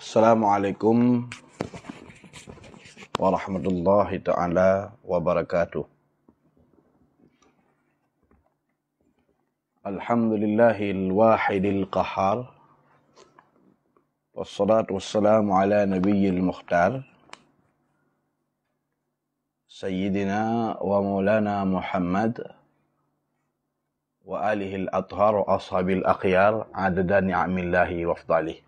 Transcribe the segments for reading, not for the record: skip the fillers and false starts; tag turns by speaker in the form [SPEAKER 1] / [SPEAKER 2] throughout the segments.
[SPEAKER 1] Assalamualaikum warahmatullahi ta'ala wabarakatuh. Alhamdulillahil wahidil qahar. Wassalatu wassalamu ala nabiyyil mukhtar. Sayyidina wa maulana Muhammad wa alihil athhar wa ashabil akhyar adada ni'amillahi wa afdalih.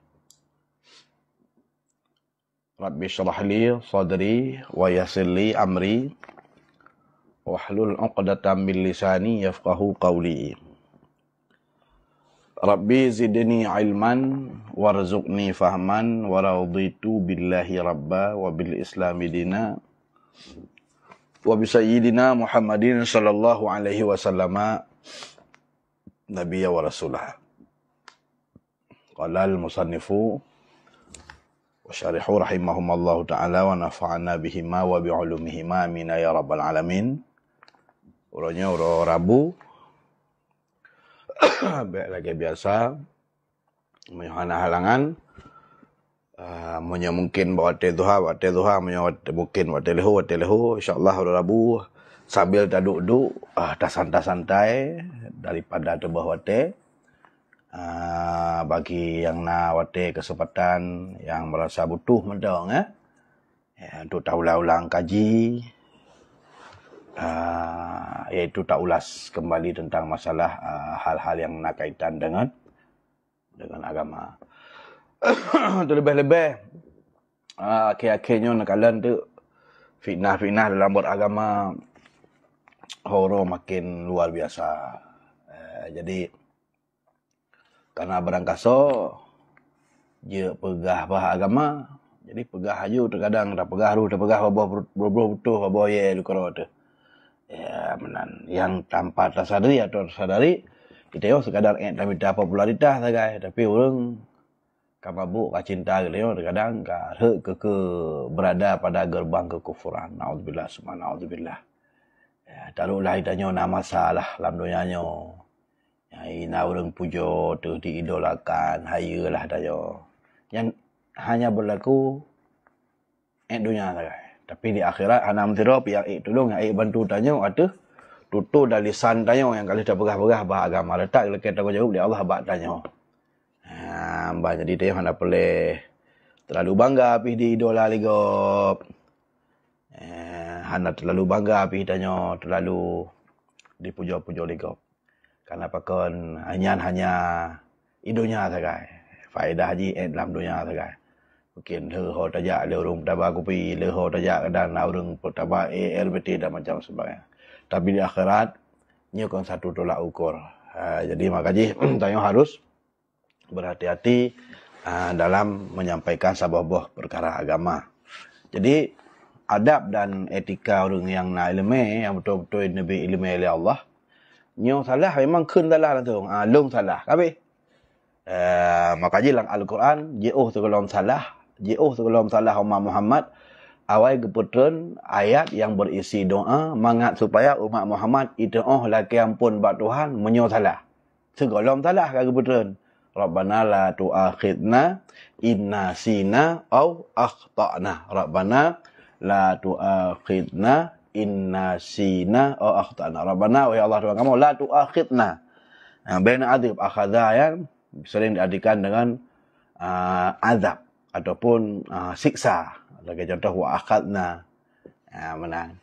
[SPEAKER 1] Rabbi syrah li sadri wa yassir li amri wahlul 'uqdatam min lisani yafqahu qawli. Rabbi zidni ilman warzuqni fahman wa raditu billahi rabba wa bil islami dina wa bi sayyidina Muhammadin sallallahu alaihi wasallam nabiyya wa rasulah. Qala al-musannifu wa syarihu rahimahumallahu ta'ala wa nafa'ana bihima wa bi'ulumihima amina ya rabbal alamin. Uranya uro Rabu baik lagi biasa menyuhana halangan mungkin bawa duha mungkin wa lehu insyaallah uro Rabu sambil duduk santai daripada tebah wate. Bagi yang nak wate kesempatan yang merasa butuh mendong untuk tak ulang kaji iaitu tak ulas kembali tentang masalah hal-hal yang nak kaitan dengan agama. Terlebih-lebih akhir-akhirnya nakalan tu fitnah-fitnah dalam beragama horo makin luar biasa. Jadi karena berangkaso dia pegah bah agama, jadi pegah aju terkadang tak pegah betul apa ye lukaro tu. Ya menan yang tanpa tersadari atau tersadari kita yo sekadar minta popularitas saja, tapi orang kamabuk cinta gitu terkadang ke berada pada gerbang kekufuran. Naudzubillah subhanaudzubillah. Ya taruhlah itanya nama masalah dalam dunianya. Ina orang pujo tu diidolakan, hayalah dayo. Yang hanya berlaku dunia saja. Tapi di akhirat hana mentira pihak tolong ai bantu tanyo ada tutur dari lisan tanyo yang kali dah pegah-pegah bah agama letak lekat tanggung jawab dia Allah bak tanyo. Jadi dia hana boleh terlalu bangga pi diidola ligop. Hana terlalu bangga pi tanyo terlalu dipuja-puja ligop. Karena pakon hanya idonya saja. Faedah haji dalam dunia saja. Mungkin leho tajak le urung taba kopi, leho tajak dan urung taba LBT dan macam sebagainya. Tapi di akhirat nya kon satu tolak ukur. Jadi makanya tayo harus berhati-hati dalam menyampaikan sebuah perkara agama. Jadi adab dan etika orang yang nak ilmu yang betul-betul nabi ilmu oleh Allah. Nyo salah memang kun salah tu. Long salah. Kabeh. Makanya dalam Al-Quran jauh tu kalau salah umat Muhammad awal keputusan ayat yang berisi doa mangat supaya umat Muhammad itu laki ampun bak Tuhan menyo salah. Segolom salah ke keputusan. Rabbana la tu'akhidna inna sina au akhtana. Rabbana la tu'akhidna inna sina au akhtana. Rabbana wa ya Allah Tuhan kamu la tu'akhidna. Baina adib akhadha yang sering diartikan dengan azab ataupun siksa. Sebagai contoh wa akhadna. Menang.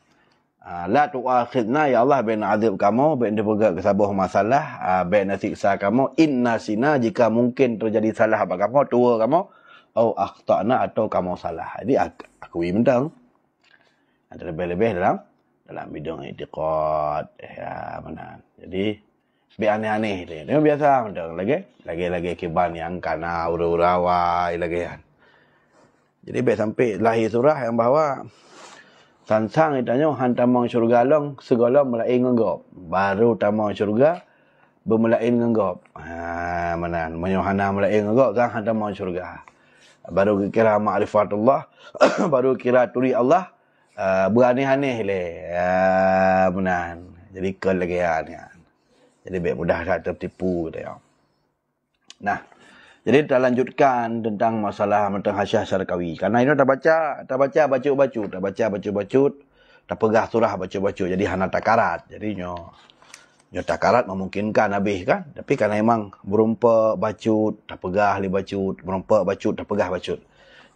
[SPEAKER 1] La tu'akhidna ya Allah baina adib kamu baina bergerak ke sebuah masalah baina siksa kamu inna sina jika mungkin terjadi salah apa kamu tua kamu au akhtana atau kamu salah. Jadi akui mentang ada lebih-lebih dalam bidang i'tiqad mana. Jadi bi aneh-aneh dia. Dia biasa mentang lagi kiban yang kana ura-urawai lagi kan. Jadi biar sampai lahir surah yang bahawa sansang itanya hantamang syurga long segala melain ngenggop. Baru tamang syurga bermelain ngenggop. Mana menyohana melain ngenggop sang hantamang syurga. Baru kira ma'rifatullah, baru kira turi Allah. Beraneh-aneh le. Benar. Jadi kelegian. Jadi baik mudah tak tertipu dia. Nah, Jadi kita lanjutkan tentang masalah tentang Hasyiah Syarqawi. Karena ini dah baca bacut-bacut, dah baca bacut-bacut, dah pegah surah bacut-bacut. Jadi hana takarat. Jadi nyo takarat memungkinkan habis kan. Tapi karena memang berumpa bacut, dah pegah li bacut, berumpa bacut, dah pegah bacut.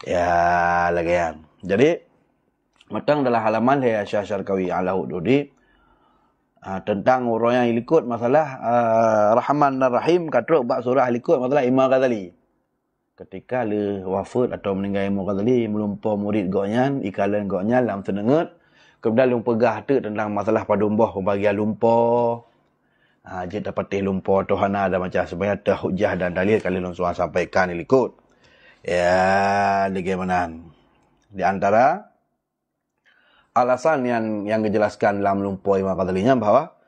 [SPEAKER 1] Ya lagi yang. Jadi matang dalam halaman Hasyiah Syarqawi ala hududi tentang orang yang ikut masalah Rahman dan Rahim kata bab surah ikut masalah Imam Ghazali. Ketika le wafat atau meninggal Imam Ghazali melumpa murid goknya ikalan goknya dalam senenget kemudian lu pegah tu tentang masalah padumbah pembagian lumpur. Je dapat lumpur Tuhana ada macam sebenarnya ada hujah dan dalil kali lu sampaikan ikut. Ya bagaimana? Di antara alasan yang dijelaskan dalam lumpur Imam Ghazali nya bahawa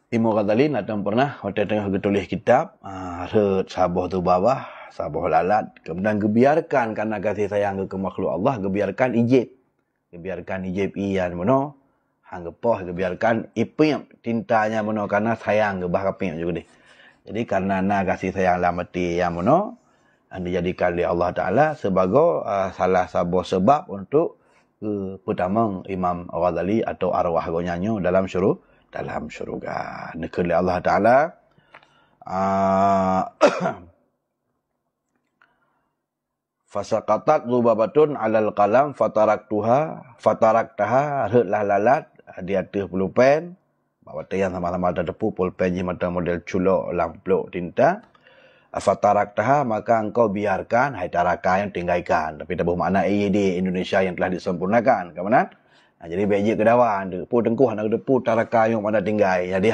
[SPEAKER 1] Imam Ghazali nak pernah waktu tengah tulis kitab red sabah tu bawah sabah lalat kemudian gebiarkan karena kasih sayang ke makhluk Allah gebiarkan ijib iyan mono hang gepoh gebiarkan ipim tintanya mono karena sayang ke bah kaping juga deh. Jadi karena kasih sayang lah mati yang mono dijadikan oleh Allah Taala sebagai salah satu sebab untuk pertama Imam Ghazali atau arwah gonyanyo dalam syurga. Nekeli Allah Taala fasaqatat zubabatun alal qalam fataraktaha redlah lalat di atas pulpen bawa yang sama-sama ada depu pulpen je mata model culok lamplok tinta fataraktaha maka engkau biarkan hai taraka yang tinggalkan tapi tak bermakna EYD Indonesia yang telah disempurnakan kemudian jadi beje ke dawan depu tengkuh nak depu taraka yang mana tinggal jadi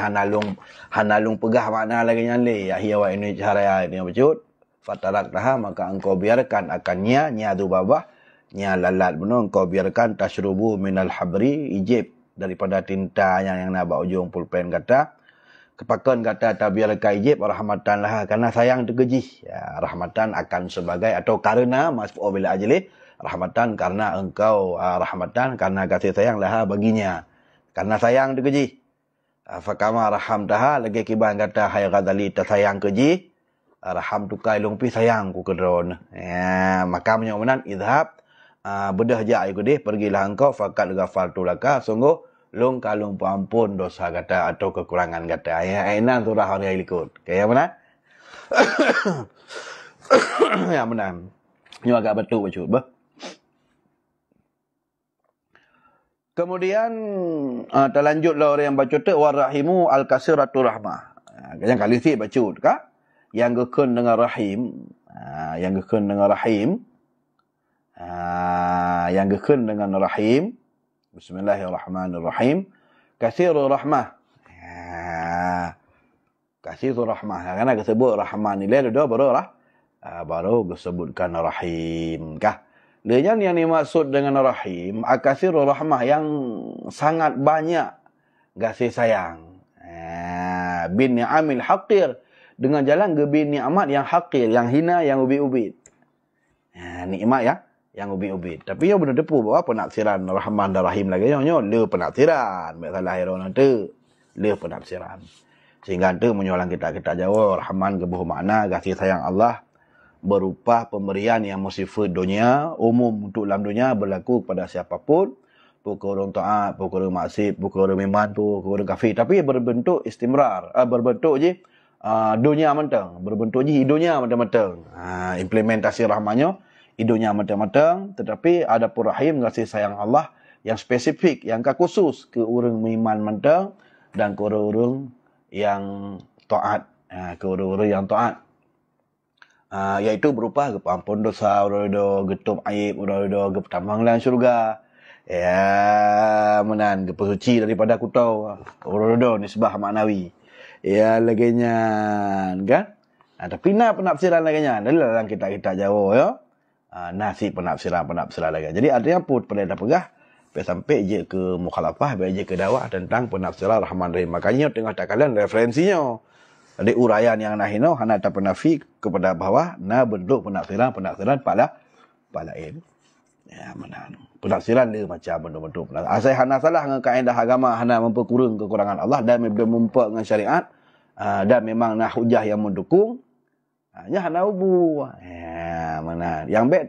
[SPEAKER 1] hanalung pegah makna lagi nyale ya hiya wa Indonesia raya ini becut fataraktaha maka engkau biarkan akannya nya dubabah nya lalat benar engkau biarkan tashrubu minal habri ijib daripada tinta yang nak ujung pulpen kata kepakan kata tabiarkan ijib rahmatan lah karena sayang tergejih ya, rahmatan akan sebagai atau karena masfu bila ajli rahmatan karena engkau rahmatan karena kasih sayang lah baginya karena sayang tergejih fakama rahamtaha lagi kiban kata hai Ghazali tersayang keji raham tukai lungpi sayang ku kedron ya maka menyomanan idhab bedah ja iku deh pergilah engkau fakat ghafaltu laka sungguh long kalung ampun dosa kata atau kekurangan kata ya ainan surah hari ikut kayak mana ya benar ini agak betul bah. Kemudian terlanjutlah orang yang baca tu warahimu al-kasiratur rahmah yang kali si baca kah yang gekun dengan rahim yang gekun dengan rahim yang gekun dengan rahim Bismillahirrahmanirrahim. Katsirur rahmah. Katsirur rahmah. Karena disebut Rahman ni lalu dah baru disebutkan rahim kah. Lejan yang dimaksud dengan rahim, katsirur rahmah yang sangat banyak kasih sayang. Bin ni'amil haqir dengan jalan gebin nikmat yang haqir, yang hina, yang ubit-ubit. Nikmat ya. Yang ubit-ubit. Tapi yang benar depu bahawa penafsiran Rahman dan Rahim lagi nyo le penafsiran. Masalah hero nanti le penafsiran. Sehingga itu menyolang kita jawab Rahman ke buah makna kasih sayang Allah berupa pemberian yang bersifat dunia umum untuk dalam dunia berlaku kepada siapapun. Pukul orang taat, pukul orang maksud, pukul orang iman, pukul orang kafir. Tapi berbentuk istimrar. Berbentuk je dunia mentang. Berbentuk je hidupnya mentang-mentang. Implementasi rahmannya hidupnya matang-matang, tetapi ada pun rahim kasih sayang Allah yang spesifik, yang khusus ke orang beriman mentang dan ke orang-orang yang taat, iaitu berupa ampun dosa, orang-orang getup aib, orang-orang getamang dalam syurga. Ya, menan gepesuci daripada kutau, orang-orang nisbah maknawi. Ya, laginya kan? Tapi penafsiran laginya, dalam kita jawab ya. Nasi penafsiran lagi. Jadi artinya pun pada pegah sampai je ke mukhalafah, je ke dakwah tentang penafsiran Rahman Rahim. Makanya tengah tak kalian referensinya. Ada uraian yang nahino hana tak penafi kepada bawah bentuk penafsiran pada lain. Ya mana. Penafsiran dia macam bentuk-bentuk. Asal hana salah dengan kaedah agama hana memperkurang kekurangan Allah dan mempermumpak dengan syariat dan memang nah hujah yang mendukung Nya hana ubu. Mana? Yang baik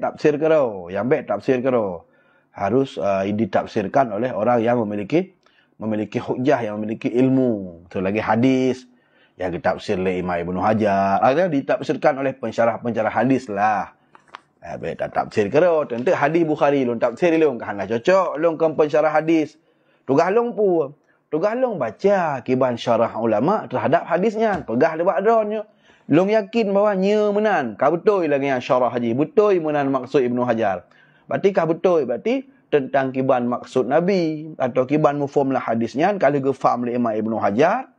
[SPEAKER 1] tafsir kero, harus ditafsirkan oleh orang yang memiliki hujah, yang memiliki ilmu. Itu lagi hadis yang ditafsir oleh Imam Ibnu Hajar. Akhirnya ditafsirkan oleh pensyarah-pensyarah hadis lah. Baik tafsir kero, tentu hadis Bukhari long tafsir long hana cocok long ke pensyarah hadis. Tugas long pun. Tugas long baca kiban syarah ulama terhadap hadisnya. Pegah lewat dronnya. Long yakin bahawa nya menan. Kau betul lagi yang syarah haji. Betul menan maksud Ibnu Hajar. Berarti kau betul. Berarti tentang kiban maksud Nabi. Atau kiban mufhumlah hadisnya. Kalau gefam oleh Imam Ibnu Hajar.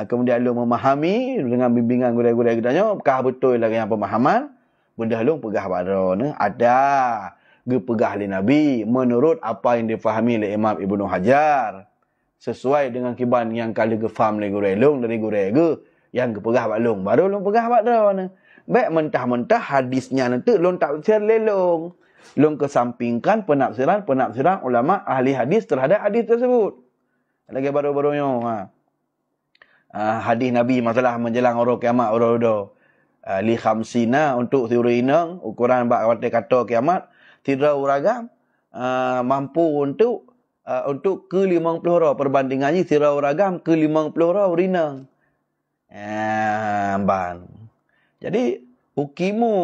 [SPEAKER 1] Kemudian long memahami dengan bimbingan gudai-gudai kitanya. Kau betul lagi yang pemahaman. Benda long pegah badra ni. Ada. Gepegah oleh Nabi. Menurut apa yang difahami oleh Imam Ibnu Hajar. Sesuai dengan kiban yang kalau gefam oleh gudai long dari gudai ke. Yang kepegah bak long. Baru long pegah bak dah ni. Baik mentah-mentah hadisnya nanti long tafsir lelong. Long kesampingkan penafsiran ulama ahli hadis terhadap hadis tersebut. Lagi baru-barunya. Hadis Nabi masalah menjelang orang kiamat orang-orang. Li khamsina untuk teori inang. Ukuran bak kata kiamat. Tidak uragam. Mampu untuk ke 50 orang. Perbandingannya tidak uragam ke 50 orang urinang. Ban. Jadi hukimu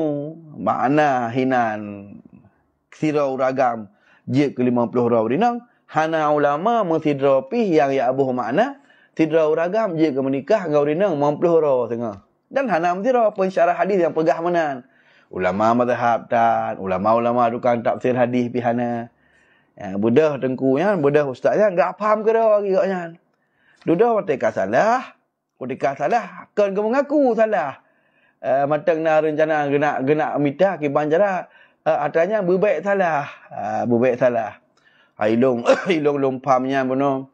[SPEAKER 1] makna hinan sirau ragam je ke 50 orang rinang hana ulama mesidrapi yang ya abuh makna sirau ragam je ke menikah ngau rinang 50 orang tengah. Dan hana mesira pensyarah hadis yang pegah menan. Ulama mazhab dan ulama-ulama tukang tafsir hadis pihana. Budah tengkunya, budah ustaznya enggak faham ke dah agaknya. Dudah mereka salah. Ketika salah, kan kamu mengaku salah. Matang na rencana genak mita kiban jara atanya berbaik salah. Berbaik salah. Ilong lompamnya beno.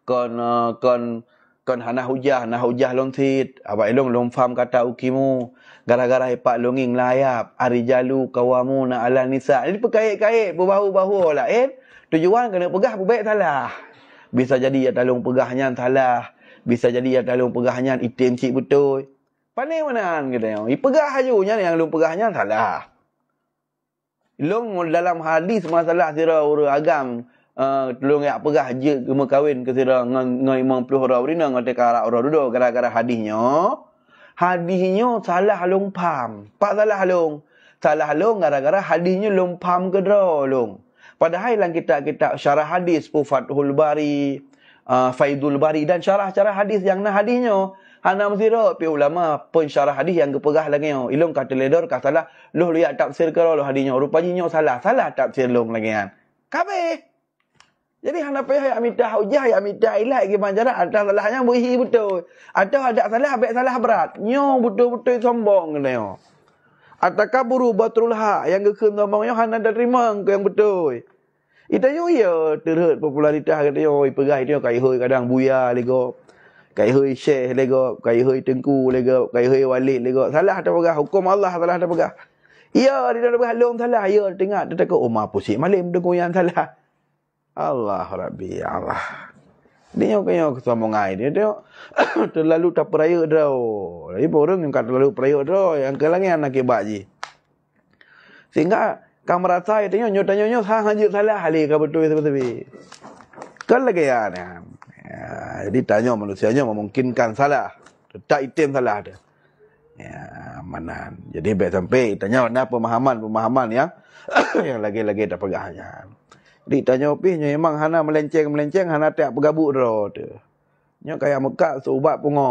[SPEAKER 1] Kon hana hujah long tit. Apa ilong lompam kata ukimu. Gara-gara hepak longing layap. Arijalu kawamu na ala nisa. Ini perkait-kait berbahu-bahu lah. Tujuan kena pegah berbaik salah. Bisa jadi ya talung pegahnya salah. Bisa jadi ya dalam pegahnya itim cik betul. Pandai mana kita yang pegah ajunya yang long pegahnya salah. Long dalam hadis masalah sira ura agam long yak pegah je ke kawin ke sira ngai 50 orang rina ngate kara orang duduk gara-gara hadisnya. Hadisnya salah long paham. Pak salah long. Salah long gara-gara hadisnya long paham ke dra long. Padahal dalam kitab-kitab syarah hadis Fathul Bari, Faidul Bari dan syarah-syarah hadis yang nah hadisnya hana mesira pi ulama pensyarah hadis yang kepegah lagi ilong kata ledor ka salah loh lihat tafsir ke loh hadisnya rupanya salah tafsir long lagi kan kabeh. Jadi hana payah amita hujah ya amita ilai ke panjara ada salahnya berhi betul atau ada salah baik salah berat nyo betul-betul sombong kena atakaburu batrul haq yang gekeun sombongnya hana terima yang betul. Ita yo ya terhut popularitas kata yo pegah dia kai hoi kadang buya lego. Kai hoi syekh lego, kai hoi tengku lego, kai hoi walid lego. Salah tak pegah hukum Allah salah tak pegah. Ya dia dah berhalung salah ya tengah dia takut umah pusing malim tengku yang salah. Allah Rabbi Allah. Dia kaya kesombongan dia terlalu tak peraya dah. Lagi orang yang terlalu peraya dah yang kelangan nak kebak je. Sehingga kau merasa itu nyonya hanya salah hal kau betul seperti kan lagi ya. Jadi tanya manusianya memungkinkan salah, tak item salah ada. Ya mana. Jadi baik sampai tanya mana pemahaman yang yang lagi-lagi tak pegahnya. Jadi tanya opihnya memang hana melenceng hana tak bergabuk dah tu. Nya kayak Mekah ubat pungo.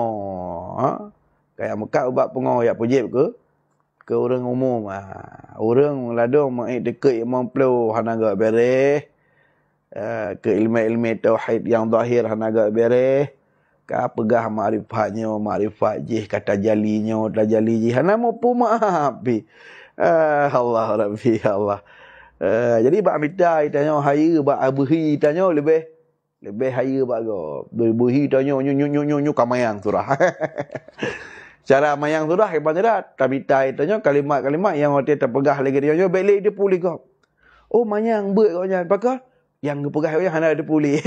[SPEAKER 1] Kayak Mekah ubat pungo ya pujib ke orang umum. Orang ladong mai dekat imam pelu hana gak beres. Ke ilmu-ilmu tauhid yang zahir hana gak beres. Ka pegah makrifat jih kata jalinya jali jih hana mau maaf bi. Allah Rabbi Allah. Jadi bak midai tanya haya bak abuhi tanya lebih haya bak go. Berbuhi tanya nyu kamayang surah. Cara mayang surah hebat dah. Tapi tanya kalimat-kalimat yang orang terpegah lagi dia belek dia pulih kau. Oh mayang ber kau jangan pakai. Yang pegah yang hana ada pulih.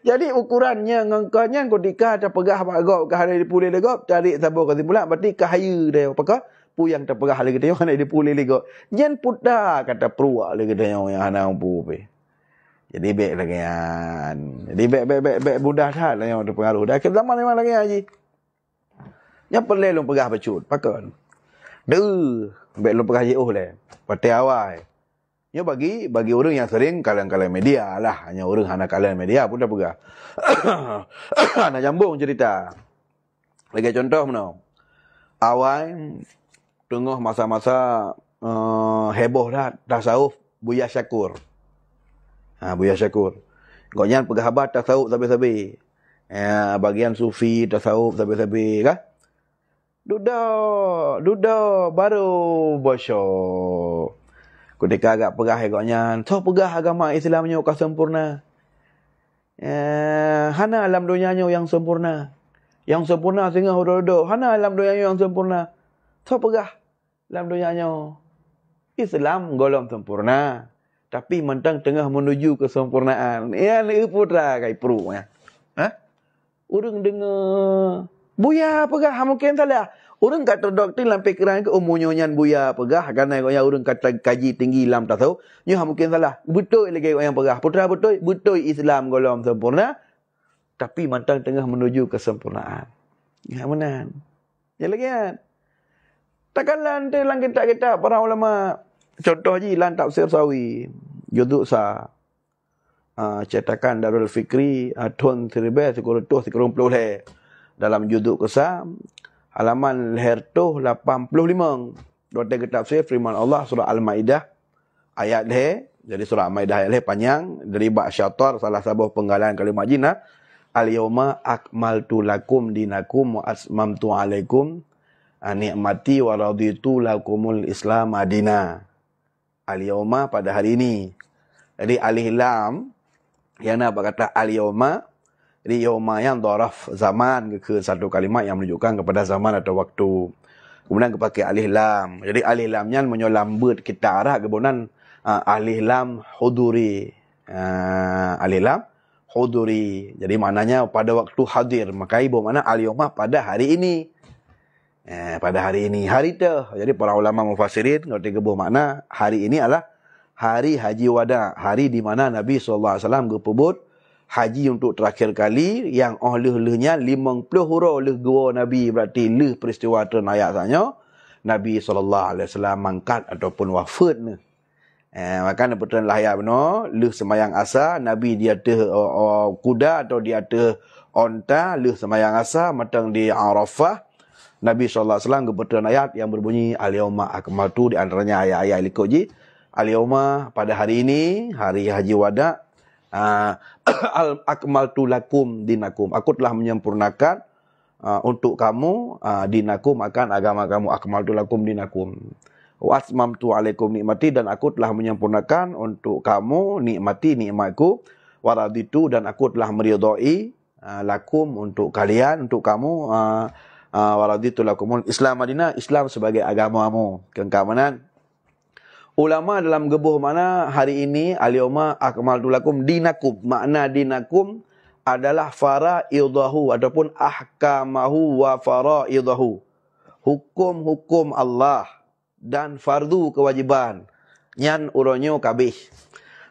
[SPEAKER 1] Jadi ukurannya ngangkanya ketika ada pegah bagok ke hana ada pulih legop cari sabur kasi pula berarti kahaya dia apakah pu yang terpegah lagi dia hana ada pulih legop. Jen puda kata pruak lagi dia yang hana pu pe. Jadi baik lagi kan. Jadi baik mudah dah lah yang terpengaruh. Dah ke zaman memang lagi haji. Nya pelai long pegah bacut pakon. Baik long pegah jauh le. Patai awal. Ya bagi orang yang sering kalang-kalang media lah. Hanya orang hana kalang media pun dah pegah. Nak jambung cerita. Lagi contoh mana? Awal tengah masa-masa heboh dah tasawuf Buya Syakur. Buya Syakur. Goknya pegah habat tasawuf sabi-sabi. Bagian sufi tasawuf sabi-sabi kah? Duda baru bosok. Ketika agak pegah agaknya, so pegah agama Islamnya kau sempurna. Hana alam dunianya yang sempurna. Yang sempurna sehingga hudu-hudu. Hana alam dunianya yang sempurna. So pegah alam dunianya. Islam golong sempurna. Tapi mentang tengah menuju kesempurnaan. Ya, ni putra kai peru. Orang dengar. Buya pegah, mungkin salah. Orang kata doktrin dalam fikiran ke umumnya nyan buya pegah kerana orang kata kaji tinggi dalam tasawuf nya mungkin salah. Betul lagi yang pegah. Putra betul Islam golong sempurna tapi mantang tengah menuju kesempurnaan. Ya benar. Ya lagi kan. Takkanlah nanti lang kita para ulama contoh je lan tafsir Sawi juzuk sa cetakan Darul Fikri tahun 1930 dalam juzuk ke-6 halaman hertuh 85. Dua kitab tafsir firman Allah surah Al-Maidah ayat leh. Jadi surah Al-Maidah ayat leh panjang dari bab syatar salah satu penggalan kalimat jinah. Al-yauma akmaltu lakum dinakum wa atmamtu alaikum ni'mati wa raditu lakumul Islam madina. Al-yauma pada hari ini. Jadi alif lam yang nak kata al-yauma. Jadi yauma yang dharaf zaman ke satu kalimat yang menunjukkan kepada zaman atau waktu. Kemudian kepakai alif lam. Jadi alif lamnya menyolambut kita arah kemudian alif lam huduri. Alif lam huduri. Jadi maknanya pada waktu hadir. Maka ibu mana al-yauma pada hari ini. Pada hari ini. Hari tu. Jadi para ulama mufassirin ngerti kebuh makna hari ini adalah hari haji wada. Hari di mana Nabi SAW berpebut haji untuk terakhir kali yang oleh-olehnya 50 huruf oleh gua Nabi berarti leh peristiwa ternayat sahaja Nabi SAW mangkat ataupun wafat ni. Maka betul lahir benar leh semayang asa Nabi di atas kuda atau di atas onta leh semayang asa matang di Arafah Nabi SAW kebetulan ayat yang berbunyi al-yauma akmaltu di antaranya ayat-ayat likut je al-yauma pada hari ini hari haji wada akmaltu lakum dinakum. Aku telah menyempurnakan untuk kamu dinakum akan agama kamu. Akmaltu lakum dinakum. Wa atmamtu alaikum nikmati dan aku telah menyempurnakan untuk kamu nikmatku. Wa raditu dan aku telah meridai lakum untuk kalian untuk kamu wa raditu lakumul Islam madina Islam sebagai agamamu. Keamanan ulama dalam gebuh mana hari ini al-yauma akmaltu lakum dinakum. Makna dinakum adalah faraidahu ataupun ahkamahu wa faraidahu. Hukum-hukum Allah dan fardu kewajiban. Nyan uronyo kabih.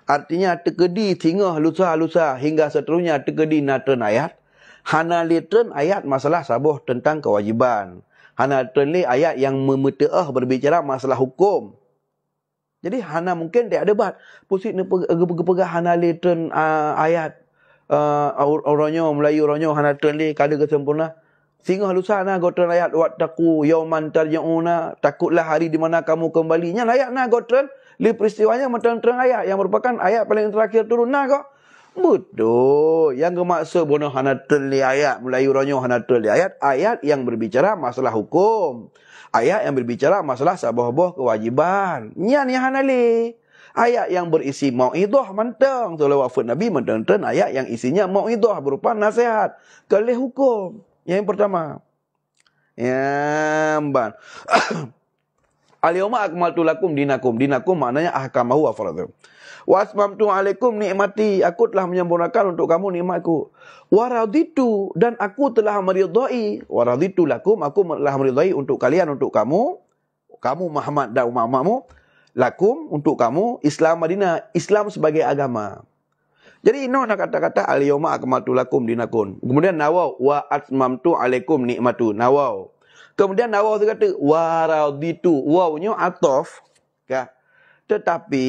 [SPEAKER 1] Artinya tekedi tingah lusa-lusa hingga seterusnya tekedi natren ayat. Hana litren ayat masalah sabuh tentang kewajiban. Hana litren ayat yang memeteah berbicara masalah hukum. Jadi hana mungkin tak ada debat. Pusik ni pegah hana litren ayat orangnya Melayu orangnya hana litren kada kesempurna. Sehingga lusa na gotren ayat wattaqu yauman tarja'una takutlah hari di mana kamu kembali. Nya ayat na gotren li peristiwanya macam ayat yang merupakan ayat paling terakhir turun na kok. Betul. Yang bermaksud bono hana litren ayat Melayu orangnya hana litren ayat yang berbicara masalah hukum. Ayat yang berbicara masalah sabah-sabah kewajiban. Nyan yang hanali. Ayat yang berisi mau'idah mantang. Soalnya wafat Nabi mentang-mentang ayat yang isinya mau'idah berupa nasihat. Kelih hukum. Yang pertama. Ya, ban. Al-yawma akmaltu lakum dinakum. Dinakum maknanya ahkamahu wa faradahu. Wa asmamtu alaikum nikmati. Aku telah menyempurnakan untuk kamu nikmatku. Wa raditu, dan aku telah meridai. Wa raditu lakum, aku telah meridai untuk kalian, untuk kamu. Kamu Muhammad dan umat-umatmu. Lakum, untuk kamu. Islam Madinah. Islam sebagai agama. Jadi nak kata-kata al-yawma akmaltu lakum dinakum. Kemudian nawaw wa atmamtu alaikum nikmatu. Nawaw. Kemudian nawaw tu kata wa raditu. Wawnya ataf. Okay. Tetapi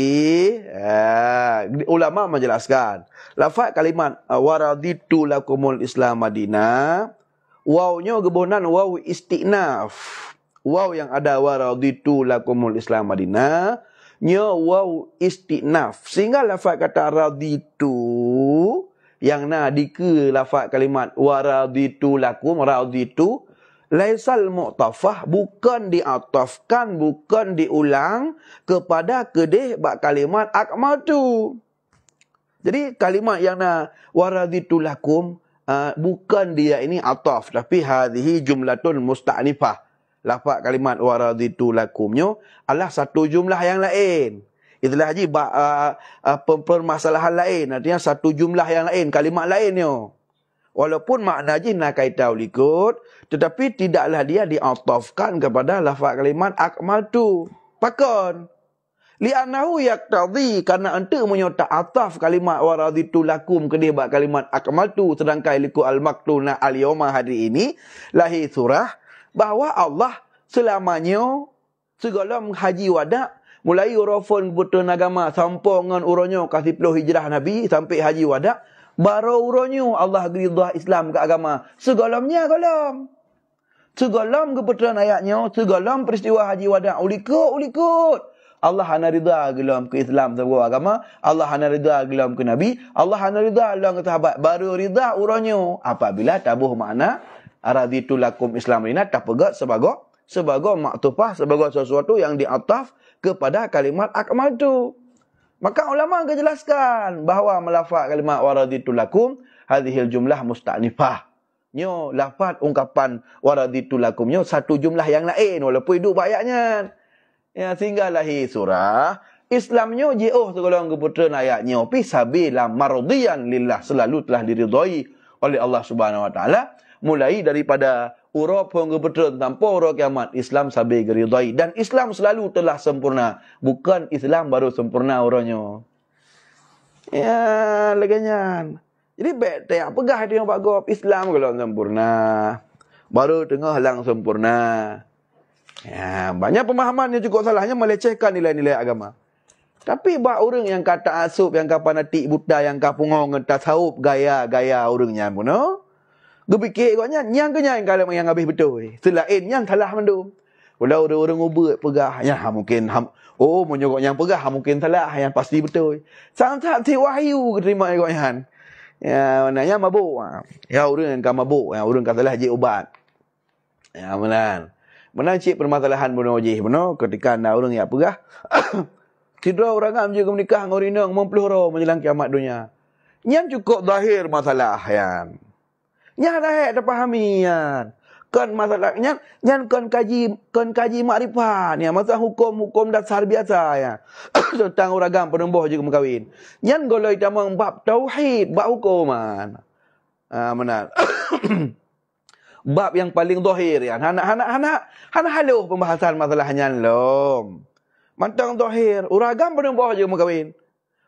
[SPEAKER 1] ulama menjelaskan lafaz kalimat wa raditu lakumul Islam Madinah, wawnya gebonan waw istinaf. Waw yang ada wa raditu lakumul Islam Madinah nya waw istinaf. Sehingga lafaz kata raditu yang di ke lafaz kalimat wa raditu lakum, raditu laisal mu'tafah, bukan diatafkan, bukan diulang kepada kedih bak kalimat akmaltu. Jadi kalimat yang waraditu lakum bukan dia ini ataf, tapi hadhihi jumlatun musta'nifah. Lafaz kalimat waraditu lakumnya adalah satu jumlah yang lain. Itulah haji permasalahan lain, artinya satu jumlah yang lain, kalimat lainnya. Walaupun makna je nak kaitan ikut, tetapi tidaklah dia diatafkan kepada lafaz kalimat akmaltu. Pakon. Li'annahu yaqtadhi, karena ente menyerta ataf kalimat waraditu lakum kedih bak kalimat akmaltu, sedangkan liku al-maktuna al-yawma hari ini lahir surah bahawa Allah selamanya segala haji wada mulai urafun kebutuhan agama sampai dengan uranya kasih 10 hijrah Nabi sampai haji wada. Baru uronyo Allah ridha Islam ke agama. Segalamnya galam. Segalam kebetulan ayatnya, segalam peristiwa haji wada ulikut. Allah hana ridha gelam ke Islam sebagai agama, Allah hana ridha gelam ke Nabi, Allah hana ridha gelam ke sahabat. Baru ridha uronyo apabila tabuh makna araditu lakum Islam ini tapegat sebagai maktufah, sebagai sesuatu yang diataf kepada kalimat akmaltu. Maka ulama akan jelaskan bahawa melafaz kalimat waraditu lakum hadhil jumlah musta'nifah. Nyo lafaz ungkapan waraditu lakumnya satu jumlah yang lain walaupun hidup ayatnya. Ya sehingga lahir surah Islamnya jauh segala keputusan ayatnya pi sabila mardiyan lillah, selalu telah diridai oleh Allah Subhanahu wa taala mulai daripada urap hingga betul tanpa urap kiamat. Islam sabi geridai, dan Islam selalu telah sempurna, bukan Islam baru sempurna orangnya. Ya leganya. Jadi baik tak pegah dia pak gop Islam kalau sempurna, baru tengah lang sempurna. Ya, banyak pemahaman yang cukup salahnya melecehkan nilai-nilai agama. Tapi bak orang yang kata asub, yang kata fanatik Buddha, yang kata pungong, tasawuf, gaya-gaya orangnya pun, no? Gepikir katnya, yang kenyang kalau yang habis betul. Selain yang salah mendung. Kalau orang-orang ubah pegah, ya mungkin, menyokok yang pegah, mungkin salah, yang pasti betul. Sangat si wahyu terima katnya. Ya, maknanya mabuk. Ya, orang yang mabuk, ya, orang kata salah je ubat. Ya, benar. Benar cik permasalahan benar wajih. Benar, ketika anda orang yang pegah, tidak orang am juga menikah dengan orang yang mempelihara menjelang kiamat dunia. Yang cukup zahir masalah, ya. Yang dah terpahami kan. Kan masalahnya yang kan kaji makrifat ya, masa hukum dasar biasa ya. Tentang uragam penembuh juga mengkawin. Yang goloi tamang bab tauhid, bab hukuman. Benar. Bab yang paling zahir ya. Hana haluh pembahasan masalahnya lom. Mantang zahir, uragam penembuh juga mengkawin.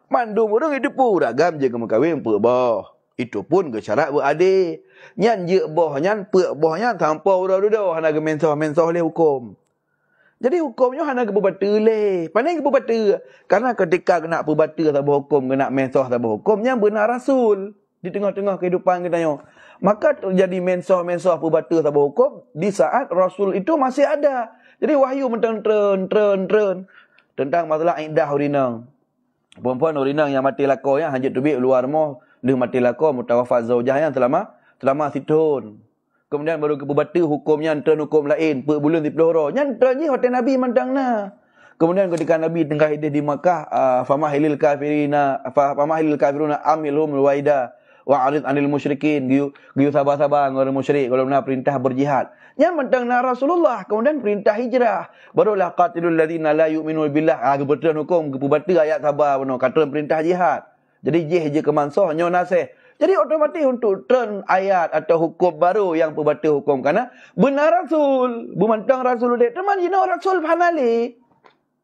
[SPEAKER 1] Mandum orang hidup uragam juga mengkawin perbah. Itu pun ke syarat beradik. Nyan je boh, nyan pek boh, nyan tanpa udah-udah. Hana ke mensoh oleh hukum. Jadi hukumnya hana ke berbata leh. Pandai ke berbata. Karena ketika kena berbata tak berhukum, kena mensoh tak berhukum, nyan benar Rasul. Di tengah-tengah kehidupan kita nyo. Maka terjadi mensoh berbata tak berhukum. Di saat Rasul itu masih ada. Jadi wahyu tren. Tentang masalah iddah urinang. Perempuan urinang yang mati lakau yang hajat tubik luar rumah. Dia mati lakau mutawafat zaujah yang selama setahun. Kemudian baru ke berbata hukumnya antara hukum lain. Per bulan di pelihara. Yang tanya hotel Nabi mentangna. Kemudian ketika Nabi tengah hidup di Makkah. Famahilil kafiruna amilhum waida. Wa'rid 'anil musyrikin. Giu sabar-sabar dengan orang musyrik kalau nak perintah berjihad. Yang mentang nak Rasulullah, kemudian perintah hijrah. Barulah qatilul ladzina la yu'minu billah. Kebetulan hukum kepubata ayat sabar benar kata perintah jihad. Jadi je ke mansah nyo nasih. Jadi otomatis untuk turn ayat atau hukum baru yang pubata hukum kerana benar Rasul, bumantang Rasul dek teman jina Rasul panali.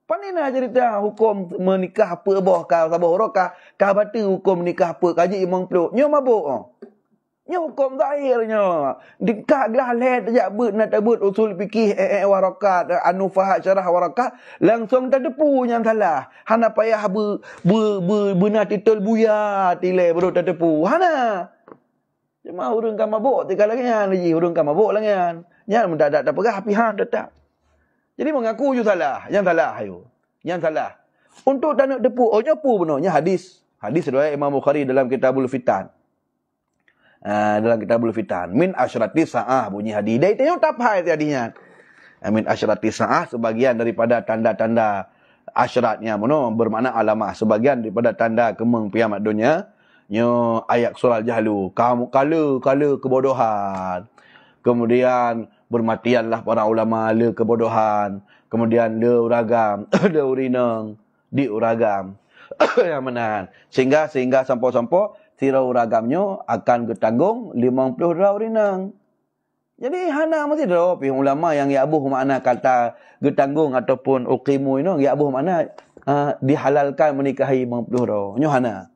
[SPEAKER 1] Panina cerita hukum menikah apa boh ka sabah rokah ka bata hukum nikah apa kaji imang peluk nyo mabuk nyo hukum zahirnya dikak gelah let jak bet nak tabut usul fikih warakat anu fahad syarah warakat langsung tak depu yang salah hana payah benar titul buya tilai baru tak depu hana cuma urang kan mabuk tikal lagi ji urang kan mabuk lagi nya mendadak tak pegah pihak tetap. Jadi mengaku je salah. Yang salah ayo. Yang salah. Untuk tak nak depu. Oh nyapu benarnya hadis. Hadis riwayat Imam Bukhari dalam Kitabul Fitan. Dalam Kitabul Fitan. Min asyrati sa'ah bunyi hadis. Dia tengok tak faham hadisnya. Min asyrati sa'ah sebagian daripada tanda-tanda asyratnya. Bermakna alamah. Sebagian daripada tanda kemeng kiamat dunia. Nyo ayat surah Al-Jahlu. Kamu kala kebodohan. Kemudian bermatianlah para ulama le kebodohan. Kemudian le uragam, le urinang, di uragam. Yang menahan. Sehingga sampai-sampai sira uragamnya akan ketanggung 50 dra urinang. Jadi hana mesti dah pihak ulama yang yabuh makna kata ketanggung ataupun uqimu ini yabuh makna dihalalkan menikahi 50 dra. Nyo hana.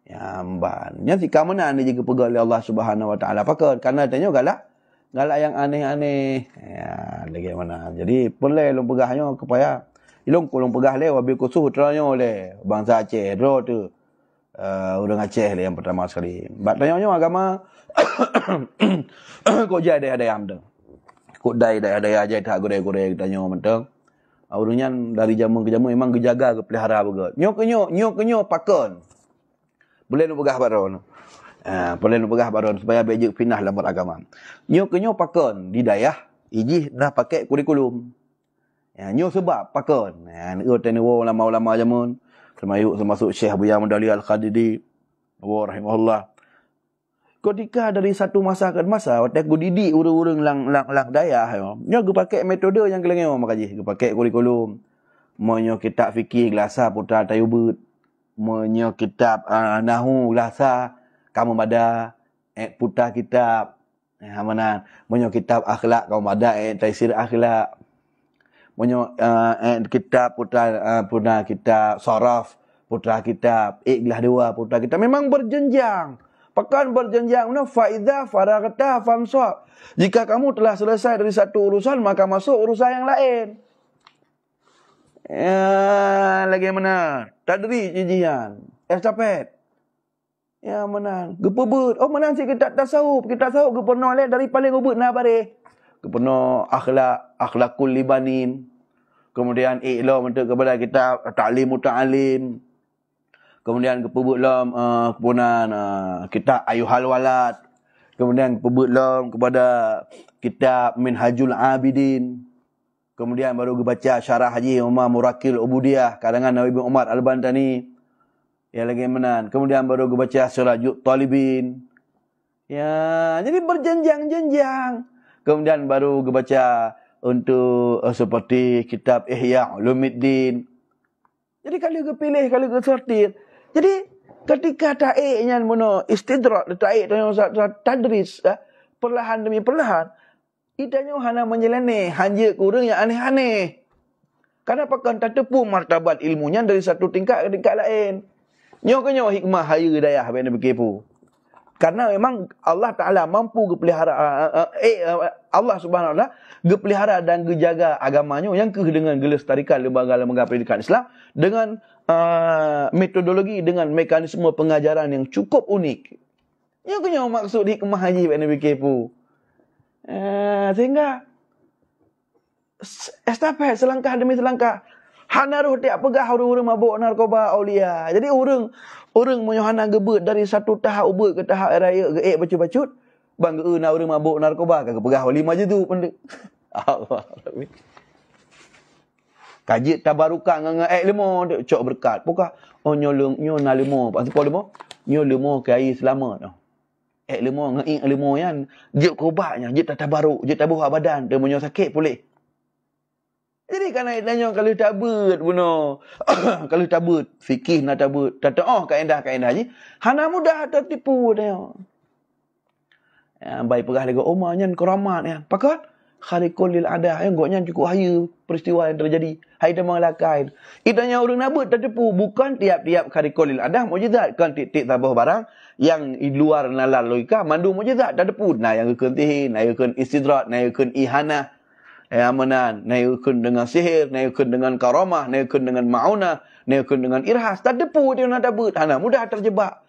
[SPEAKER 1] Ya amban. Nya si kamana ni juga pegang oleh Allah Subhanahu Wa Taala. Pakar karena tanya galak yang aneh-aneh. Ya, lagi mana. Jadi, boleh long pegahnya kepaya. Ilong kolong pegah le wabil kusuh teranya oleh bangsa Aceh. Dro tu. Orang Aceh le yang pertama sekali. Bat tanya agama. Kok jadi ada yang dah. Kok ada aja tak goreng-goreng tanya mentang. Orangnya dari jamu ke jamu memang gejaga ke pelihara begat. Nyok pakon. Boleh long pegah baron. Boleh pegah baron supaya bejek pinah dalam beragama. Nyo pakon di dayah iji dah pakai kurikulum. Nyo sebab pakon. Ni ulama-ulama jamun termasuk Syekh Buya Mudali Al-Khadidi rahimahullah. Ketika dari satu masa ke masa waktu aku didik urang-urang lang dayah nyo gu pakai metode yang kelengau makaji gu pakai kurikulum. Monyo kitab fikih gelasa putra tayubut. Monyo kitab nahu gelasa kamu pada putar kitab mana monyo kitab akhlak kamu ada taisir akhlak monyo kitab putar kitab saraf putar kitab ikhlas dua putar kitab memang berjenjang pekan berjenjang fa idza faragta famsah jika kamu telah selesai dari satu urusan maka masuk urusan yang lain lagi mana tadri jijian estafet. Ya menang. Gepebut. Oh menang si kita tasawuf. Kita tasawuf gepernah le dari paling ubut nah bare. Gepernah akhlakul libanin. Kemudian i'lam untuk kepada kita ta'lim muta'alim. Kemudian gepebut lam kemudian kita ayuhal walad. Kemudian gepebut lam kepada kitab Minhajul Abidin. Kemudian baru baca syarah Haji Umar Murakil Ubudiyah karangan Nawawi bin Umar Al-Bantani. Ya lagi menan. Kemudian baru gue baca surah Talibin. Ya, jadi berjenjang-jenjang. Kemudian baru gue baca untuk seperti kitab Ihya Ulumuddin. Jadi kalau gue pilih, kalau gue sortir. Jadi ketika ta'iknya mono istidrak, ta'ik tadris, perlahan demi perlahan, idanya hanya menjelani, hanya kurang yang aneh-aneh. Karena pakan tak tepu martabat ilmunya dari satu tingkat ke tingkat lain. Nyo hikmah haya dayah benda begitu. Karena memang Allah Taala mampu gepelihara Allah Subhanahu Wa Taala gepelihara dan gejaga agamanya yang dengan gelestarikan lembaga-lembaga pendidikan Islam dengan metodologi dengan mekanisme pengajaran yang cukup unik. Nyo maksud hikmah haji benda begitu. Sehingga estafet selangkah demi selangkah hanaruh tiap pegah orang mabuk narkoba aulia. Jadi orang menyohana gebet dari satu tahap ubet ke tahap raya ke bacut-bacut. Bang ke orang mabuk narkoba ke pegah lima je tu pendek. Allah. Kajit tabarukan dengan limo cok berkat. Buka nyolong nyo na limo. Pas po limo. Nyo lemo ke air selamat tu. Lemo ngei lemo yan, je kobatnya, je tabaruk, je tabuh badan, dia munyo sakit pulih. Jadi kan nanya kalau tabut buno. Kalau tabut fikih nak tabut, tataah kaedah-kaedah je, hana mudah tertipu dia. Baik pegah lagi umahnya keramat ya. Pakat kharikul lil adah yang goknya cukup haya peristiwa yang terjadi. Hai dah mengelakai. Itanya orang nabut tertipu, bukan tiap-tiap kharikul lil adah mukjizat, kan titik tabah barang yang di luar nalar logika mandu mukjizat tertipu. Nah yang kentihin, nah yang istidrak, nah yang ihanah. Amanan, naikun dengan sihir, naikun dengan karamah, naikun dengan ma'unah, naikun dengan irhas. Tak depu dia nak dabut. Hana mudah terjebak.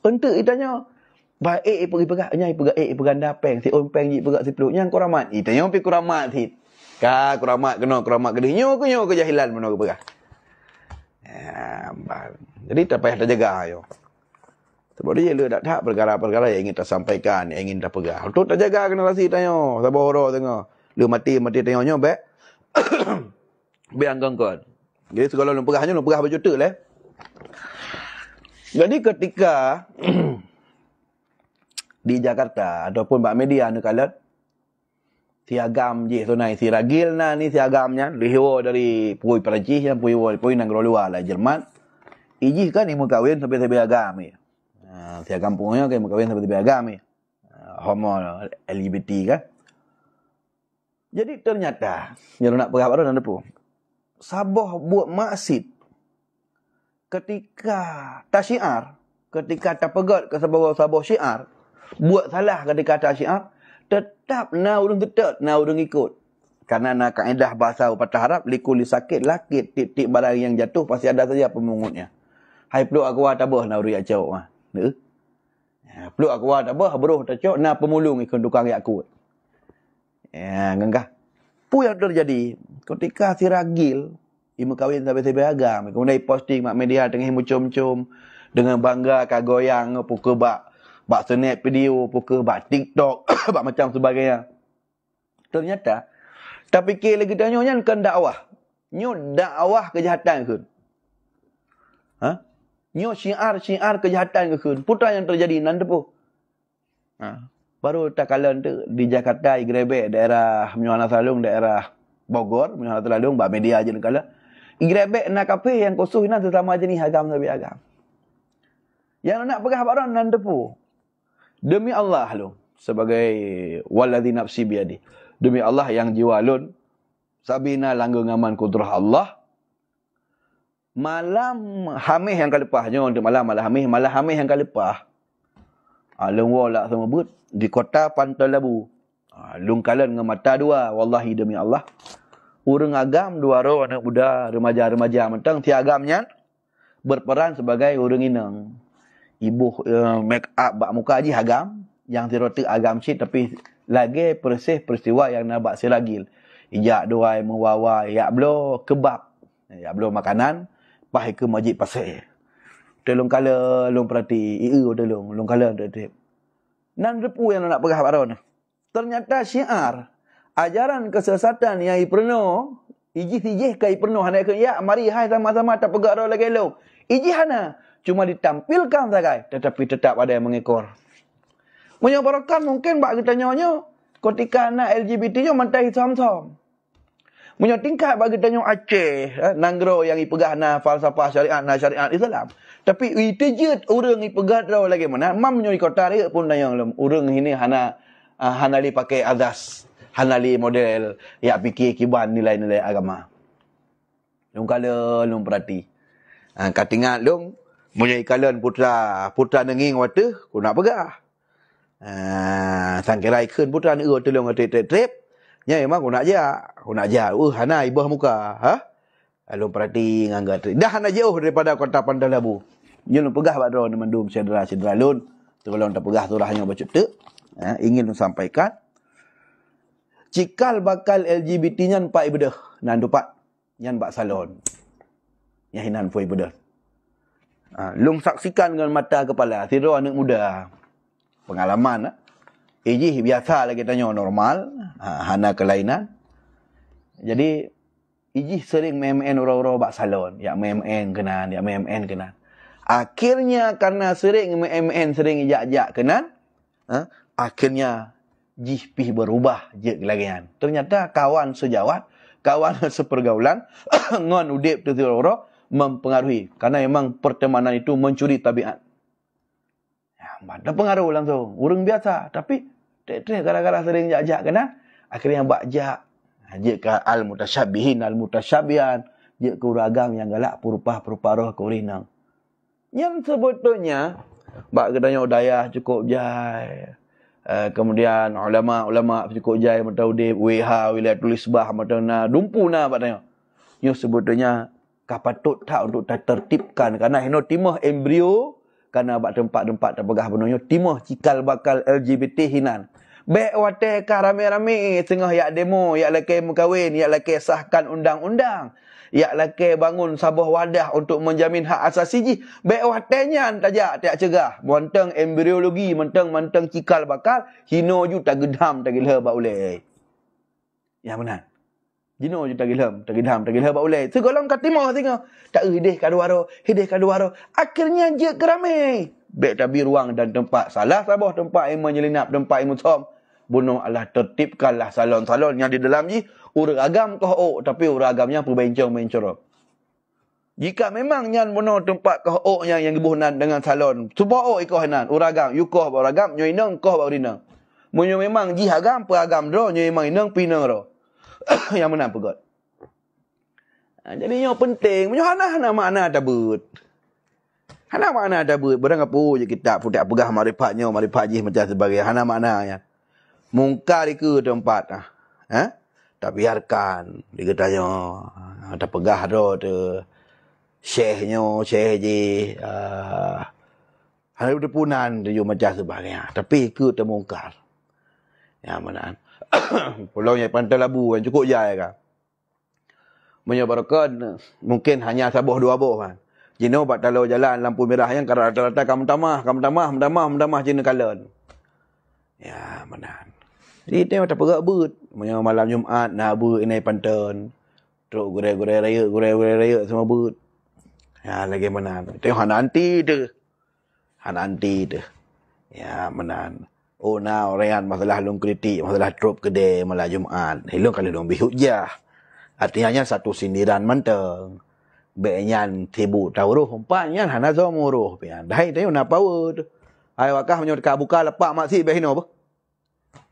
[SPEAKER 1] Untuk itanya baik pergi pegak nyai pegak peganda peng si on peng ji pegak si peluk nyang kuramat. Itanya pi kuramat hit. Ka kuramat kena kuramat gede nyo kejahilan meno ke pegak. Jadi tak payah terjaga yo. Sebab dia le tak perkara-perkara yang ingin tersampaikan, yang ingin terpegah. Untuk terjaga kena rasi tanya. Sabar horo tengok. Lu mati tengoknya baik. Baik angkon. Jadi segala lu pegah baju tu lah. Jadi ketika di Jakarta ataupun bak media ni kalat siagam je sonai si ragil na ni siagamnya liho dari pui Perancis yang pui nang luar lah Jerman. Iji kan ni mau kahwin sampai agam ni. Siagam punya kan mau kahwin sampai agam ni. Homo LGBT kan. Jadi ternyata, yang nak pergi baru dan depu. Sabah buat maksud ketika tak syiar, ketika tak pegat ke sabah syiar, buat salah ketika tak syiar, tetap na urung tetap, na urung ikut. Karena nak kaedah bahasa patah Arab, likuli sakit, lakit, titik barang yang jatuh, pasti ada saja pemungutnya. Hai peluk aku tabah na urung acau. Peluk aku tabah, beruh tercok, na pemulung ikut tukang yak kuat. Gengkah. Apa yang terjadi ketika si ragil ibu kahwin sampai agam, kemudian posting mak media tengah muncul-muncul dengan bangga kagoyang pukul bak snap video, pukul bak TikTok, bak macam sebagainya. Ternyata tak fikir lagi tanya nyan kan dakwah. Nyo dakwah kejahatan ke? Nyo syiar kejahatan ke? Putra yang terjadi nan depo. Baru tak kala tu di Jakarta Igrebek daerah Menyuana Salung daerah Bogor Menyuana Salung bak media je kala Igrebek nak kafe yang khusus nan sesama jenis agam sabi agam. Yang nak pegah baran nan depu. Demi Allah lu sebagai waladzi nafsi biadi. Demi Allah yang jiwa lun sabina langgung aman kudrah Allah. Malam hamih yang kalepahnya untuk malam hamih yang kalepah. Lung walak sama but di kota Pantai Labu. Lung kalan dengan mata dua. Wallahi demi Allah. Urang agam dua anak muda, remaja-remaja mentang ti agamnya berperan sebagai urang inang. Ibu make up bak muka aji agam yang tiroti agam cit tapi lagi persih peristiwa yang nabak siragil. Ijak doai mewawai, yak blo kebab. Yak blo makanan, pai ke masjid pasir. Telung kala long perhati telung kala tetep nan depu yang nak pegah baron. Ternyata syiar ajaran kesesatan yang iperno ijih kai perno hana ke ya mari hai sama-sama tak pegah ro lagi long ijih hana cuma ditampilkan sagai tetapi tetap ada yang mengekor. Menyabarakan mungkin bak kita nyonya ketika anak LGBT nya mentai sam-sam. Punya tingkat bagi tanya Aceh, nanggro yang ipegah na falsafah syariat na syariat Islam. Tapi itejut urang ipegah draw lagi mana? Mam nyo kota dia pun tanya urang ini hana li pakai azas, hana li model ya fikir kiban nilai-nilai agama. Lung kala lung perhati. Katingat lung punya ikalan putra nenging wate ku nak pegah. Sangkira ikun putra ni tolong trip. Ya memang aku nak ajak. Hana ibah muka. Lalu perhati nganggat. Dah hana jauh daripada kota Pantai Labu. Nyelun pegah bak drone mendum cedera lun. Tu kalau tak pegah tu hanya baca tu. Ingin sampaikan. Cikal bakal LGBT nyan pak ibadah. Nan dupat. Nyan bak salon. Yang hinan fu ibadah. Lung saksikan dengan mata kepala. Tiro anak muda. Pengalaman. Ijih biasa lagi tanya normal, hana kelainan. Jadi ijih sering MMN orang-orang bak salon, ya MMN kenan. Akhirnya karena sering MN sering ijak-ijak kenan, akhirnya jipih berubah je kelagian. Ternyata kawan sejawat, kawan sepergaulan ngon udip tu mempengaruhi, karena memang pertemanan itu mencuri tabiat. Ya, ada pengaruh langsung. Orang biasa, tapi gara-gara sering ijak-ijak kenan, akhirnya bakjak. Je ke al-mutasyabihin, al-mutasyabihan, je ke uragam yang galak perupah roh ke urinang. Yang sebetulnya bak kedanya dayah cukup jai. Kemudian ulama cukup jai mata udip WH wilayah tulis bah mata na dumpu na batanya. Yang sebetulnya kapatut tak untuk tertibkan karena hino timah embrio karena bak tempat-tempat terpegah benonyo timah cikal bakal LGBT hinan. Baik wate ka rame-rame tengah yak demo, yak laki mengkawin, yak laki sahkan undang-undang. Yak laki bangun sabuh wadah untuk menjamin hak asasi ji. Baik watenya tajak tak cegah. Mentang embriologi, mentang cikal bakal, hino ju tak gedam tak gilha ba ulai. Ya benar. Hino ju tak gilham, tak gilha ba ulai. Segolong katimah tengah. Tak hidih kaduaro. Akhirnya je keramai. Baik tabi ruang dan tempat salah sabuh tempat yang menyelinap, tempat yang mutom. Bunuh Allah tertibkanlah salon-salon yang di dalam ni urang agam kau tapi urang agamnya perbencong-bencong. Jika memang nyan bunuh tempat kau yang dibuhnan dengan salon, cuba ikoh nan urang agam, yukoh ba agam, nyoi nang koh ba urinang. Munyo memang ji agam per agam ro, nyoi memang inang pinang ro. Yang mana pegot. Jadi nyo penting, munyo hana makna tabut. Hana makna tabut, berang apa je kita pudak pegah marifatnya, marifat ji macam sebagai hana maknanya. Mungkar ke tempat tak biarkan dia katanya tak pegah dah tu syekh je hari depunan tu macam sebagainya tapi ke termungkar ya mana pulaunya Pantai Labu yang cukup jaya kan menyebabkan mungkin hanya sabuh dua buah kan jino bat talau jalan lampu merah yang kalau rata-rata kamu tamah jino kalan ya mana. Jadi tengok tak perak but. Malam Jumaat nak but inai pantan. Teruk gurai-gurai raya semua but. Ya lagi mana. Tengok hana anti tu. Ya mana. Oh now rayan masalah long kritik, masalah trop kedai malam Jumaat. Helong kalau dong bihujah. Artinya satu sindiran manteng. Benyan tibu tauruh umpanya hana zomuruh pian. Dai tengok nak power tu. Ai wakah menyo buka lepak maksi behino apa?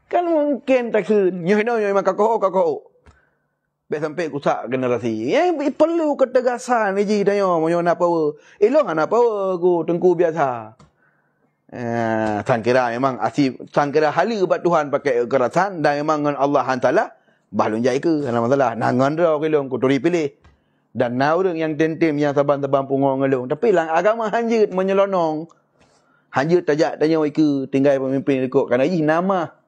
[SPEAKER 1] Kan mungkin tak kun. Nyoh memang kakao. Baik sampai kusak generasi. Yang perlu ketegasan ni ji tanya. Nyoh nak power. Elok nak power ku tengku biasa. San kira memang asyik. San kira hala buat Tuhan pakai kekerasan. Dan memang dengan Allah hantalah. Bahlun jai ke. Ada masalah. Nangan dah kelong. Kuturi pilih. Dan orang yang tentim yang saban-saban punggung ngelong. Tapi lang agama hanjut menyelonong. Hanjut tajak tanya ke. Tinggal pemimpin ikut. Kerana ini nama.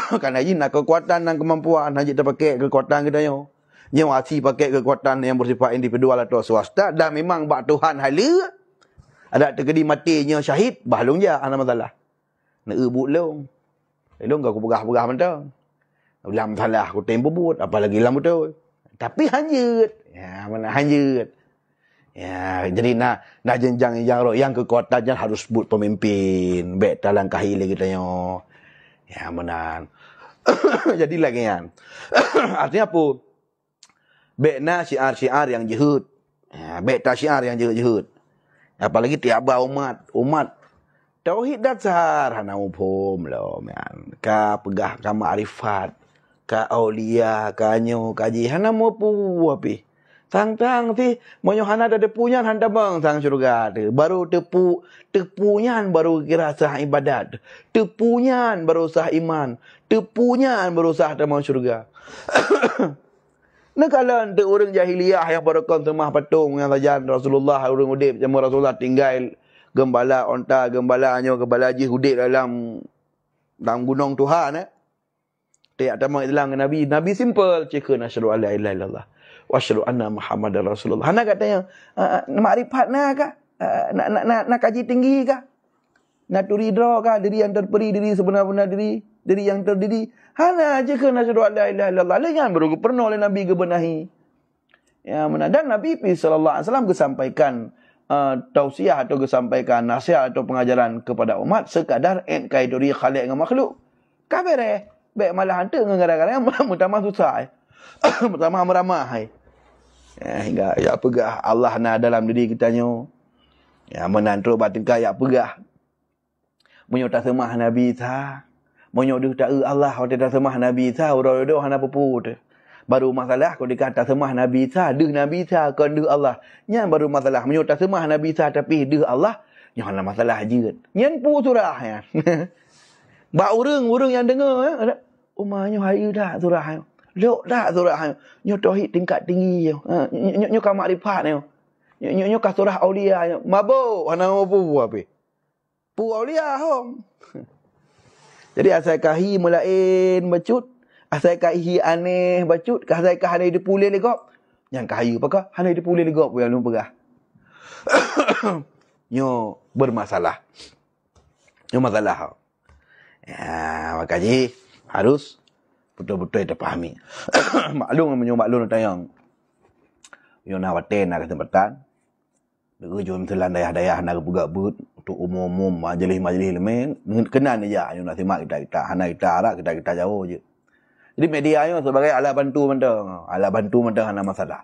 [SPEAKER 1] Kerana ini nak kekuatan dan kemampuan hanya terpakai kekuatan kita yo. Yang asyik pakai kekuatan yang bersifat individual atau swasta dan memang bak Tuhan hala ada terjadi matinya syahid bahlung je ana masalah. Nak ebut long. Long kau pegah-pegah mentang. Ulam salah aku tempo but apalagi lam betul. Tapi hanjut. Ya mana hanjut. Ya jadi nak jenjang yang kekuatannya harus sebut pemimpin. Baik talangkahi lagi tanya. Ya benar. Jadi lagi kan. Artinya apa? Bekna syiar-syiar yang jehud. Ya, bek syiar yang jehud. Apalagi tiaba umat. Tauhid dasar hana upum lo man. Ka pegah ka makrifat, ka aulia, ka nyo, ka ji hana mo pu api. Tang-tang ti monyo hana ada punya handa bang sang surga tu. Baru tepunyan baru kira sah ibadat. Tepunyan baru sah iman. Tepunyan baru sah tamang surga. Nakalan tu orang jahiliyah yang barakon semah patung yang sajan Rasulullah orang udip jamu Rasulullah tinggal gembala onta, gembalanya gembala haji udip dalam gunung Tuhan Tiap tamang Islam Nabi simple cekun asyhadu alla ilaha illallah wa asyhadu anna Muhammadar Rasulullah. Hana katanya makrifat nak kah? Nak kaji tinggi kah? Nak turidra kah? Diri yang terperi, diri sebenar-benar diri yang terdiri. Hana aja ke asyhadu alla ilaha illallah. Lain baru pernah oleh Nabi kebenahi. Ya mana dan Nabi sallallahu alaihi wasallam kesampaikan tausiah atau sampaikan nasihat atau pengajaran kepada umat sekadar kaiduri khaliq dengan makhluk. Kabere, baik malah hantu dengan kadang-kadang pertama susah. Pertama meramah. Hingga ya pegah Allah na dalam diri kita nyo. Ya menantu batin kaya pegah. Munyo tak semah Nabi ta. Munyo dah tak Allah tak semah Nabi ta, uro-uro hana puput. Baru masalah kalau dikata semah Nabi ta, deh Nabi ta kan deh Allah. Nyan baru masalah. Munyo tak semah Nabi ta tapi deh Allah, nyan hana masalah je. Nyan pu surah ya. Ba urang yang dengar ya. Umahnya hari dah surah. Lok dah surah. Nyo tauhid tingkat tinggi yo. Nyo ka makrifat yo. Nyo ka surah aulia yo. Mabuk ana pu apa? Pu aulia hom. Jadi asal kahi mulain bacut, asal kahi aneh bacut, asal kah aneh dipulih legop. Yang kahi apakah? Aneh dipulih legop yang lu pegah. Nyo bermasalah. Nyo masalah. Ya, makanya harus betul-betul kita pahami. Maklum tayang. Yo nak waten nak kesempatan. Dulu jom telan dayah-dayah nak buka-but untuk umum-umum majlis-majlis lemen kenan aja yo nak simak kita hana kita arak kita jauh je. Jadi media yo sebagai alat bantu mentang hana masalah.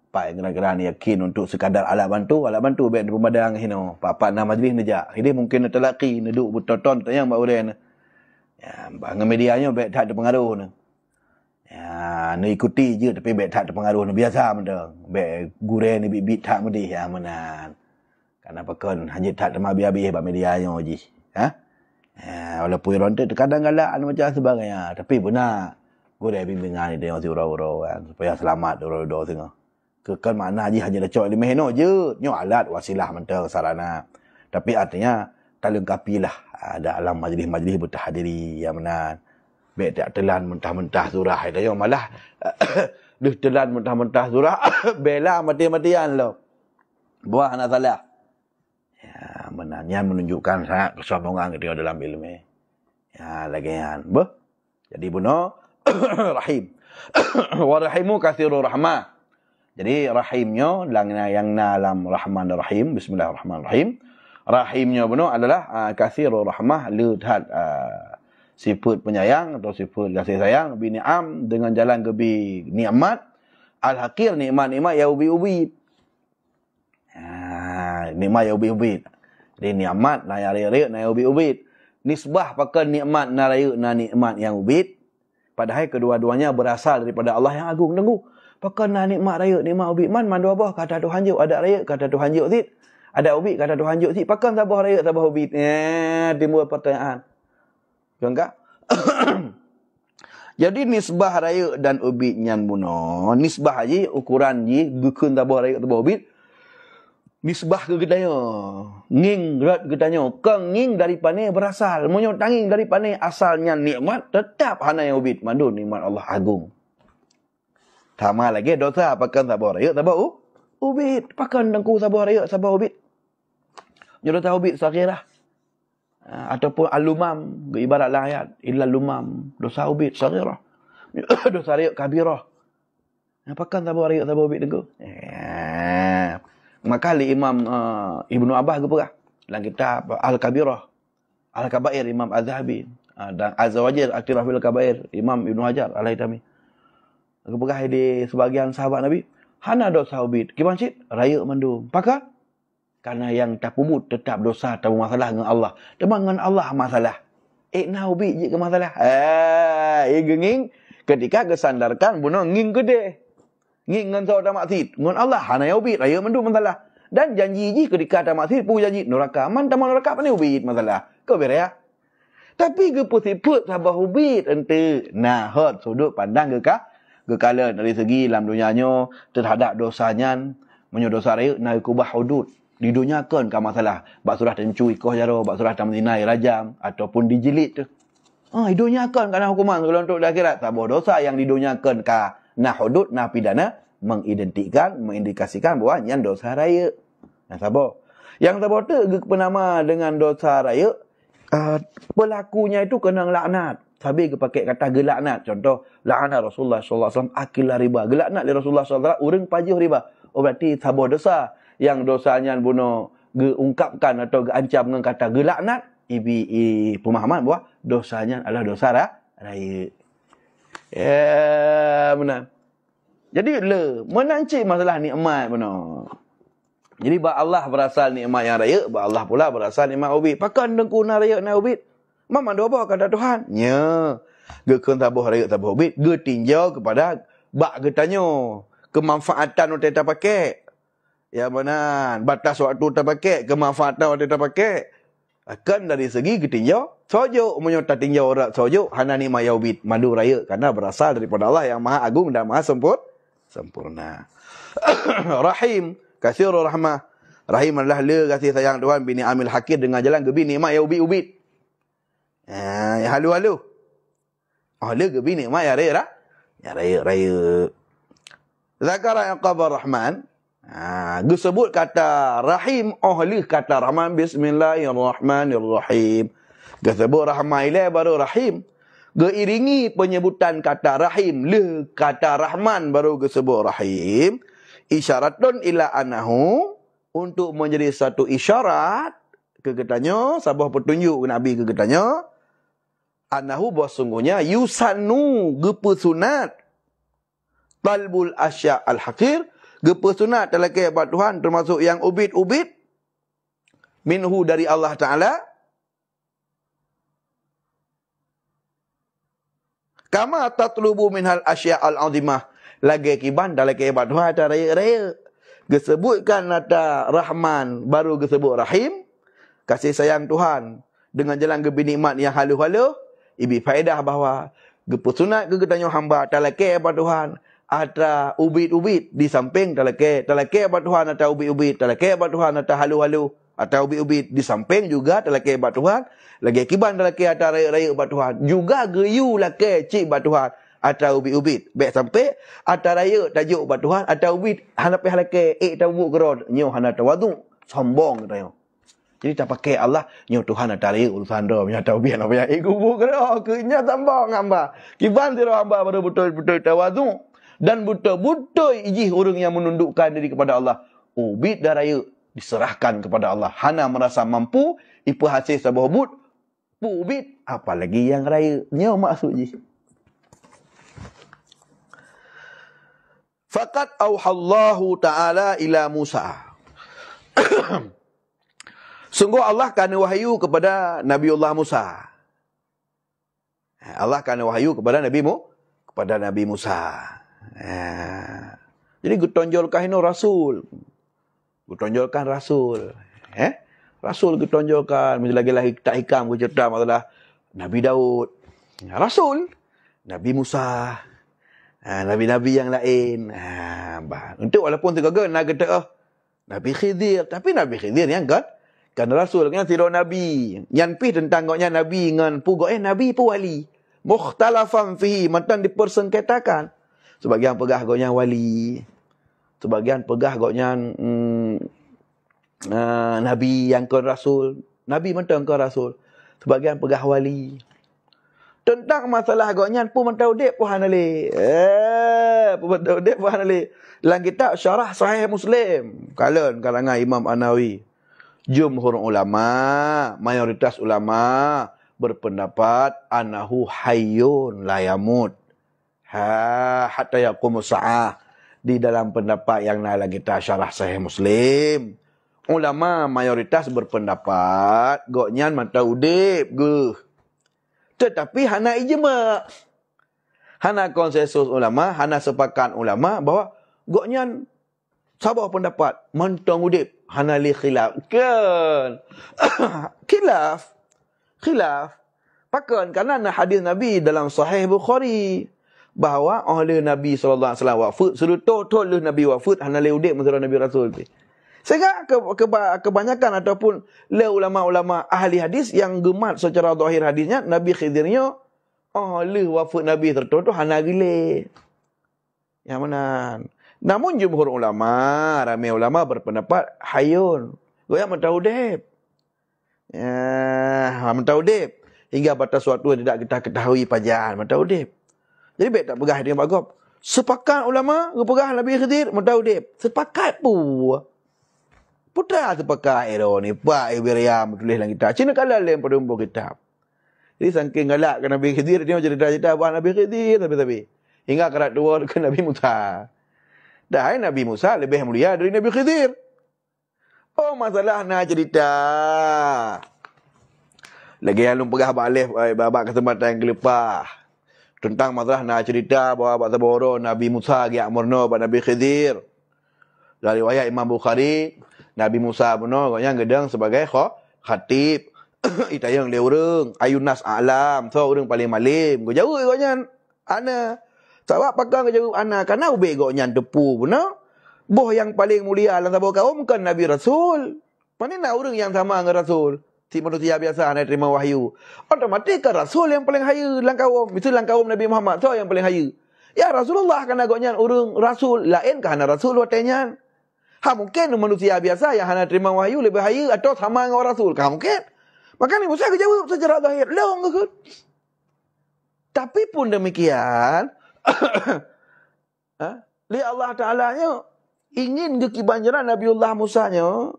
[SPEAKER 1] Pai kena-kena ni yakin untuk sekadar alat bantu baik di pemadang hino. Papat na majlis neja. Jadi mungkin telaki duduk bertonton tayang bau den. Ya, bang media yo baik tak ada pengaruh ni. Ya, nak ikuti je tapi baik tak ada pengaruh ni biasa mentang. Baik gureh ni bit tak mesti ya menan. Kenapa kan hanya tak ada habis-habis bab media yo ji. Ha? Ya, walaupun orang tu kadang galak macam sebagainya tapi benar. Gureh bimbingan ni dia ura-ura kan supaya selamat ura-ura tengah. Kan makna je hanya dah cok 5 heno je. Nyo alat wasilah mentang sarana. Tapi artinya tak lengkapilah dalam majlis-majlis bertahdiri yang menan. Baik tak telan mentah-mentah surah itu yo malah dah telan mentah-mentah surah bela mati-matian lo. Buah nak salah. Ya, benarnya menunjukkan sangat kesombongan dia dalam ilmu. Ya, lagian. Jadi buno rahim. Wa rahimu katsirur rahmah. Jadi rahimnya yang dalam Rahman dan Rahim, bismillahirrahmanirrahim. Rahimnya buno adalah katsirur rahmah lihat sifat penyayang atau sifat kasih sayang bini'am dengan jalan gebi nikmat al-hakir nikmat-nikmat ya ubi-ubi. Nikmat ya ubi-ubi. Jadi nikmat na ya raya na ubi-ubi. Nisbah pakai nikmat na raya na nikmat yang ubi. Padahal kedua-duanya berasal daripada Allah yang agung tenggu. Pakai na nikmat raya nikmat ubi man mandu abah kata Tuhan juk ada raya kata Tuhan juk sit. Ada ubi kata Tuhan juk sit. Pakai sabah raya sabah ubi. Timbul pertanyaan. Enggak? Jadi nisbah raya dan ubit nyan buno. Nisbah je ukuran je gukun tabah raya tabah ubit. Nisbah ke gedanya. Nging rat gedanya. Keng nging dari pane berasal. Munyo tanging dari pane asalnya nikmat tetap hana yang ubit. Mandu nikmat Allah agung. Tama lagi dosa pakan tabah raya tabah ubit. Pakan dengku tabah raya tabah ubit. Nyo dosa ubit sakirah. Ataupun al-lumam ibarat ayat illa lumam dosa ubit saghirah dosa riya kabirah apakan tabah riya tabah ubit dengku maka li Imam Ibnu Abbas ke perah dalam kitab al-kabirah al-kabair Imam Az-Zahabi dan Az-Zawajir Aktirah fil Kabair Imam Ibnu Hajar Al-Haytami ke perah di sebagian sahabat Nabi hana dosa ubit kibancit raya mandum pakak karena yang tak pumut tetap dosa tak masalah dengan Allah. Teman dengan Allah masalah. Nak ubi je ke masalah. Nging ketika kesandarkan bunuh nging gede. Nging dengan saudara maksud. Dengan Allah hana ya ubi raya mendu masalah. Dan janji je ketika ada maksud pu janji neraka. Man taman neraka pani ubi masalah. Kau berea. Tapi ke pusiput sabah ubi ente. Nah, hot sudut pandang ke kala dari segi dalam dunianya terhadap dosanya menyodosa raya na kubah hudud. Di dunia kan masalah bak surah tencu ikoh jaro bak surah tamzinai rajam ataupun dijilid tu. Di dunia kan kana hukuman kalau untuk di akhirat tak dosa yang di dunia kan ka na hudud na pidana mengindikasikan bahawa yang dosa raya. Nah sabar. Yang sabar tu penama dengan dosa raya pelakunya itu kena laknat. Sabi ke pakai kata gelaknat. Contoh laknat Rasulullah sallallahu alaihi wasallam akil riba. Gelaknat li Rasulullah sallallahu alaihi wasallam urang pajuh riba. Oh berarti sabar dosa. yang dosanya bunuh ungkapkan atau ancam dengan kata gelaknat, pemahaman bahawa dosanya adalah dosa raya. Ya, benar. Jadi menancik masalah nikmat benar. Jadi Allah berasal nikmat yang raya, Allah pula berasal nikmat ubid. Pakan dengku na raya na ubid. Mama doa apa kata Tuhan? Ya. Gekun tabuh raya tabuh ubid, ge tinjau kepada bak getanyo. Kemanfaatan untuk kita pakai. Ya benar. Batas waktu kita pakai, kemanfaatan waktu kita pakai. Akan dari segi getinjau, sojo menyota tinjau orang sojo hana nikmat ya ubid, madu raya karena berasal daripada Allah yang Maha Agung dan Maha sempurna. Rahim, kasirur rahmah. Rahim adalah kasih sayang Tuhan bini amil hakir dengan jalan gebi nikmat ya ubid. Ya halu-halu. Gebi nikmat ya raya. Ya raya. Zakara yaqabar rahman. Disebut kata rahim, kata rahman. Bismillahirrahmanirrahim. Disebut rahman ilai baru rahim. Geiringi penyebutan kata rahim, kata rahman baru disebut rahim. Isyaratun ila anahu, untuk menjadi satu isyarat kegetanya, sebuah petunjuk Nabi kegetanya. Anahu bahawa sungguhnya yusannu gepesunat talbul asya al-hakir, gepesunat talakai abad Tuhan termasuk yang ubid-ubid minhu dari Allah Ta'ala. Kama tatlubu minhal asya al-azimah, lagi kiban talakai abad Tuhan ada raya-raya. Disebutkan nata Rahman baru disebut Rahim, kasih sayang Tuhan dengan jalan gebinikmat yang halu-halu. Ibi faedah bahawa gepesunat kegetanya hamba talakai abad Tuhan ada ubid-ubid di samping talakai abad Tuhan ada ubid-ubid, talakai abad Tuhan ada halu-halu atau ubid-ubid di samping juga talakai abad Tuhan. Lagi kiban talakai ada raya-raya abad Tuhan. Juga geyu lakai cik abad Tuhan atau ubid-ubid. Baik sampai ada raya tajuk abad Tuhan atau ubid hanapi halakai tawu gerod nyo hana tawadu sombong katanya. Jadi tak pakai Allah nyo Tuhan ada raya urusan dah punya tahu biar apa yang kubu gerod kenya sombong hamba. Kiban tiro hamba baru betul-betul tawadu dan betul-betul ijih orang yang menundukkan diri kepada Allah. Ubid dan raya diserahkan kepada Allah. Hana merasa mampu ipu hasil sebuah ubid apalagi yang raya nyo maksud je. Faqad auhallahu ta'ala ila Musa. Sungguh Allah akan wahyu kepada Nabiullah Musa. Allah akan wahyu kepada Nabi Musa. Jadi gutonjolkan ini Rasul. Gutonjolkan Rasul. Rasul gutonjolkan. Lagi-lagi tak hikam cerita masalah Nabi Daud. Rasul. Nabi Musa. Nabi-Nabi yang lain. Untuk walaupun tergagal nak kata Nabi Khidir, tapi Nabi Khidir yang kan Rasul kan tidak Nabi. Yang pi tentang goknya Nabi dengan pu Nabi pu wali. Mukhtalafan fihi, mantan dipersengketakan. Sebagian pegah goknya wali. Sebagian pegah goknya Nabi yang kan Rasul. Nabi mantan kan Rasul. Sebagian pegah wali. Tentang masalah agaknya pun mentau dek pun hanali. Pun mentau dek pun hanali. Dalam kitab Syarah Sahih Muslim, kalangan Imam An-Nawawi, jumhur ulama, mayoritas ulama berpendapat anahu hayyun la yamut. Hatta yaqumus sa'ah. Di dalam pendapat yang dalam kitab Syarah Sahih Muslim, ulama mayoritas berpendapat goknya mentau dek geuh. Tetapi hana ijma'. Hana konsensus ulama, hana sepakat ulama bahawa goknya sabah pendapat mentang udip hana li khilaf. Kan. Khilaf. Pakan kerana hadis Nabi dalam Sahih Bukhari bahawa ahli Nabi sallallahu alaihi wasallam wafat, sudah total Nabi wafat hana li udip masa Nabi Rasul tu. Sehingga kebanyakan ataupun ulama-ulama ahli hadis yang gemat secara zahir hadisnya Nabi Khidirnya ahli wafat Nabi tertentu hana gile. Yang mana? Namun jumhur ulama, ramai ulama berpendapat hayun. Goyak mentau dep. Mentau dep. Hingga batas waktu tidak kita ketahui pajan mentau dep. Jadi baik tak pegah dengan bagop. Sepakat ulama, pegang Nabi Khidir mentau dep. Sepakat pun. Putra sepakai ni. Pak Ibrahim tulis dalam kitab. Cina kala lain pada umur kitab. Jadi saking galak ke Nabi Khidir, dia cerita-cerita buat Nabi Khidir. Tapi. Hingga kerat dua ke Nabi Musa. Dah Nabi Musa lebih mulia dari Nabi Khidir. Oh, masalah nak cerita. Lagi yang pegah balik babak kesempatan yang kelepah. Tentang masalah nak cerita bahawa Abad Taboro Nabi Musa giak murno pada Nabi Khidir. Dari riwayat Imam Bukhari, Nabi Musa murno yang gedang sebagai khatib. Ita yang dia orang ayunas alam, so orang paling malim. Go jauh gonya ana. Sebab pakang go jauh ana karena ube gonya depu murno. Boh yang paling mulia dalam tabur kaum kan Nabi Rasul. Mana nak orang yang sama dengan Rasul? Si manusia biasa nak terima wahyu. Otomatis kan Rasul yang paling haya dalam kaum. Misal dalam kaum Nabi Muhammad, so yang paling haya. Ya Rasulullah kan agaknya orang Rasul. Lain kan Rasul watanya. Mungkin manusia biasa yang nak terima wahyu lebih haya atau sama dengan Rasul. Mungkin. Maka ni Musa jawab secara zahir. Long ke? Tapi pun demikian. Lihat Allah Ta'ala-nya ingin ke kibanjaran Nabiullah Musa-nya.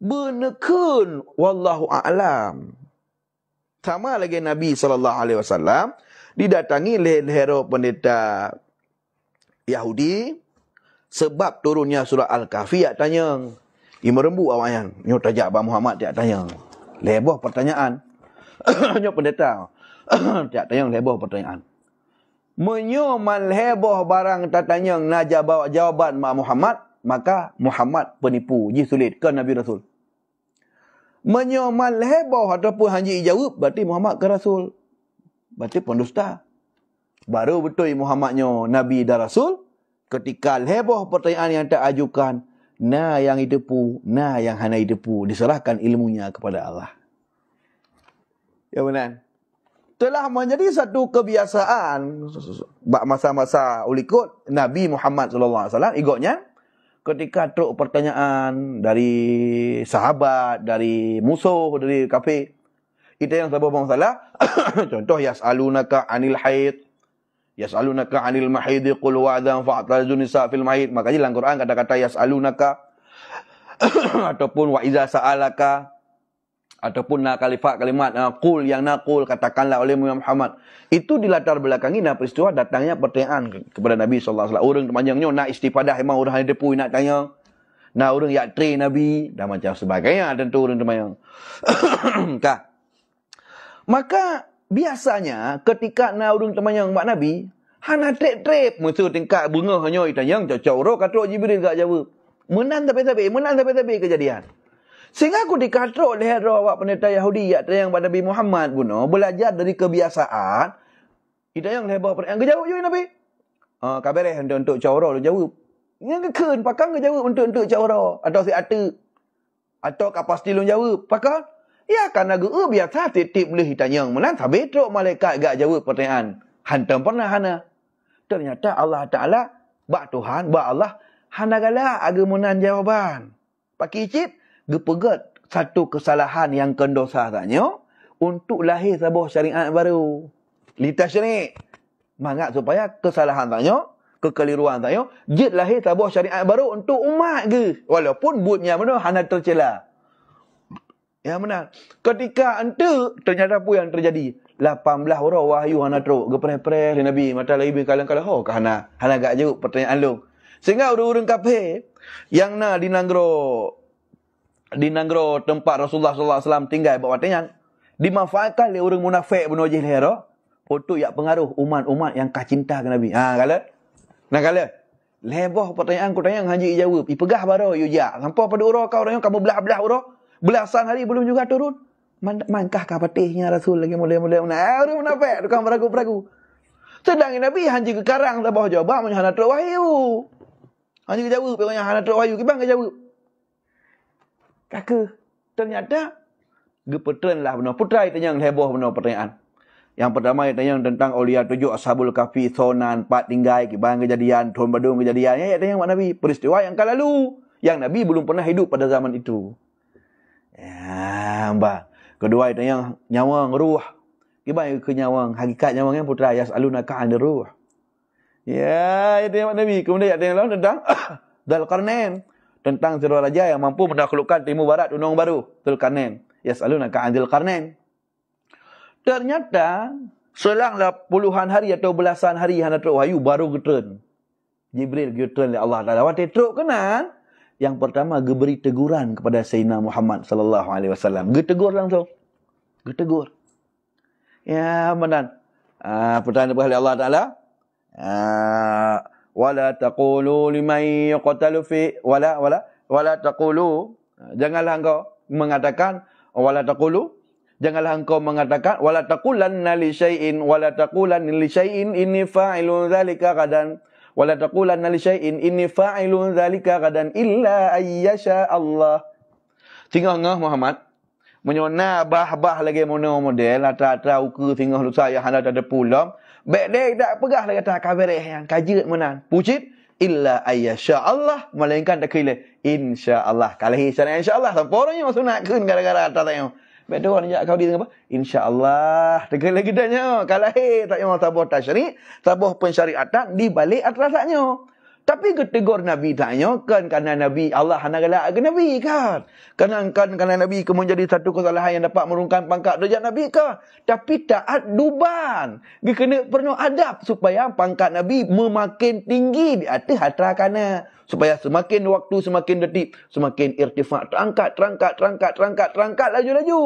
[SPEAKER 1] Benekun wallahu a'lam. Sama lagi Nabi SAW didatangi lehero pendeta Yahudi sebab turunnya surah Al-Kahfi. Dia tanya, "Imerembu awaknya nyo tajak Abang Muhammad dia tanya." Leboh pertanyaan. Nyo pendeta. Dia tanya leboh pertanyaan. Menyoman heboh barang tatanya naja bawa jawaban Mak Muhammad, maka Muhammad penipu, ji sulit ke Nabi Rasul. Menyoman heboh ataupun hanji jawab, berarti Muhammad ke Rasul. Berarti pendusta. Baru betul Muhammadnya Nabi dan Rasul, ketika heboh pertanyaan yang tak ajukan, nah yang idepu, nah yang hana idepu, diserahkan ilmunya kepada Allah. Ya benar. Telah menjadi satu kebiasaan masa-masa ulikut Nabi Muhammad SAW igotnya ketika truk pertanyaan dari sahabat, dari musuh, dari kafir. Itu yang sebab masalah. Contoh yas'alunaka 'anil haid. Yas'alunaka 'anil mahid qul wa'dhan fa'tazun nisa fil mahid. Makanya dalam Quran kata-kata yas'alunaka ataupun wa iza sa'alaka ataupun kalimat qul yang naqul katakanlah oleh Muhammad. Itu dilatar belakangi dan peristiwa datangnya pertanyaan kepada Nabi sallallahu alaihi wasallam. Orang temanjangnya nak istifadah memang orang ada depu nak tanya. Nak orang yak train Nabi dan macam sebagainya tentu orang temanjang. Kah? Maka biasanya ketika nak orang temanjang mak Nabi, hana trip-trip mesti tingkat bunga hanya itanyang cocok ro kata Jibril gak jawab. Menang tapi kejadian. Sehingga aku dikatrok oleh awak pendeta Yahudi yang pada Nabi Muhammad bunuh belajar dari kebiasaan. Kita yang lebar pertanyaan kejawab je Nabi. Kabareh untuk cawara lu jawab. Yang keken pakang kejawab untuk cawara atau si atu. Atau kapasti lu jawab. Pakang ya karena gua biasa titip boleh ditanya menang tapi trok malaikat gak jawab pertanyaan. Hantam pernah hana. Ternyata Allah Taala bak Tuhan, bak Allah hana galak agamunan jawaban. Pak kicit gepegat satu kesalahan yang kendosa tanya untuk lahir sebuah syariat baru. Litas syirik. Mangat supaya kesalahan tanya, kekeliruan tanya, jid lahir sebuah syariat baru untuk umat ke. Walaupun buatnya benar hana tercela. Ya benar. Ketika ente ternyata apa yang terjadi? 18 orang wahyu hana teruk. Gepre-pre Nabi mata lain kalang-kalang ho ke hana gak jawab pertanyaan lu. Sehingga orang-orang kafir yang na di Nanggro tempat Rasulullah SAW tinggal buat pertanyaan dimanfaatkan oleh orang munafik menojih lehera untuk yak pengaruh umat-umat yang kacinta ke Nabi. Kala leboh pertanyaan ku tanya haji jawab ipegah baru you jak sampai pada urang kau orang kamu belah-belah urang belasan hari belum juga turun mankah ka patihnya Rasul lagi mulai-mulai orang munafik tukang beragu-beragu. Sedang Nabi haji ke karang tabah jawab hana teruk wahyu. Haji jawab pokoknya hana teruk wahyu kibang jawab. Kaka, ternyata gepetren lah benar. Putra itu yang heboh benar pertanyaan. Yang pertama itu yang tentang Aulia 7 Ashabul Kahfi, Sonan, 4 tinggai, kibang kejadian, Tuan Badung kejadian. Ya, itu yang Nabi. Peristiwa yang lalu. Yang Nabi belum pernah hidup pada zaman itu. Ya, mbak. Kedua itu yang nyawang ruh. Kibang ke nyawang. Hakikat nyawang yang putra. Yas'alunaka 'anir ruh. Ya, itu yang Nabi. Kemudian ada yang lain tentang Dzulqarnain. tentang siro raja yang mampu menaklukkan timur barat gunung baru, Dzulkarnain. Yas'alunaka 'anil Qarnain. Ternyata selanglah puluhan hari atau belasan hari hana teruk wahyu baru getren. Jibril getren oleh Allah Taala. Waktu teruk kenal, yang pertama beri teguran kepada Sayyidina Muhammad sallallahu alaihi wasallam. Getegur langsung. Getegur. Ya, benar. Pertanyaan oleh Allah Taala. Wala taqulu liman yuqtalu fi wala taqulu, janganlah engkau mengatakan wala taqulu, janganlah engkau mengatakan wala taqulanna li syai'in wala taqulanna li syai'in inni fa'ilun dzalika gadan wala taqulanna li syai'in inni fa'ilun dzalika gadan illa ayyasha Allah. Tinggal ngah Muhammad menyona bah lagi model ata ukur tinggal lu saya hana ada pulang baik dia tak pegah lagi kata kabareh yang kajut menan pucit illa ayyasha Allah, melainkan tak kira insya-Allah. Kalau insya-Allah sampai orangnya masuk nak kun gara-gara atas tanya. Baik orang jak kau di apa? Insya-Allah. Tak kira lagi tanya. Kalau tak yang tabah tasyri', tabah pensyariatan di balik atasnya. Tapi ketegur Nabi tanya kan kerana Nabi Allah hana galak ke Nabi kan. Kerana Nabi kemudian jadi satu kesalahan yang dapat menurunkan pangkat derajat Nabi ke. Tapi taat duban. Dia kena perlu adab supaya pangkat Nabi memakin tinggi di atas hatra kana. Supaya semakin waktu semakin detik semakin irtifak terangkat laju-laju.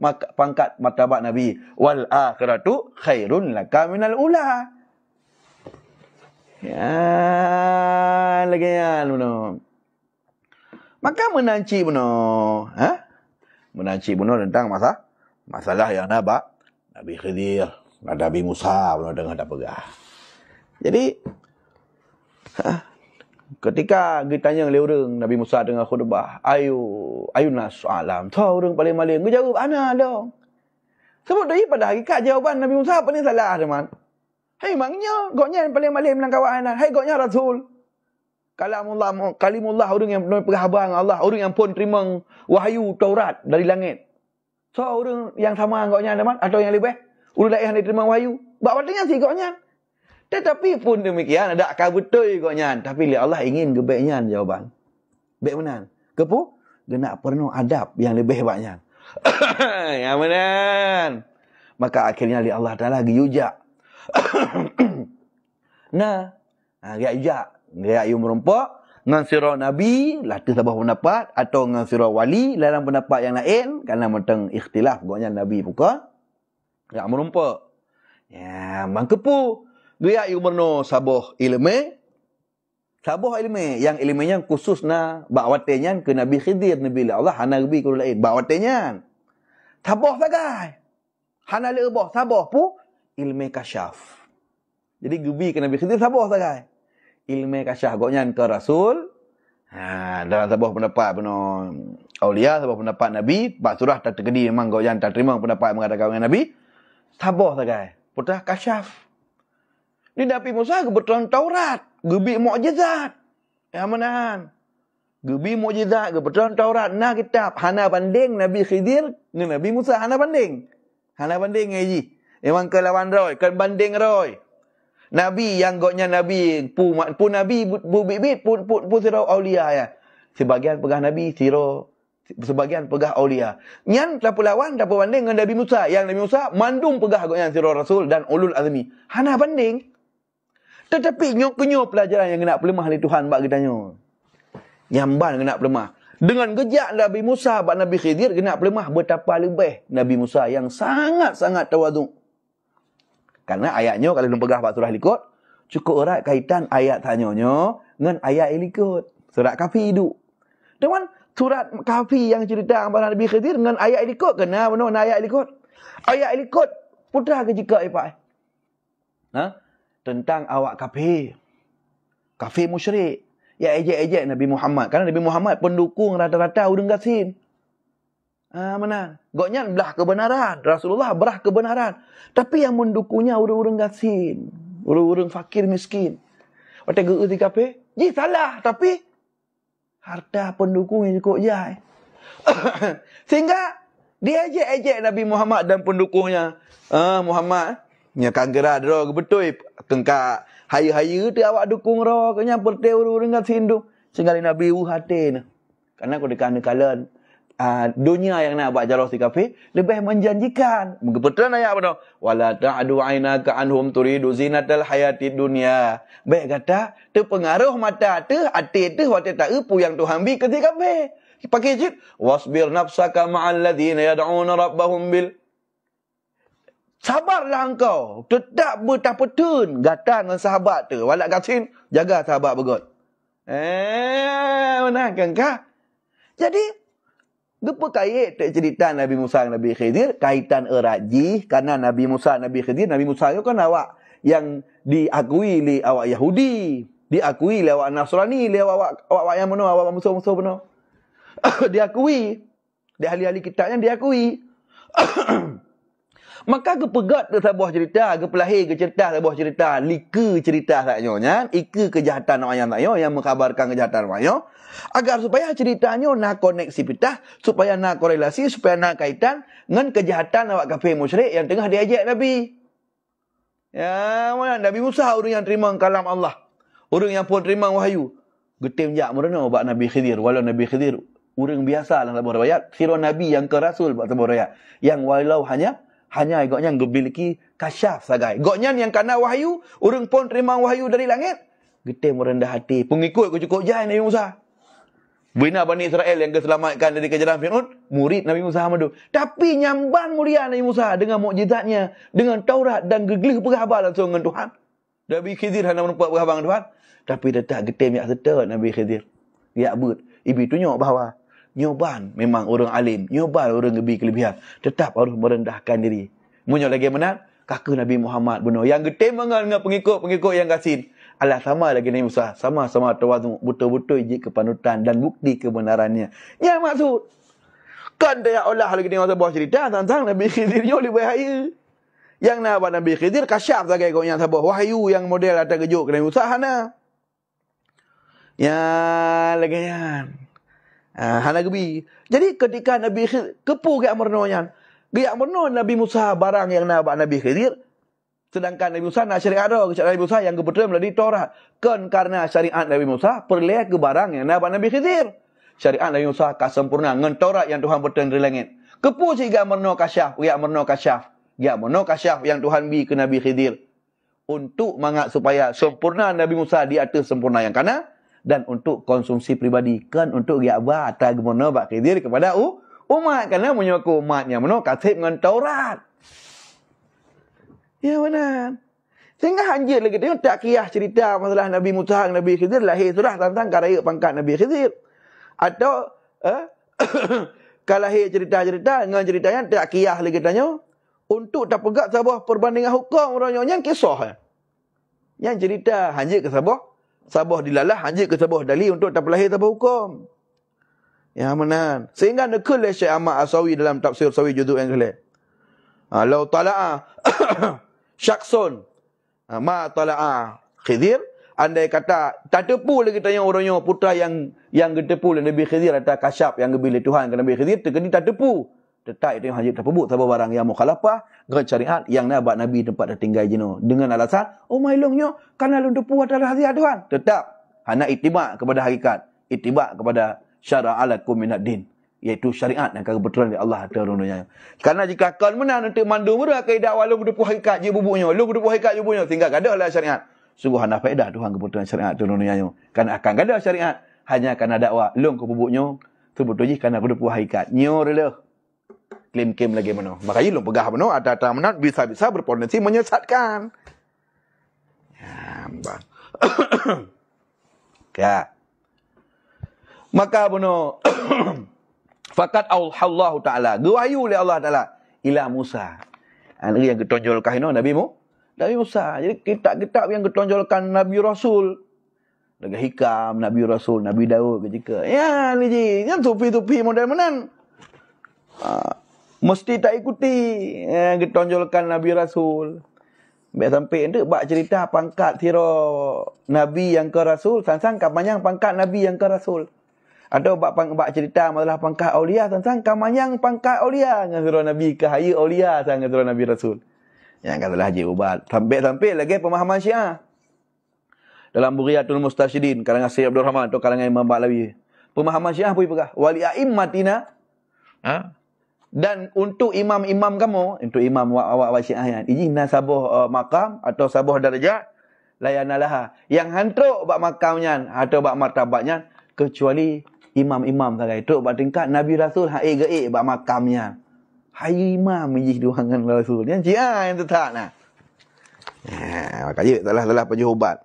[SPEAKER 1] Maka pangkat martabat Nabi wal akhiratu khairun laka minal ula. Ya, lagi ya, benar. Maka menanci benar, menanci benar tentang masalah yang Nabi Khidir, Nabi Musa benar dengar tak pegah. Jadi, ketika ditanya oleh orang Nabi Musa dengan khutbah, ayunas alam, tahu orang paling maling, dia jawab ana dong. Sebab daripada hakikat jawaban Nabi Musa apa ni salah teman. Hai maknya goknya yang paling malim dalam kawanan. Hai goknya Rasul. Kalimullah orang yang berkhabar dengan Allah, orang yang pun terima wahyu Taurat dari langit. So orang yang sama goknya teman atau yang lebih orang lain yang diterima wahyu. Bak artinya si goknya. Tetapi pun demikian ada akal betul goknya, tapi Allah ingin kebaiknya jawaban. Baik benar. Kepu kena perlu adab yang lebih hebatnya. Yang benar. Maka akhirnya Allah Taala diujak. Nah, dia ijak, dia ayu merompak ngan sira nabi lah tu sabah pendapat atau ngan sira wali dalam pendapat yang lain kerana mentang ikhtilaf goknya nabi bukan ya merompak. Ya, mangkepu dia ayu berno sabah ilmu yang ilmunya khusus na bakwatenya ke Nabi Khidir Nabi Allah hana nabi ku lain bakwatenya. Sabah sagai. Hana lebah sabah pu ilmu kasyaf. Jadi gebi ke Nabi Khidir sabah sagai. Ilmu kasyaf goknya ke Rasul. Dalam sebuah pendapat penuh aulia, sebuah pendapat Nabi, bak surah tak terkedi memang goknya tak terima pendapat mengatakan dengan Nabi. Sabah sagai. Putah kasyaf. Ni Nabi Musa kebetulan Taurat, gebi mukjizat. Ya menahan. Gebi mukjizat kebetulan Taurat nah kitab hana banding Nabi Khidir dengan Nabi Musa hana banding. Hana banding ngaji. Memang ke lawan roy, ke banding roy. Nabi yang goknya Nabi, pu Nabi bibit pun sira aulia ya. Sebagian pegah Nabi sira, sebagian pegah aulia. Nyan tak lawan tak banding dengan Nabi Musa. Yang Nabi Musa mandum pegah goknya sira Rasul dan ulul azmi. Hana banding. Tetapi nyok pelajaran yang kena pelemah oleh Tuhan bak kita nyo. Nyamban kena pelemah. Dengan gejak Nabi Musa bak Nabi Khidir kena pelemah betapa lebih Nabi Musa yang sangat-sangat tawaduk. Karena ayatnya kalau lu pegah bab surah likut, cukup erat kaitan ayat tanyanya dengan ayat likut. Surat Kahfi hidup. Teman, surat Kahfi yang cerita tentang Nabi Khidir dengan ayat likut kena benar ayat likut. Ayat likut putra ke jika ipak. Tentang awak kafir. Kafir musyrik. Ya ejek-ejek Nabi Muhammad. Karena Nabi Muhammad pendukung rata-rata urang gasin. Mana? Goknya belah kebenaran. Rasulullah belah kebenaran. Tapi yang mendukungnya orang-orang gasin. Orang-orang fakir miskin. Waktu geus di kafe, ji salah. Tapi harta pendukungnya cukup jai. Sehingga dia ejek-ejek Nabi Muhammad dan pendukungnya. Muhammad, nya kanggera dro betul. Kengka haya-haya tu awak dukung ro. Kenya perte orang-orang gasin tu. Sehingga Nabi hati ni. Karena kau dekat kalian dunia yang nak buat jalan si kafir lebih menjanjikan. Betul ayat apa tu? Wala ta'du ainaka anhum turidu zinatal hayatid dunya. Baik kata, terpengaruh mata tu, hati tu waktu tak upu yang Tuhan bi ketika kafir. Pakai jid wasbir nafsaka ma'al ladzina yad'una rabbahum bil. Sabarlah engkau, tetap bertapetun gata dengan sahabat tu. Walak kasin, jaga sahabat begot. Mana kan kah? Jadi gepa kait tak cerita Nabi Musa dan Nabi Khidir kaitan erajih karena Nabi Musa Nabi Khidir Nabi Musa itu kan awak yang diakui oleh awak Yahudi, diakui oleh awak Nasrani, oleh awak yang mana awak musuh-musuh benar. Diakui, di ahli-ahli kitabnya diakui. Maka kepegat ke sebuah cerita, kepelahir ke cerita sebuah cerita, lika cerita saknyonya, ika kejahatan orang yang mengkabarkan kejahatan orang agar supaya ceritanya nak koneksivitas, supaya nak korelasi, supaya nak kaitan dengan kejahatan awak kafir musyrik yang tengah diajak Nabi. Ya, mana Nabi Musa orang yang terima kalam Allah. Orang yang pun terima wahyu. Getim jak merana bak Nabi Khidir, walau Nabi Khidir orang biasa dalam sebuah riwayat, kira Nabi yang ke Rasul bak sebuah riwayat. Yang walau hanya agaknya memiliki kasyaf sagai. Goknya yang kena wahyu, orang pun terima wahyu dari langit. Getim merendah hati, pengikut cukup jahil Nabi Musa. Bina Bani Israel yang diselamatkan dari kejaran Fir'aun, murid Nabi Musa Muhammad. Tapi nyambang mulia Nabi Musa dengan mukjizatnya, dengan Taurat dan gegelih berkhabar langsung dengan Tuhan. Nabi Khidir hanya menumpak berkhabar dengan Tuhan. Tapi tetap getim yang serta Nabi Khidir. Ya abud. Ibu tunjuk bahawa nyoban memang orang alim. Nyoban orang lebih kelebihan. Tetap harus merendahkan diri. Munyok lagi mana? Kakak Nabi Muhammad benar. Yang getim dengan pengikut-pengikut yang kasin. Allah sama lagi Nabi Musa. Sama-sama tawaduk. Betul-betul ijik kepanutan dan bukti kebenarannya. Yang maksud. Kan dia Allah lagi tengok sebuah cerita tentang Nabi Khidir yang lebih bahaya. Yang nak buat Nabi Khidir kasyaf sebagai kau yang sebuah wahyu yang model ada kejut ke Nabi Musa hana. Ya lagi yang. Hana gebi. Jadi ketika Nabi Khidir kepu ke amrnonya. Giyak benar Nabi Musa barang yang nak buat Nabi Khidir. Sedangkan Nabi Musa nak syariat ada. Nabi Musa yang kebetulan melalui Taurat. Kan karena syariat Nabi Musa perleh ke barang yang nak buat Nabi Khidir. Syariat Nabi Musa akan sempurna dengan Taurat yang Tuhan berturun dari langit. Kepu si giyak merno kasyaf. Giyak merno kasyaf. Giyak merno kasyaf yang Tuhan bi ke Nabi Khidir. Untuk mangat supaya sempurna Nabi Musa di atas sempurna yang kanan. Dan untuk konsumsi pribadi. Kan untuk giyak bah atas gemono bak Khidir kepada umat. Kerana menyoku umatnya merno kasih dengan Taurat. Ya benar. Sehingga hanjir lagi tengok tak kiyah cerita masalah Nabi Musa dan Nabi Khidir lahir sudah tentang karaya pangkat Nabi Khidir. Atau kalahir cerita-cerita dengan ceritanya tak kiyah lagi tanya untuk tak pegat sebuah perbandingan hukum orangnya yang kisah. Yang cerita hanjir ke sabah dilalah hanjir ke sebuah dalil untuk tak pelahir sebuah hukum. Ya benar. Sehingga nakul Syekh Ahmad Asawi dalam tafsir Sawi juzuk yang kelih. Lau tala'a syaksun ma tala'a Khidir, andai kata tak tepu lagi tanya orangnya putra yang getepu Nabi Khidir atau kasyaf yang gebili Tuhan ke Nabi Khidir terkini tak tepu. Tetap itu yang hajib terbuk sabar barang yang mukhalafah dengan syariat yang nak buat Nabi tempat dah tinggal jenuh dengan alasan oh mailongnya karena lu tepu adalah hadiah Tuhan. Tetap hanya ittiba kepada hakikat, ittiba kepada syara' alakum minad din, iaitu syariat yang kebetulan di Allah turunnya. Karena jika kau menang nanti mandu mereka kaidah walau berdepu hakikat je bubuknya, lu berdepu hakikat je bubuknya tinggal gadahlah syariat. Sungguh hana faedah Tuhan kebetulan syariat turunnya. Kan akan gadah syariat hanya kerana dakwah lu ke bubuknya sebetulnya kerana berdepu hakikat. Nyor le. Klaim-klaim lagi mana. Makanya lu pegah mana ada menat bisa-bisa berpotensi menyesatkan. Ya, bang. Ya. Maka bunuh fakat Allah Ta'ala wahyu oleh Allah Ta'ala ila Musa. Ini yang ketonjolkan Nabi Musa. Jadi kitab-kitab yang ketonjolkan Nabi Rasul. Dengan hikam Nabi Rasul, Nabi Daud ketika. Ya ni je, yang tupi-tupi model menan. Mesti tak ikuti yang ketonjolkan Nabi Rasul. Baik sampai itu bak cerita pangkat tiro Nabi yang ke Rasul, sang-sang kamanyang pangkat Nabi yang ke Rasul. Ada bak cerita masalah pangkat aulia tentang kamanyang pangkat aulia dengan surah Nabi ke haya aulia dengan surah Nabi Rasul. Yang katalah haji ubat. Sampai lagi pemahaman Syiah. dalam Bughiyatul Mustasyidin karangan Syekh Abdul Rahman atau karangan Imam Ba'lawi. Pemahaman Syiah apa pegah? Wali a'immatina. Dan untuk imam-imam kamu, untuk imam awak Syiah izin sabah makam atau sabah darjat layanalaha. Yang hantuk bak makamnya atau bak martabatnya kecuali imam-imam saja. Itu bak tingkat Nabi Rasul hai gaib bak makamnya. Hai imam izin duangan Rasul. Yang Syiah yang tetap nah. Makanya salah penjuhubat.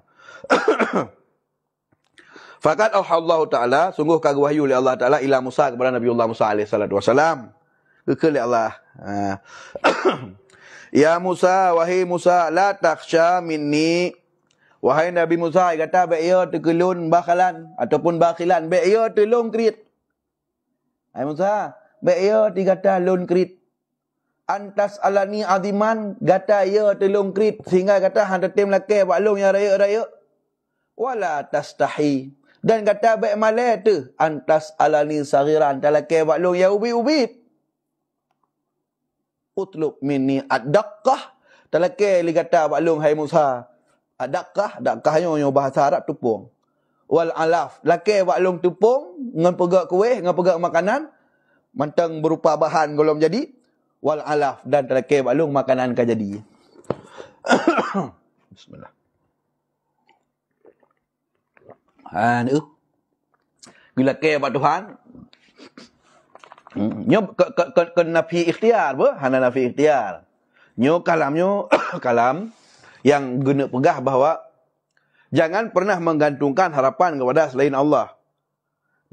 [SPEAKER 1] Fakat Allah Ta'ala, sungguh kagum wahyu oleh Allah Ta'ala ila Musa kepada Nabiullah Musa alaihi salatu wasalam. Kekal Allah. Ya Musa, wahai Musa, la takhsha minni. Wahai Nabi Musa, kata baik ya terkelun bakalan ataupun bakilan, baik ya terlung krit. Hai Musa, baik ya dikata lun krit. Antas alani aziman, kata ya terlung krit sehingga kata hang tetem laki baklung yang raya-raya. Wala tastahi. Dan kata baik malai tu antas alani saghiran talake baklung ya ubit-ubit. Utlub minni ad-daqqah talake li kata baklung hai Musa. Ad-daqqah daqqahnya bahasa Arab tupung. Wal alaf lake baklung tupung ngan pegak kuih ngan pegak makanan mantang berupa bahan golom jadi. Wal alaf dan talake baklung makanan ka jadi. Bismillah. Nữa gila ke Pak Tuhan nyo ke nafi ikhtiar apa hana nafi ikhtiar nyo kalamnyo kalam yang guna pegah bahawa jangan pernah menggantungkan harapan kepada selain Allah.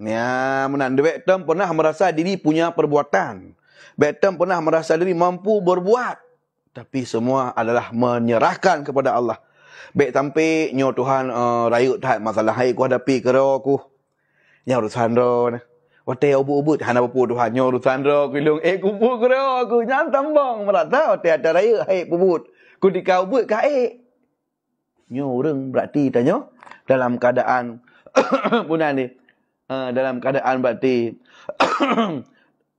[SPEAKER 1] Ya menan betem pernah merasa diri punya perbuatan, betem pernah merasa diri mampu berbuat, tapi semua adalah menyerahkan kepada Allah. Baik sampai nyo Tuhan rayut tak masalah hai ku hadapi kero ku. Nya urusan ro ne. Wate ubut-ubut hana apa Tuhan nyo urusan ro ku ilung ku pu kero ku nyam tambang merata wate ada raya hai pubut. Ku dikau ubut ka nyo urang berarti tanyo dalam keadaan punan ni. Dalam keadaan berarti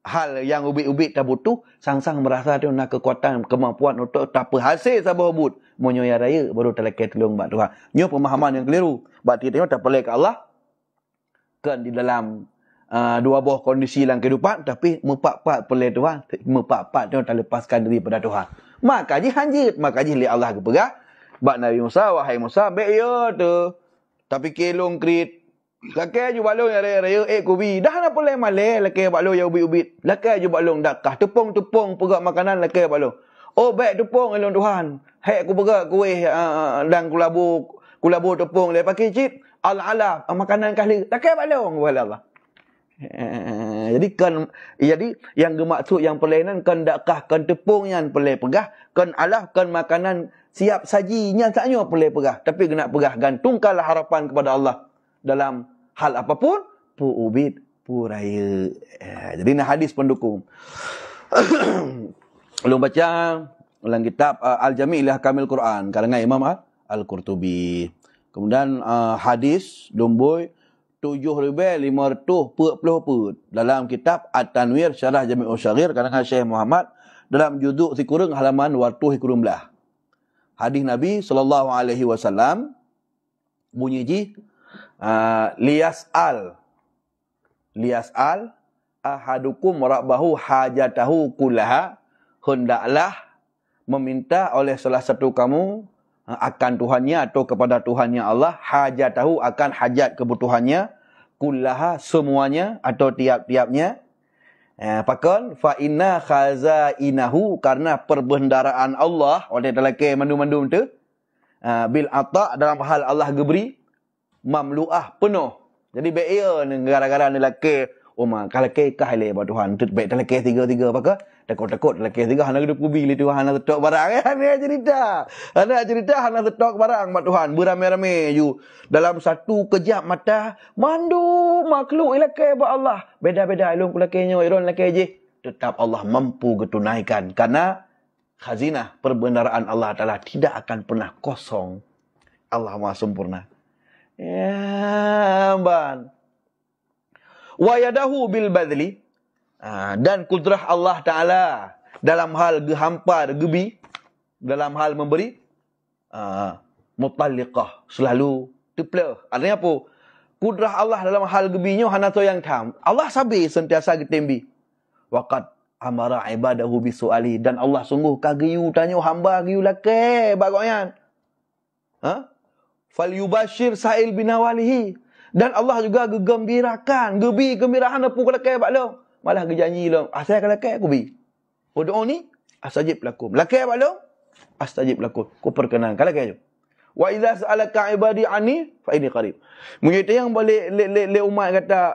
[SPEAKER 1] hal yang ubit-ubit tak butuh, sang-sang merasa dia nak kekuatan, kemampuan untuk tak hasil sabah ubut. Monyo ya raya baru terlekat tolong bak Tuhan. Nyo pemahaman yang keliru. Bak kita tak pelai ke Allah. Kan di dalam dua buah kondisi dalam kehidupan tapi mepak-pak pelai Tuhan, mepak-pak dia tak lepaskan diri pada Tuhan. Maka ji hanjit, maka ji li Allah ke pegah. Bak Nabi Musa, wahai Musa, baik ya tu. Tapi kelong krit laki ju balong ya raya kubi dah nak pelai malai laki balong ya ubit-ubit laki ju balong dakah tepung-tepung pegak makanan laki balong oh baik tepung elong Tuhan hek aku pegak kuih dan kulabu tepung le pakai cip ala-ala makanan kali laki balong wala Allah. Jadi yang bermaksud yang pelainan kan dakah kan tepung yang pelai pegah kan alah kan makanan siap sajinya taknya pelai pegah tapi kena pegah gantungkanlah harapan kepada Allah dalam hal apapun pu ubit pu raya. Jadi nah hadis pendukung. Belum baca dalam kitab Al-Jami' li Ahkamil Quran karangan Imam Al-Qurtubi. Kemudian hadis nombor 7540 dalam kitab At-Tanwir Syarah Jami'ul Syaghir karangan Syekh Muhammad dalam juzuk Sikurung halaman 219. Hadis Nabi sallallahu alaihi wasallam bunyi ji liyas'al ahadukum rabbahu hajatahu kullaha, hendaklah meminta oleh salah satu kamu akan Tuhannya atau kepada Tuhannya Allah hajatahu akan hajat kebutuhannya kullaha semuanya atau tiap-tiapnya. Pakon fa inna khazainahu karena perbendaraan Allah oleh dalake mandum-mandum tu bil ata dalam hal Allah geberi mamluah penuh. Jadi baik ya gara-gara ni lelaki kalau ke kahile ba Tuhan tu baik lelaki tiga-tiga apa takut-takut lelaki tiga hana hidup kubi li Tuhan hana setok barang ni cerita hana setok barang ba Tuhan beramai-ramai you dalam satu kejap mata mandu makhluk lelaki ba Allah beda-beda ilung lelakinya iron lelaki je tetap Allah mampu getunaikan karena khazinah perbendaraan Allah Taala tidak akan pernah kosong. Allah Maha sempurna. Ya, ban. Wa yadahu bil badli. Dan kudrah Allah Ta'ala dalam hal gehampar, gebi, dalam hal memberi, mutalliqah, selalu Teplah. Artinya apa? Kudrah Allah dalam hal gebinyo hana to yang tham. Allah sabi sentiasa getembi. Waqad amara ibadahu bisuali, dan Allah sungguh kagiyu tanyo hamba giyu lake bagoyan. Ha? Falyubashir sa'il binawalihi. Dan Allah juga gegembirakan, gebi gembirahan apa ku lake bak lo. Malah gejanji lo, asal ka lake ku bi. Ud'uni astajib lakum. Lake bak lo, astajib lakum. Ku perkenan ka lake jo. Wa idza sa'alaka ibadi anni fa inni qarib. Mungkin yang boleh le umat kata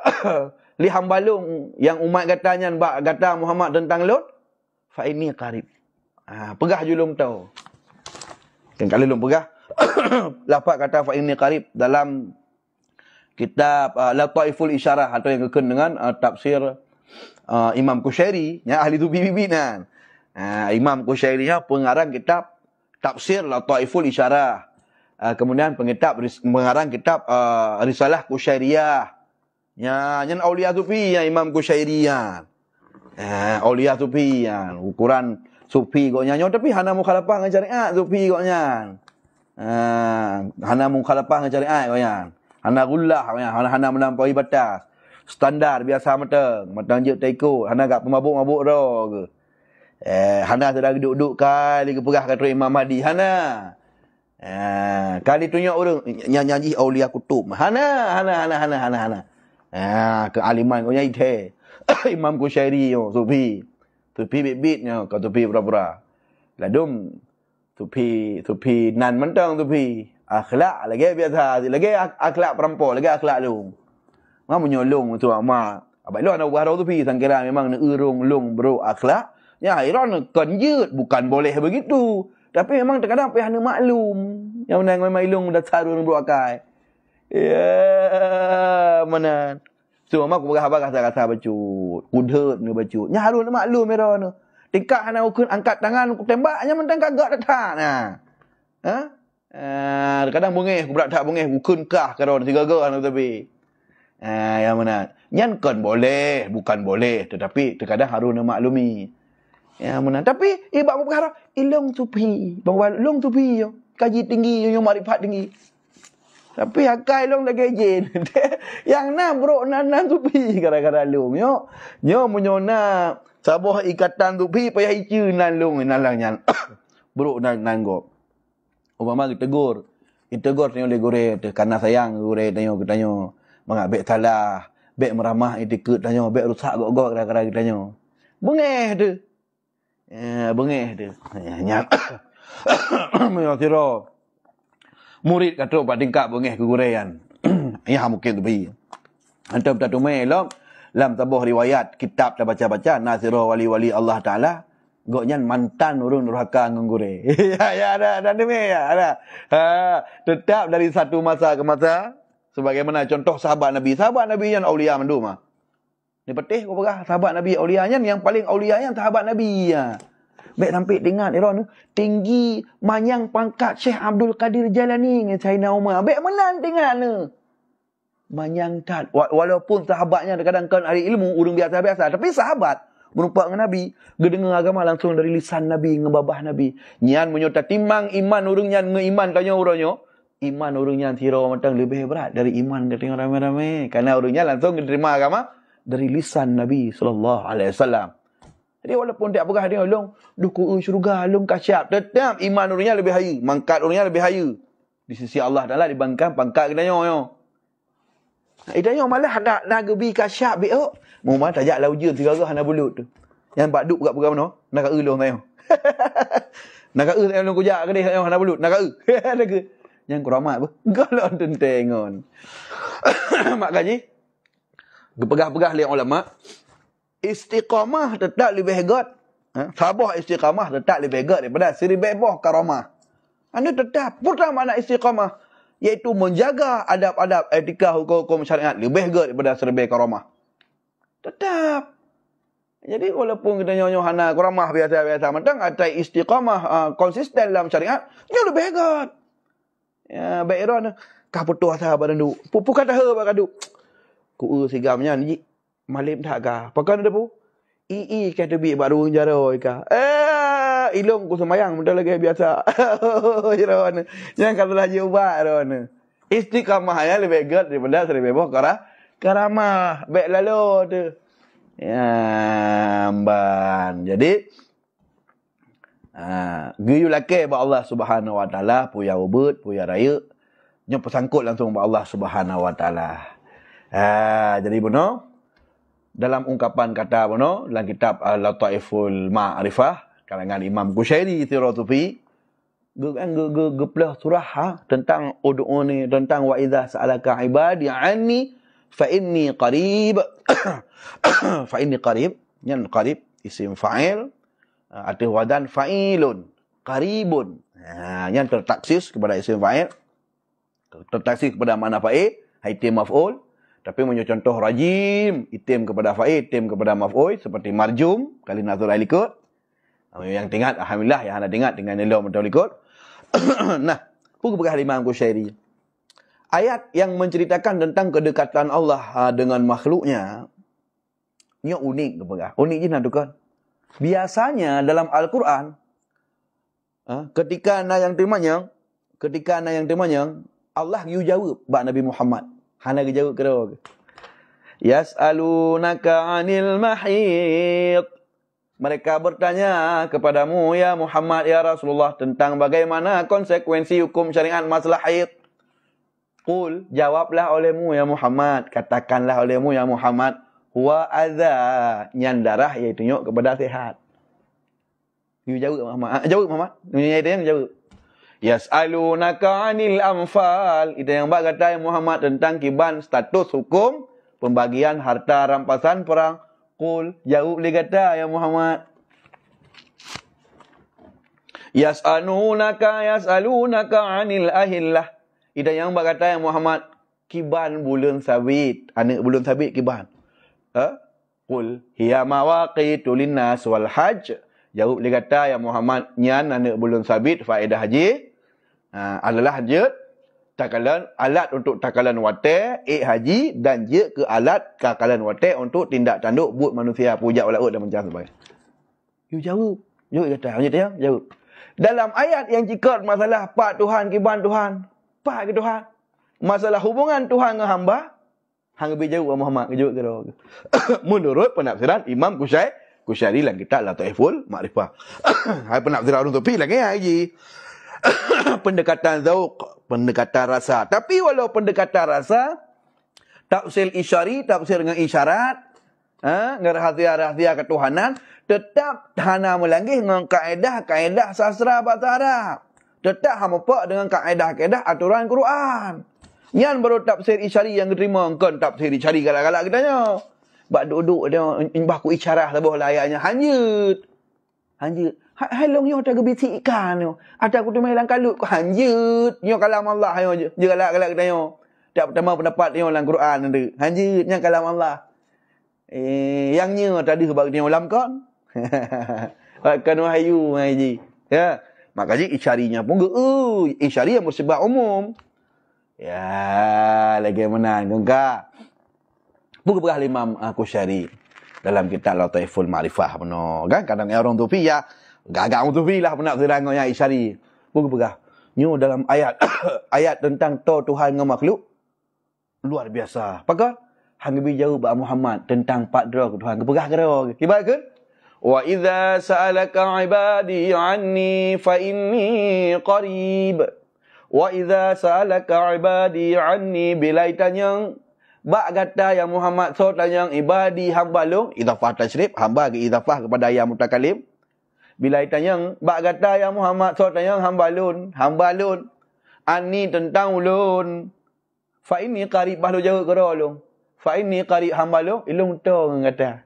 [SPEAKER 1] li hambalung yang umat katanya bak kata Muhammad tentang Lut, fa inni qarib. Pegah julung tahu. Kan kalau lum pegah lafaz kata fa inni qarib dalam kitab Lataiful Isyarah atau yang kekun dengan tafsir Imam Kushairi, ya ahli tu bibinan. Imam Kushairi pengarang kitab tafsir Lataiful Isyarah. Kemudian pengarang kitab Risalah Kushairiyah. Ya, yang aulia sufi ya Imam Kushairiyah. Aulia sufi ya, ukuran sufi koknya tapi hana mukhalafah dengan syariat sufi koknya. Hana mukhalafah dengan syariat koknya. Hana gullah koknya, hana melampaui batas. Standar biasa matang je tak ikut, hana gak pemabuk-mabuk dah ke. Hana sedang duduk kali ke perah kata Imam Mahdi, hana. Kali tunjuk orang nyanyi aulia kutub. Hana. Kealiman kau nyai teh. Imam Kushairi yo sufi. Sufi bit-bitnya kau sufi pura-pura. Ladum sufi nan mentang sufi. Akhlak lagi biasa, lagi akhlak perampok, lagi akhlak lu. Ma menyolong tu ama. Abang lu anak buah sufi sangkira memang urung long bro akhlak. Ya iron konjut bukan boleh begitu. Tapi memang terkadang pihak maklum. Yang menang maklum dah sarung bro akai. Ya, mana? So mak aku berkata kata bacut. Kudhut ni bacut. Nya harun maklum era ni. Tingkak hana ukun angkat tangan aku tembaknya mentang kagak datang nah. Kadang bungeh aku berat tak bungeh ukun kah karon sigaga anu tapi. Yang mana? Nyan kan boleh, bukan boleh, tetapi terkadang harun maklumi. Ya mana? Tapi ibak aku berharap ilong supi. Bang long supi yo. Kaji tinggi yo makrifat tinggi. Tapi akai long dah gejen. Yang na bro nan supi gara-gara long yo. Yo menyona sabuh ikatan supi payah icu nan long nan lang nyan. Bro nan go. Obama ditegur. Ditegur tanya oleh gore karena sayang gore tanya mengabek salah, bek meramah etikut tanya, bek rusak gok-gok gara-gara tanya. Bengeh tu. Bengeh tu. Nyan. Mengatiro. Murid kata pak tingkap bengeh kegurean. Ya mungkin tu bi. Antum tak tumai lam tabuh riwayat kitab tak baca-baca Naziro wali-wali Allah Taala goknya mantan urun durhaka ngure. Ya ada demi ya ada. Tetap dari satu masa ke masa sebagaimana contoh sahabat Nabi yang aulia mandum ah. Ni petih kau perah sahabat Nabi aulia yang paling aulia yang sahabat Nabi ya. Baik sampai dengar Iran tinggi manyang pangkat Syekh Abdul Qadir Jalani dengan Sayyidina Umar. Baik menang dengar ni. Manyang tat. Walaupun sahabatnya kadang-kadang kan ahli ilmu, urang biasa-biasa. Tapi sahabat berumpa dengan Nabi. Gedengar agama langsung dari lisan Nabi, ngebabah Nabi. Nyan menyota timbang iman urang nyan ngeiman tanya urangnya. Iman urang nyan siro matang lebih berat dari iman katanya ramai-ramai. Karena urangnya langsung menerima agama dari lisan Nabi SAW. Jadi walaupun tak pegah dia long, duku syurga long kasyap, tetap iman urangnya lebih haya, mangkat urangnya lebih haya di sisi Allah Taala dibandingkan pangkat kita yo. Idanya malah nak gebi kasyap be oh. Mumah tajak laujun segala hana bulut tu. Yang pak duk kat program no, nak long tayo. Nak tayo long kujak ke dia hana bulut, nak ada ke. Yang kuramat apa? Kalau tentengon. Mak gaji. Gepegah-pegah li ulama. Istiqamah tetap lebih hebat. Sabah istiqamah tetap lebih hebat daripada siribeboh karamah. Anda tetap pertama nak istiqamah iaitu menjaga adab-adab etika hukum syariat lebih hebat daripada siribeh karamah. Tetap. Jadi walaupun kita nyonya hana karamah biasa-biasa mentang atai istiqamah konsisten dalam syariat, dia lebih hebat. Ya baik ron kah putus asa badan du. Pupukan dah bakadu. Ku sigamnya ni malim tak kah? Pakai ada pu? Kata bi baru jaro ka. Ilong ku semayang bentar lagi biasa. Ron. Jangan kata lagi ubat ron. Istiqamah ya lebih good daripada seribu karamah. Baik lalu tu. Ya, ban. Jadi geyu laki ba Allah Subhanahu wa taala puya ubud, puya raya. Nya persangkut langsung ba Allah Subhanahu wa taala. Jadi benar dalam ungkapan kata benar dalam kitab Lataiful Ma'rifah kalangan Imam Qushairi Tiratufi geplah surah tentang ud'u ni, tentang wa idza sa'alaka ibadi anni fa inni qarib. Fa inni qarib, yang qarib isim fa'il atau wadan fa'ilun, qaribun. Yang tertaksis kepada isim fa'il, tertaksis kepada makna fa'il, itim maf'ul. Tapi punya contoh rajim, itim kepada fa'il, itim kepada maf'ul seperti marjum kali nazar alikut. Yang ingat alhamdulillah yang anda ingat dengan elok betul ikut. Nah, buku bekas Imam Qushairi. Ayat yang menceritakan tentang kedekatan Allah dengan makhluknya, ini unik ke bekas. Unik je nak tukar. Biasanya dalam Al-Quran, ketika anda yang terimanya, Allah you jawab bak Nabi Muhammad. Hana jawab ke? Yas'alunaka 'anil mahid. Mereka bertanya kepadamu ya Muhammad ya Rasulullah tentang bagaimana konsekuensi hukum syariat masalah haid. Qul, jawablah olehmu ya Muhammad, katakanlah olehmu ya Muhammad, huwa adza, nyan darah iaitu nyok kepada sihat. You jawab Muhammad. Jawab Muhammad. Ini ayat yang jawab. Yas'alunaka 'anil anfal. Itu yang bak kata Muhammad tentang kiban status hukum pembagian harta rampasan perang. Qul, jawab dia kata ya Muhammad. Yas'alunaka 'anil ahillah. Itu yang bak kata ya Muhammad kiban bulan sabit, anak bulan sabit kiban. Qul hiya mawaqitu linnas wal hajj. Jawab dia kata ya Muhammad nyan anak bulan sabit faedah haji. Adalah je takalan alat untuk takalan wate haji dan je ke alat takalan wate untuk tindak tanduk buat manusia pujak walaut dan macam sebagainya. You jawab kata dia jawab. Dalam ayat yang cakap masalah pak Tuhan kiban Tuhan, pak ke Tuhan. Masalah hubungan Tuhan dengan hamba, hang lebih jauh Muhammad jawab ke. Menurut penafsiran Imam Qushairi dalam kitab Lataiful Ma'rifah. Hai penafsiran untuk pi lagi haji. Pendekatan zauq, pendekatan rasa. Tapi walau pendekatan rasa, tafsir isyari, tafsir dengan isyarat, dengan rahsia-rahsia ketuhanan, tetap hana melangih dengan kaedah-kaedah sastra bahasa Arab. Tetap hampa dengan kaedah-kaedah aturan Quran. Yang baru tafsir isyari yang diterima, kan tafsir isyari galak-galak kitanya. Bak duduk dia, baku isyarat sebuah layaknya, hanjut. Hai long yo tak gebiti ikan yo. Ada aku tu main lang kalut ko hanjut. Yo kalam Allah yo je. Je galak-galak kita yo. Tak pertama pendapat yo dalam Quran ada. Hanjut nya kalam Allah. Yang nya tadi sebab dia ulam kon. Kan wahyu haji. Ya. Makanya isyarinya pun isyari yang bersebab umum. Ya, lagi menang engkau. Buku bekas Imam Qushairi dalam kitab Lataiful Ma'rifah benar kan kadang orang tu ya gagak tu lah benar serangnya isyari buku bekas nyu dalam ayat ayat tentang Tuhan dengan makhluk luar biasa pakar hang bi jauh ba Muhammad tentang padra Tuhan ke bekas kira kibat ke wa idza sa'alaka ibadi anni fa inni qarib wa idza sa'alaka ibadi anni bila tanya bak kata yang Muhammad SAW tanya ibadi hamba lu, idhafah tasyrif, hamba ke idhafah kepada yang mutakalim. Bila tanya, bak kata yang Muhammad SAW tanya hamba lun, ani tentang ulun. Fa ini qarib bahlu jawab ke lu. Fa ini qarib hamba lu, ilung tu kata.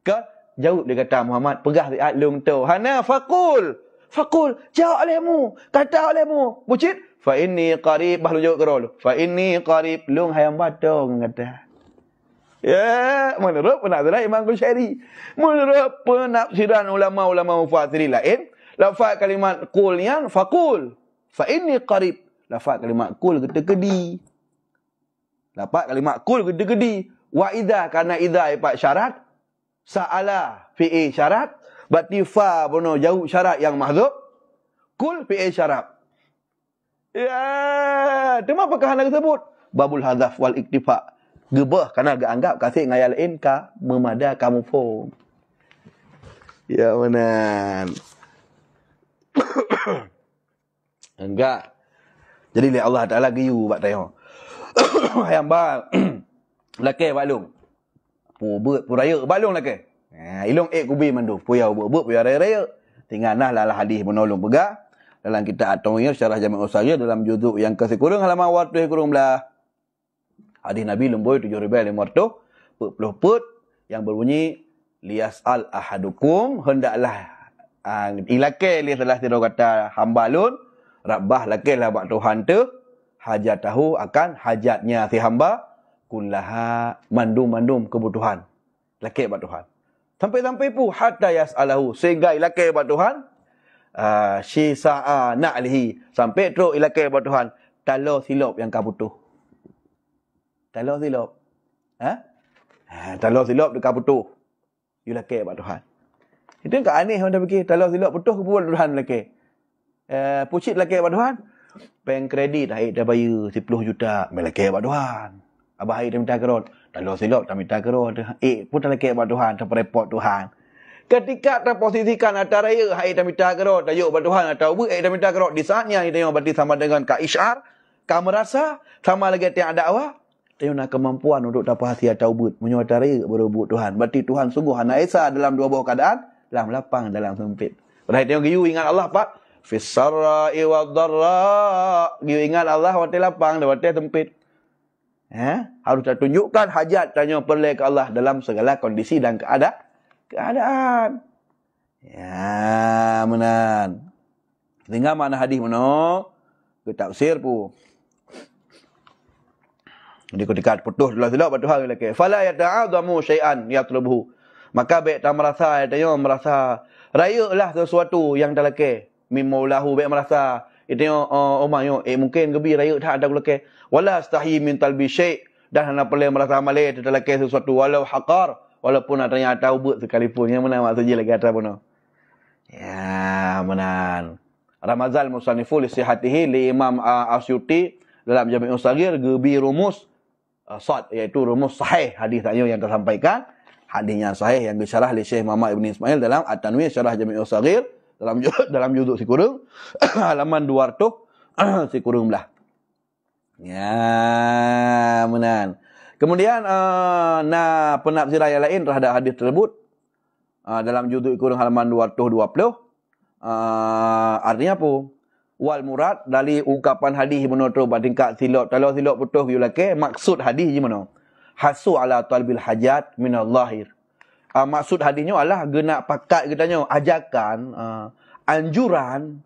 [SPEAKER 1] Ke jawab dia kata Muhammad, pegah ayat lung tu. Hana faqul, jawab olehmu, kata olehmu. Bucit fa inni qarib bahlu jawab kerol fa inni qarib lung hayam batong kata ya menurut penafsiran Imam Qushairi menurut penafsiran ulama-ulama mufassirin lain lafaz kalimat qul yang faqul fa inni qarib lafaz kalimat qul gede-gede lafaz kalimat qul gede-gede wa idza kana idza ifat syarat sa'ala fi'i syarat berarti fa bono jauh syarat yang mahdzuf qul fi'i syarat Ya, tu apa hana tersebut? Babul hadzaf wal iktifa. Gebah kerana agak anggap kasih ngayal inka memada kamu form. Ya mana? Enggak. Jadi li Allah Taala giyu bak tayo. Hayam ba. Laki balung. Pu beut pu raya balung laki. Ilung kubi mandu. Pu ya beut pu ya raya. Tinggal nah lah hadis menolong pegah. Dalam kitab At-Tawiyah syarah Jami' Usaghir dalam juzuk yang ke-10 halaman 112. Hadis Nabi lemboi 7,500 put yang berbunyi liyas'al ahadukum hendaklah ilake li salah satu kata hambalun rabbah lakilah bak Tuhan tu hajatahu akan hajatnya si hamba kullaha mandum-mandum kebutuhan laki bak Tuhan sampai-sampai pu hatta yas'alahu sehingga ilake bak Tuhan syisa'a na'lihi sampai teruk ilake bak Tuhan talo silop yang kau butuh talo silop talo silop dekat butuh you laki bak Tuhan. Itu yang aneh orang dah fikir. Kalau silap betul ke buat Tuhan lelaki. Pucit lelaki buat Tuhan. Bank kredit air dah bayar 10 juta. Lelaki buat Tuhan. Abah air dah minta kerot. Kalau silap dah minta kerot. Pun dah lelaki buat Tuhan. Tak repot Tuhan. Ketika terposisikan atas raya air dah minta kerot. Tak yuk buat Tuhan. Atau air dah minta kerot. Di saatnya air tengok berarti sama dengan ka isyar. Ka merasa. Sama lagi tiang dakwah. Tengok nak kemampuan untuk dapat hasil taubut. Menyuat raya berebut Tuhan. Berarti Tuhan sungguh anak Esa dalam dua buah keadaan. Dalam lapang, dalam sempit. Berarti tengok you ingat Allah Pak. Fis-sarra'i wad-dharra. You ingat Allah waktu lapang dan waktu sempit. Harus tunjukkan hajat tanya perlu ke Allah dalam segala kondisi dan keadaan. Ya, menan. Tinggal mana hadis mana? Ke tafsir pun. Jadi ketika putus dalam Tuhan lagi. Fala yata'adhamu syai'an yatlubuhu. Maka baik tak merasa, tanya merasa rayalah sesuatu yang tak laki. Mimaulahu baik merasa. Itu omang mungkin gebi raya tak ada laki. Wala astahi min talbi syai' dan hendak boleh merasa malai tak laki sesuatu walau haqar walaupun adanya taubut sekalipun. Yang mana maksudnya lagi atas pun. Ya, menan. Ramazal Musanifu li sihatihi li Imam Asyuti dalam Jami' Usaghir gebi rumus sad iaitu rumus sahih hadis tanya yang tersampaikan. Hadis yang sahih yang disyarah oleh Syekh Muhammad Ibn Ismail dalam At-Tanwir syarah Jami' Usaghir dalam juzuk Sikurung halaman 200 Sikurung belah. Ya, menan. Kemudian penafsiran yang lain terhadap hadis tersebut dalam juzuk Sikurung halaman 220 artinya apa? Wal murad dari ungkapan hadis menurut tingkat silap kalau silap betul yulake maksud hadis gimana? Hasu ala talbil hajat minal zahir. Maksud hadisnya adalah gena pakat katanya ajakan anjuran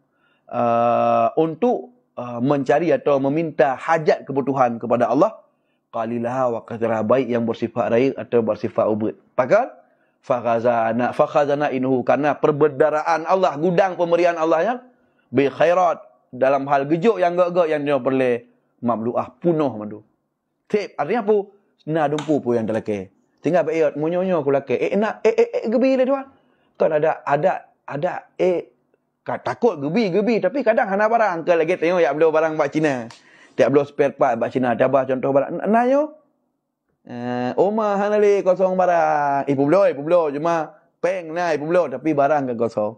[SPEAKER 1] untuk mencari atau meminta hajat kebutuhan kepada Allah qalilah wa kathirah baik yang bersifat raib atau bersifat ubud. Pakal fakhazana inhu karena perbendaraan Allah gudang pemberian Allahnya bi khairat dalam hal gejuk yang gak-gak yang dia boleh mamluah punuh mandu. Tip artinya apa? Nak dumpu pun yang terlaki. Tinggal bayat munyo-nyo aku laki. Gebi le tuan. Kan ada takut gebi tapi kadang hana barang ke lagi tengok ya belum barang bak Cina. Tiap belum spare part bak Cina. Tabah contoh barang. Nanyo. Oma hana le kosong barang. Ibu belum cuma peng nah ibu belum tapi barang ke kosong.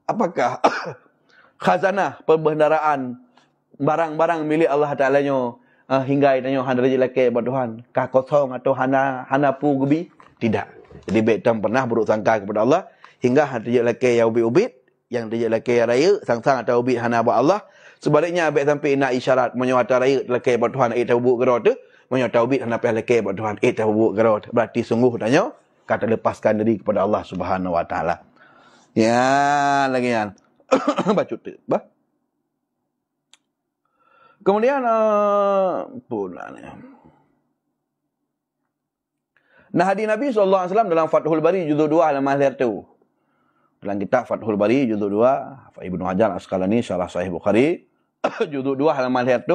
[SPEAKER 1] Apakah khazanah perbendaraan barang-barang milik Allah Taala nyo hingga tanya hana rezeki laki buat Tuhan kah kosong atau hana pu gebi tidak. Jadi baik tam pernah buruk sangka kepada Allah hingga rezeki laki yang ubit yang rezeki laki raya sang-sang atau ubit hana buat Allah. Sebaliknya baik sampai nak isyarat menyuata raya laki buat Tuhan itu bubuk gerot tu menyuata ubit hana pihak laki buat Tuhan itu bubuk gerot. Berarti sungguh tanya kata lepaskan diri kepada Allah Subhanahu wa taala. Ya lagi kan. Bacut tu. Bah. Kemudian hadis Nabi SAW dalam Fathul Bari juzuk 2 halaman 1. Dalam kitab Fathul Bari juzuk 2 Ibnu Hajar Asqalani syarah Sahih Bukhari juzuk 2 halaman 1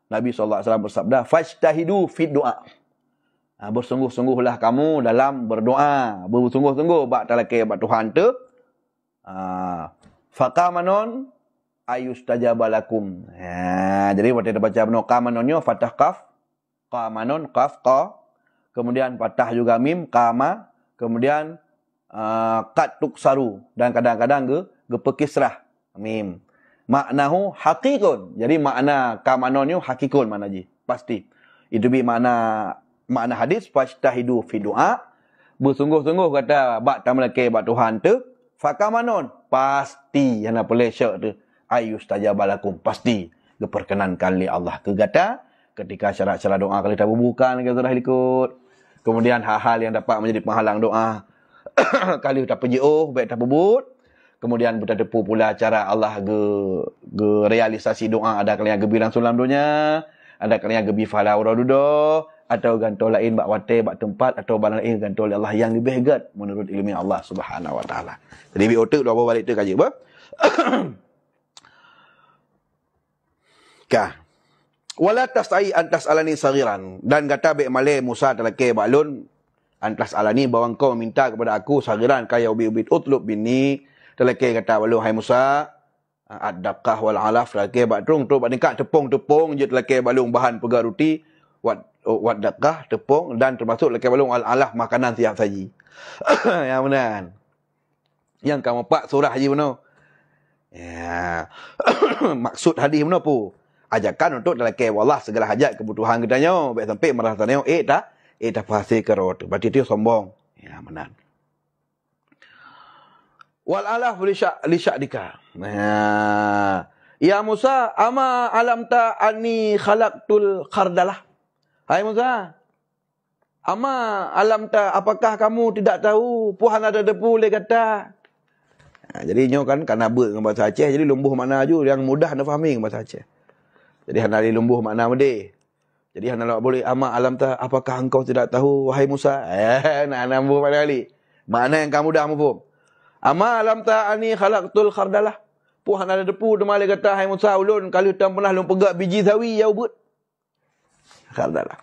[SPEAKER 1] Nabi SAW bersabda fajtahidu fid du'a. Bersungguh-sungguhlah kamu dalam berdoa. Bersungguh-sungguh bak talaki bak Tuhan tu. Faqamanon ayustajabalakum. Jadi waktu kita baca benar qamanonnya fathah kaf, qamanon kaf qa, kemudian fathah juga mim qama, kemudian qad tuksaru dan kadang-kadang ge pekisrah mim. Maknahu haqiqun. Jadi makna qamanonnya hakikun mana ji? Pasti. Itu bi makna hadis fajtahidu fi du'a. Bersungguh-sungguh kata bak tamalake bak Tuhan tu fakamanon pasti yang boleh syak tu ayustajabalakum pasti diperkenankan oleh Allah ke kata ketika syarat-syarat doa kalau kita bukan kita sudah ikut. Kemudian hal-hal yang dapat menjadi penghalang doa kalau kita perjiuh baik tak bubut. Kemudian kita tepu pula cara Allah ge realisasi doa ada kali yang gebilang sulam dunia, ada kali yang gebi falau radudo atau gantol lain bak wate bak tempat atau barang lain gantol Allah yang lebih hebat menurut ilmu Allah Subhanahu wa taala. Jadi bi otak dua balik tu kaji apa? Kah. Wala tasai antas alani sagiran dan kata be male Musa telake balun antas alani bawang kau minta kepada aku sagiran kaya ubi-ubi utlub bini telake kata balun hai Musa ad-daqah wal alaf telake bak trung tu bak dekat tepung-tepung je telake balun bahan pegar roti wat daqah tepung dan termasuk telake balun al alaf makanan siap saji. Yang benar. Yang kamu pak surah haji benar. Ya. Maksud hadis benar pu. Ajakan untuk telake wallah segala hajat kebutuhan kita nyo baik sampai merasa nyo tak pasti kerot. Berarti itu sombong. Ya benar. Wal alaf li sya'dika. Ya Musa, ama alam ta anni khalaqtul khardalah. Hai Musa, ama alam ta apakah kamu tidak tahu Tuhan ada depu le kata. Jadi nyo kan ber dengan bahasa Aceh jadi lumbuh makna ju yang mudah nak fahami dengan bahasa Aceh. Jadi hana lumbuh makna mede. Jadi hana boleh ama alam ta apakah engkau tidak tahu wahai Musa. Nak nambuh pada kali. Makna yang kamu dah mufhum. Ama alam ta ani khalaqtul khardalah. Tuhan ada depu de male kata hai Musa ulun kalau tam pernah lum pegak biji sawi ya ubut. Khardalah.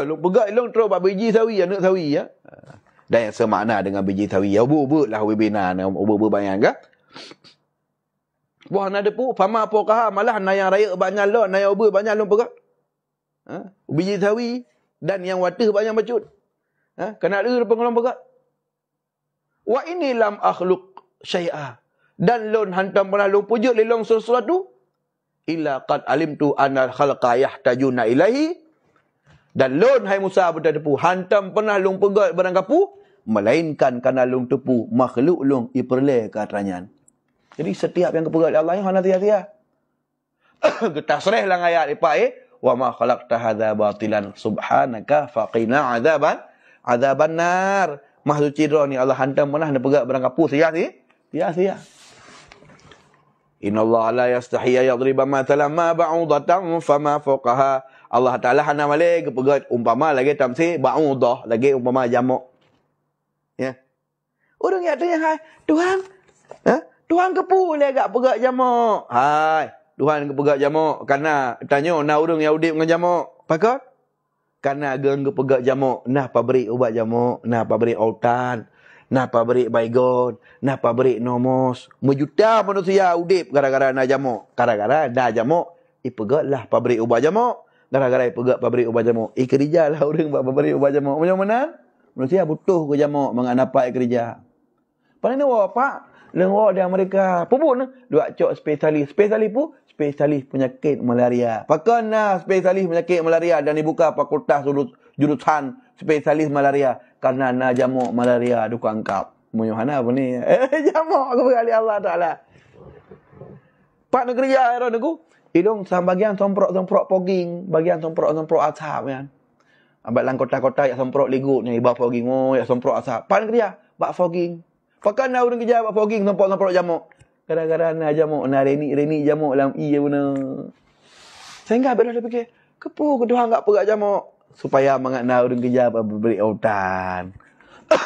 [SPEAKER 1] Lum pegak long terus bak biji sawi anak sawi ya. Dan yang semakna dengan biji sawi ya ubut lah webina ubut bayang ke? Buah ada pu fama apakah malah nayang raya banyak lo nayang ubut banyak lum pegak. Biji sawi dan yang watih banyak bacut. Kena ada pengelom pegak. Wa ini lam akhluq syai'a. Dan lon hantam pernah lon pujuk lelong sesuatu illa qad alimtu anal khalqa yahtajuna ilahi. Dan lon hai Musa bertepu hantam pernah lon pegat barang kapu melainkan karena lon tepu makhluk lon iperle ke atranyan. Jadi setiap yang kepegat Allah yang hana tia-tia. Kita sereh lang ayat ipa wa ma khalaqta hadza batilan subhanaka faqina adzaban nar. Maksud cidra ni Allah hantam pernah nak pegat barang kapu sia-sia. Inna Allah la yastahi yadriba mathalan ma ba'udatan fama fawqaha. Allah Taala hana male pegat umpama lagi tamsi ba'udah lagi umpama jamak. Ya. Orang yang tanya hai Tuhan, Tuhan kepu le agak pegat jamak. Hai, Tuhan kepegat jamak karena tanya na urang yang udip dengan jamak. Pakot? Karena geng pegat jamak, nah pabrik ubat jamak, nah pabrik autan, nah pabrik baygon, nah pabrik nomos. Mejuta manusia udip gara-gara na jamak. Gara-gara na jamak, ipegatlah pabrik ubat jamak. Gara-gara ipegat pabrik ubat jamak, ikerjalah orang buat pabrik ubat jamak. Macam mana? Manusia butuh ke jamak menganapa ikerja. Paling ni apa? Lengok di Amerika. Pun dua cok spesialis. Spesialis pu spesialis penyakit malaria. Pakan spesialis penyakit malaria dan dibuka fakultas jurusan spesialis malaria karena na jamuk malaria duka angkap. Muyohana apa ni? Jamuk aku kali Allah Taala. Pak negeri ya era neku. Idong bagian somprok poging, bagian somprok asap kan. Abang lang kota-kota yang somprok ligut ni iba fogging yang somprok asap. Pak negeri ya, bak fogging. Pakan na urang kerja bak fogging somprok jamuk. Gara-gara na jamuk na reni jamuk lam iya benar. Sehingga bila dia fikir, kepu kedua enggak pegat jamuk supaya mangakna urang kerja bak beri autan.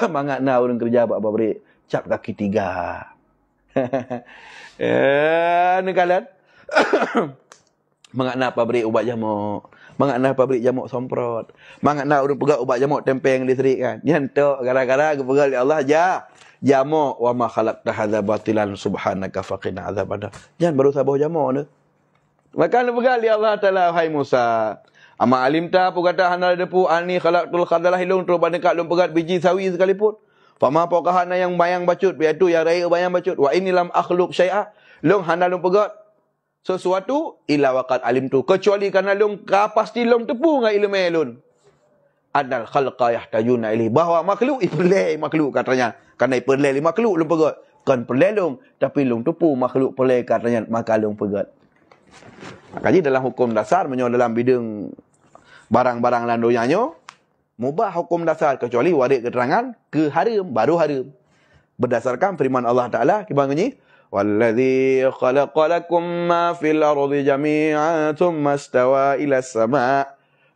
[SPEAKER 1] Mangakna urang kerja bak beri cap kaki 3. Ni kalian. Mangakna pabrik ubat jamuk. Mangakna pabrik jamuk somprot. Mangakna urang pegat ubat jamuk tempeng listrik kan. Nyantok gara-gara kepegat Allah jamuk wa ma khalaqta hadza batilan subhanaka faqina adzabannar. Jangan baru sabuh jamuk tu. Maka lu pegat Allah Taala hai Musa. Ama alimta pu kata hana depu ani khalaqtul khadalah hilung tu bandekat lu pegat biji sawi sekalipun. Fama pokahana yang bayang bacut iaitu yang raya bayang bacut wa inilam akhluq syai'a. Long hana lu pegat sesuatu ila waqad alim tu kecuali kerana long pasti long tepu ngai ilmu elun adal khalqa yahtajuna ilih bahawa makhluk iperleh makhluk katanya kerana iperleh makhluk long pegat kan perleh long tapi long tepu makhluk perleh katanya maka long pegat. Makanya dalam hukum dasar menyo dalam bidang barang-barang landonyanyo mubah hukum dasar kecuali warik keterangan ke haram baru haram berdasarkan firman Allah Taala kita bunyi والذي خلق لكم ما في الأرض جميعا ثم استوى إلى السماء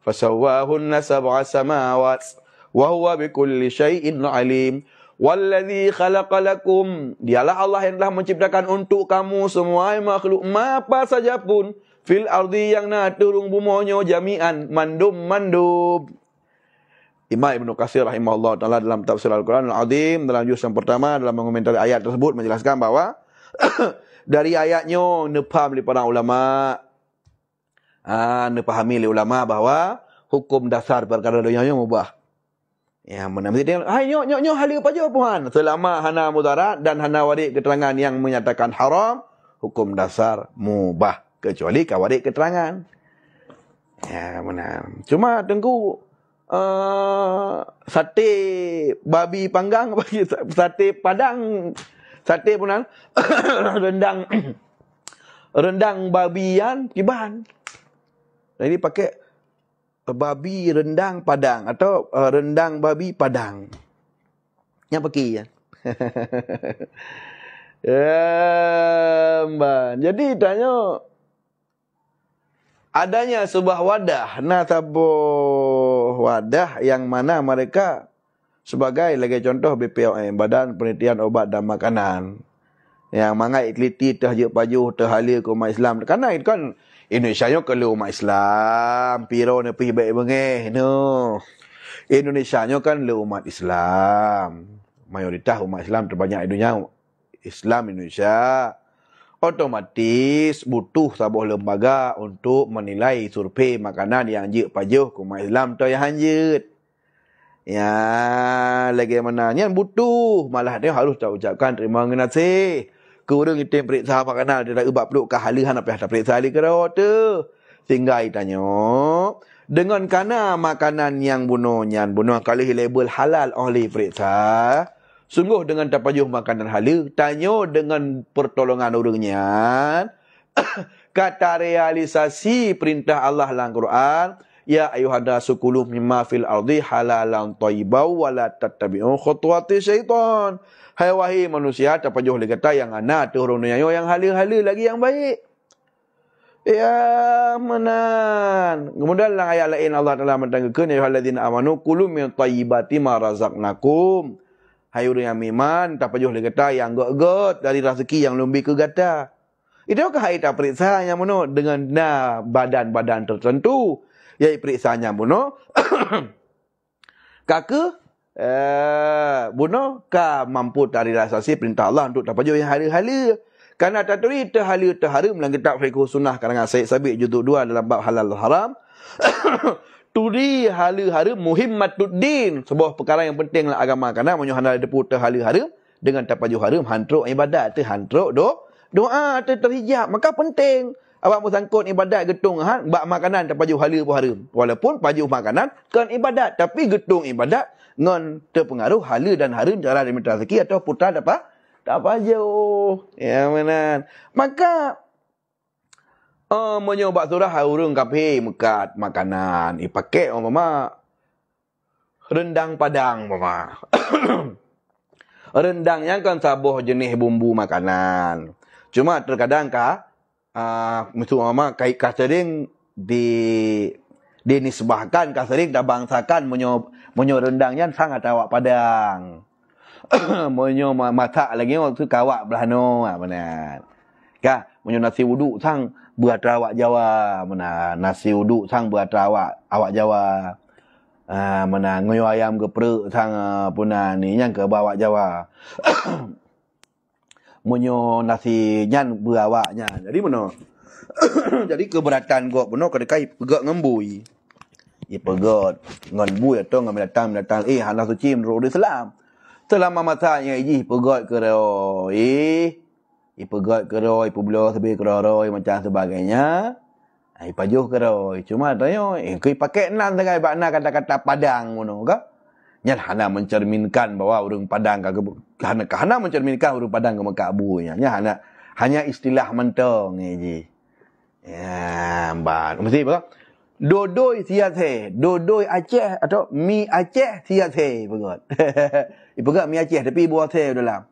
[SPEAKER 1] فسواهن سبع سماوات وهو بكل شيء عليم والذي خلق لكم dialah Allah yang telah menciptakan untuk kamu semua makhluk apa saja pun fil ardi yang na turung bumonyo jami'an mandum Imam Ibn Katsir rahimahullah taala dalam tafsir Al-Quran Al-Azim dalam juz yang pertama dalam mengomentari ayat tersebut menjelaskan bahawa dari ayatnya nepaham oleh para ulama nepahami oleh ulama bahawa hukum dasar perkara dunianya mubah. Ya mana mesti dia nyok hal apa je puan selama hana mudarat dan hana warik keterangan yang menyatakan haram hukum dasar mubah kecuali kawarik keterangan. Ya mana cuma tengku sate babi panggang bagi sate padang sate punan rendang babian kiban. Jadi pakai babi rendang padang atau rendang babi padang. Yang pakai ya. Jadi tanya adanya sebuah wadah, wadah yang mana mereka sebagai lagi contoh BPOM, Badan Penelitian Obat dan Makanan. Yang mangai teliti terhajuk pajuh terhala ke umat Islam. Kerana itu kan Indonesia nya kalau umat Islam, piro ne pergi baik bengeh no. Indonesia nya kan le umat Islam. Mayoritas umat Islam terbanyak di dunia Islam Indonesia. Otomatis butuh sebuah lembaga untuk menilai survei makanan yang jik pajuh ke umat Islam tu yang hanjut. Ya, lagi mana yang butuh malah dia harus tak ucapkan terima kasih. Kurang kita periksa makanan dia dah ubah peluk ke halihan apa dah periksa hali kerana tu. Sehingga ditanya dengan kana makanan yang bunuh kali label halal oleh periksa. Sungguh dengan tapajuh makanan halal tanya dengan pertolongan orangnya kata realisasi perintah Allah dalam Quran ya ayyuhanasu kulu mimma fil ardi halalan thayyiban wa la tattabi'u khutuwati syaitan. Hai wahai manusia tapajuh le kata yang ana turun nyayo yang halal lagi yang baik. Ya manan. Kemudian dalam ayat lain Allah Taala mentanyakan ya ayyuhalladzina amanu kulu min thayyibati ma razaqnakum. Hai orang yang iman tapajuh le kata yang got dari rezeki yang lebih ke gata. Itukah kita periksa yang mana dengan badan-badan tertentu. Yai periksanya bunuh kaka bunuh ka mampu dari rasasi perintah Allah untuk tapajuh yang hari-hari karena taturi terharam dalam kitab fiqh sunnah karangan Syekh Sabiq juzuk 2 dalam bab halal haram turi hari-hari muhimmatuddin sebuah perkara yang penting lah agama kerana menyohana depu terharam dengan tapajuh haram hantruk ibadat hantruk doa terhijab maka penting. Awak bersangkut ibadat getung bak makanan tak pajuh hala pun haram. Walaupun pajuh makanan kan ibadat tapi getung ibadat ngon terpengaruh hala dan haram cara diminta rezeki atau putra dapat tak pajuh. Ya mana. Maka menyobak surah urang kape mekat makanan ipakai mama rendang padang mama. Rendang yang kan sabuh jenis bumbu makanan. Cuma terkadang mesti mama kai kasering dinisbahkan kasering dah bangsakan menyo rendangnya sangat awak padang. Menyo masak lagi waktu kawak belano benar. Kan? Munyo nasi uduk sang berata awak Jawa. Mana nasi uduk sang berata awak Jawa. Mana ngoyo ayam geprek sang puna ni yang ke bawa Jawa. Munyo nasi nyan berawaknya. Jadi mana? Jadi keberatan gua benar kedekai pegak ngembui. Pegat ngembui atau ngambil datang hana suci menurut Islam. Selama masanya pegat keroi. Pegat keroi, pebelo sebi keroi macam sebagainya. Pajuh keroi. Cuma tanya, kui pakai nan sangai bakna kata-kata Padang ngono ka? Nyan hana mencerminkan bahawa orang Padang hana mencerminkan orang Padang ke makabunya. Nyan hanya istilah mentong ji. Ya, mbak. Mesti apa? Dodoi siat he. Dodoi Aceh atau mi Aceh siat he. Pegat. Pegat mi Aceh tapi buah he dalam.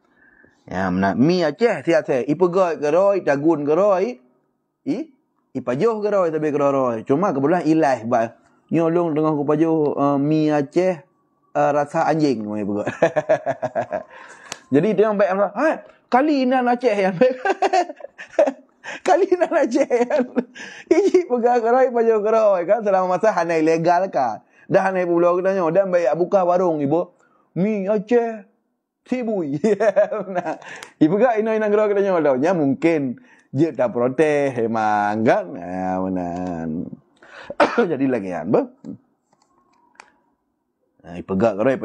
[SPEAKER 1] Ya, mana mi Aceh siat he. Pegat keroi, dagun keroi. Pajuh keroi tapi keroi. Cuma kebetulan ilah ba. Nyolong dengan ku pajuh mi Aceh rasa anjing mai pegat. Jadi dia yang baik. Kali nan Aceh yang baik. Kali nak Aceh iji pegang keroi pajuh keroi kan selama masa hana ilegal kan dah hana pulau kita nyo dan baik buka warung ibu mi Aceh sibui nah ibu gak ina keroi kita nyo dah nya mungkin je tak protes emang kan mana jadi lagi kan ba pegang keroi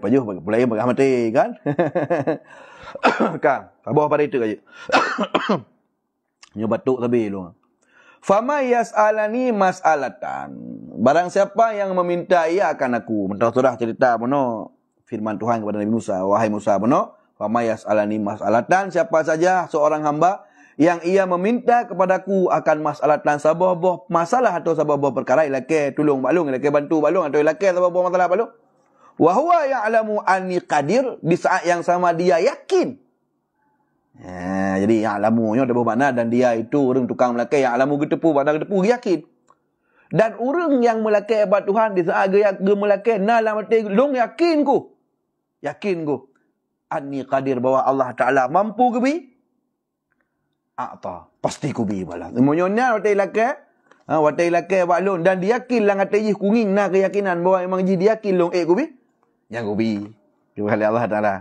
[SPEAKER 1] pajuh pulai pegang mati kan kan sabar pada itu aja nyo batuk tabi lu. Fama yas'alani mas'alatan. Barang siapa yang meminta ia akan aku. Mentah surah cerita beno firman Tuhan kepada Nabi Musa, wahai Musa beno, fama yas'alani mas'alatan, siapa saja seorang hamba yang ia meminta kepadaku akan mas'alatan saboh masalah atau saboh perkara ilake tolong balung ilake bantu balung atau ilake saboh masalah balung. Wa huwa ya'lamu anni qadir, di saat yang sama dia yakin. Jadi yang alamunya ada bermakna dan dia itu orang tukang melakai yang alamu getepu pada getepu yakin. Dan orang yang melakai ibadat Tuhan di saat dia melakai nalam mati long yakin ku anni qadir bahwa Allah Taala mampu ke bi pasti ku bi balas monyonya watai lakai balon dan dia yakin lang atai kunging na keyakinan bahwa memang dia yakin long ku bi yang ku bi kepada Allah Taala.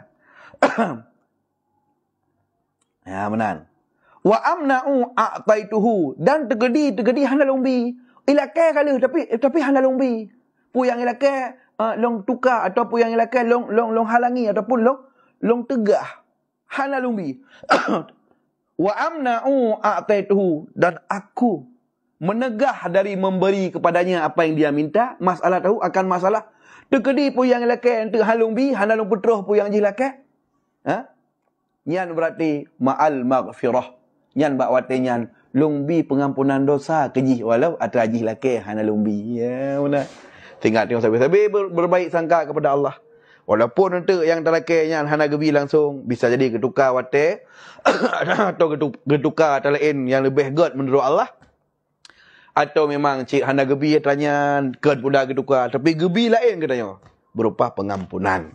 [SPEAKER 1] Ya benar. Wa amna'u a'taituhu, dan tegedi hana lombi. Ilakai kala tapi hana lombi. Pu yang ilakai long tukar ataupun yang ilakai long halangi ataupun long tegah. Hana lombi. Wa amna'u a'taituhu, dan aku menegah dari memberi kepadanya apa yang dia minta. Masalah tahu akan masalah. Tegedi pu yang ilakai ente halombi, hana long putroh pu yang jilakai. Nyan berarti ma'al maghfirah. Nyan bak wate nyan lumbi pengampunan dosa keji walau ada ajih laki hana lumbi. Ya benar. Tinggal tengok sabi-sabi berbaik sangka kepada Allah. Walaupun nanti yang terlaki nyan hana gebi langsung bisa jadi ketukar wate atau ketukar talain yang lebih good menurut Allah. Atau memang cik hana gebi tanya ken pula ketukar tapi gebi lain katanya berupa pengampunan.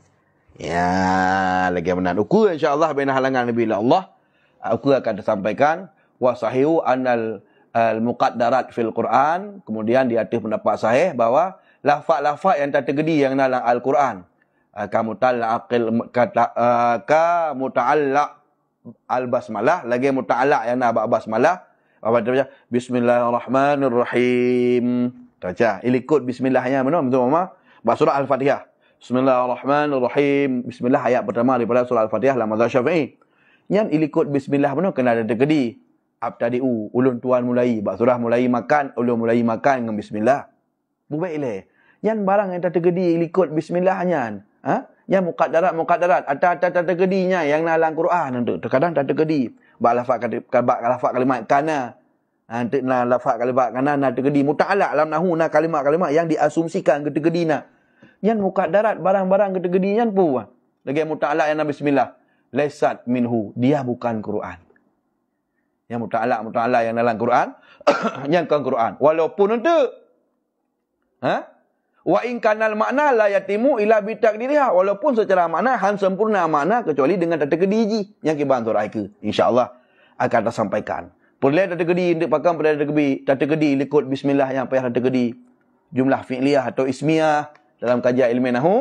[SPEAKER 1] Ya, lagi benar. Uku insya-Allah bina halangan nabi Allah. Uku akan disampaikan wa sahihu anal al-muqaddarat fil Quran. Kemudian di atas pendapat sahih bahwa lafaz-lafaz yang tergedi yang dalam Al-Quran. Ka muta'allaq al-basmalah, lagi muta'allaq yang nak basmalah. Apa dia baca? Bismillahirrahmanirrahim. Baca, ikut bismillahnya mana? Betul mama? Baca surah Al-Fatihah. Bismillahirrahmanirrahim. Bismillah ayat pertama daripada surah Al-Fatihah dalam mazhab Syafi'i. Yang ilikut bismillah benar kena ada tegedi. Abtadi'u, ulun tuan mulai, bak surah mulai makan, ulun mulai makan dengan bismillah. Bubaiklah. Yang barang yang tak tegedi ilikut bismillahnya. Yang muqaddarat ada tegedinya yang dalam Quran tu. Terkadang tak tegedi. Bak lafaz kalimat kana. Nanti lafaz kalimat kana nak tegedi muta'allaq dalam nahwu na kalimat-kalimat yang diasumsikan ketegedina. Yang mukaddarat barang-barang ketegedinya pun. Lagi muta'allaq yang bismillah. Laisat minhu. Dia bukan Quran. Yang muta'allaq yang dalam Quran. Yang bukan Quran. Walaupun itu. Wa in kanal makna la yatimu ila bitakdiriha. Walaupun secara makna han sempurna makna kecuali dengan tegedi ji. Yang kiban surah ke. InsyaAllah. akan tersampaikan. Boleh dah tergedi untuk pakai pada tergedi ikut bismillah yang payah tergedi jumlah fi'liyah atau ismiyah dalam kajian ilmu nahwu.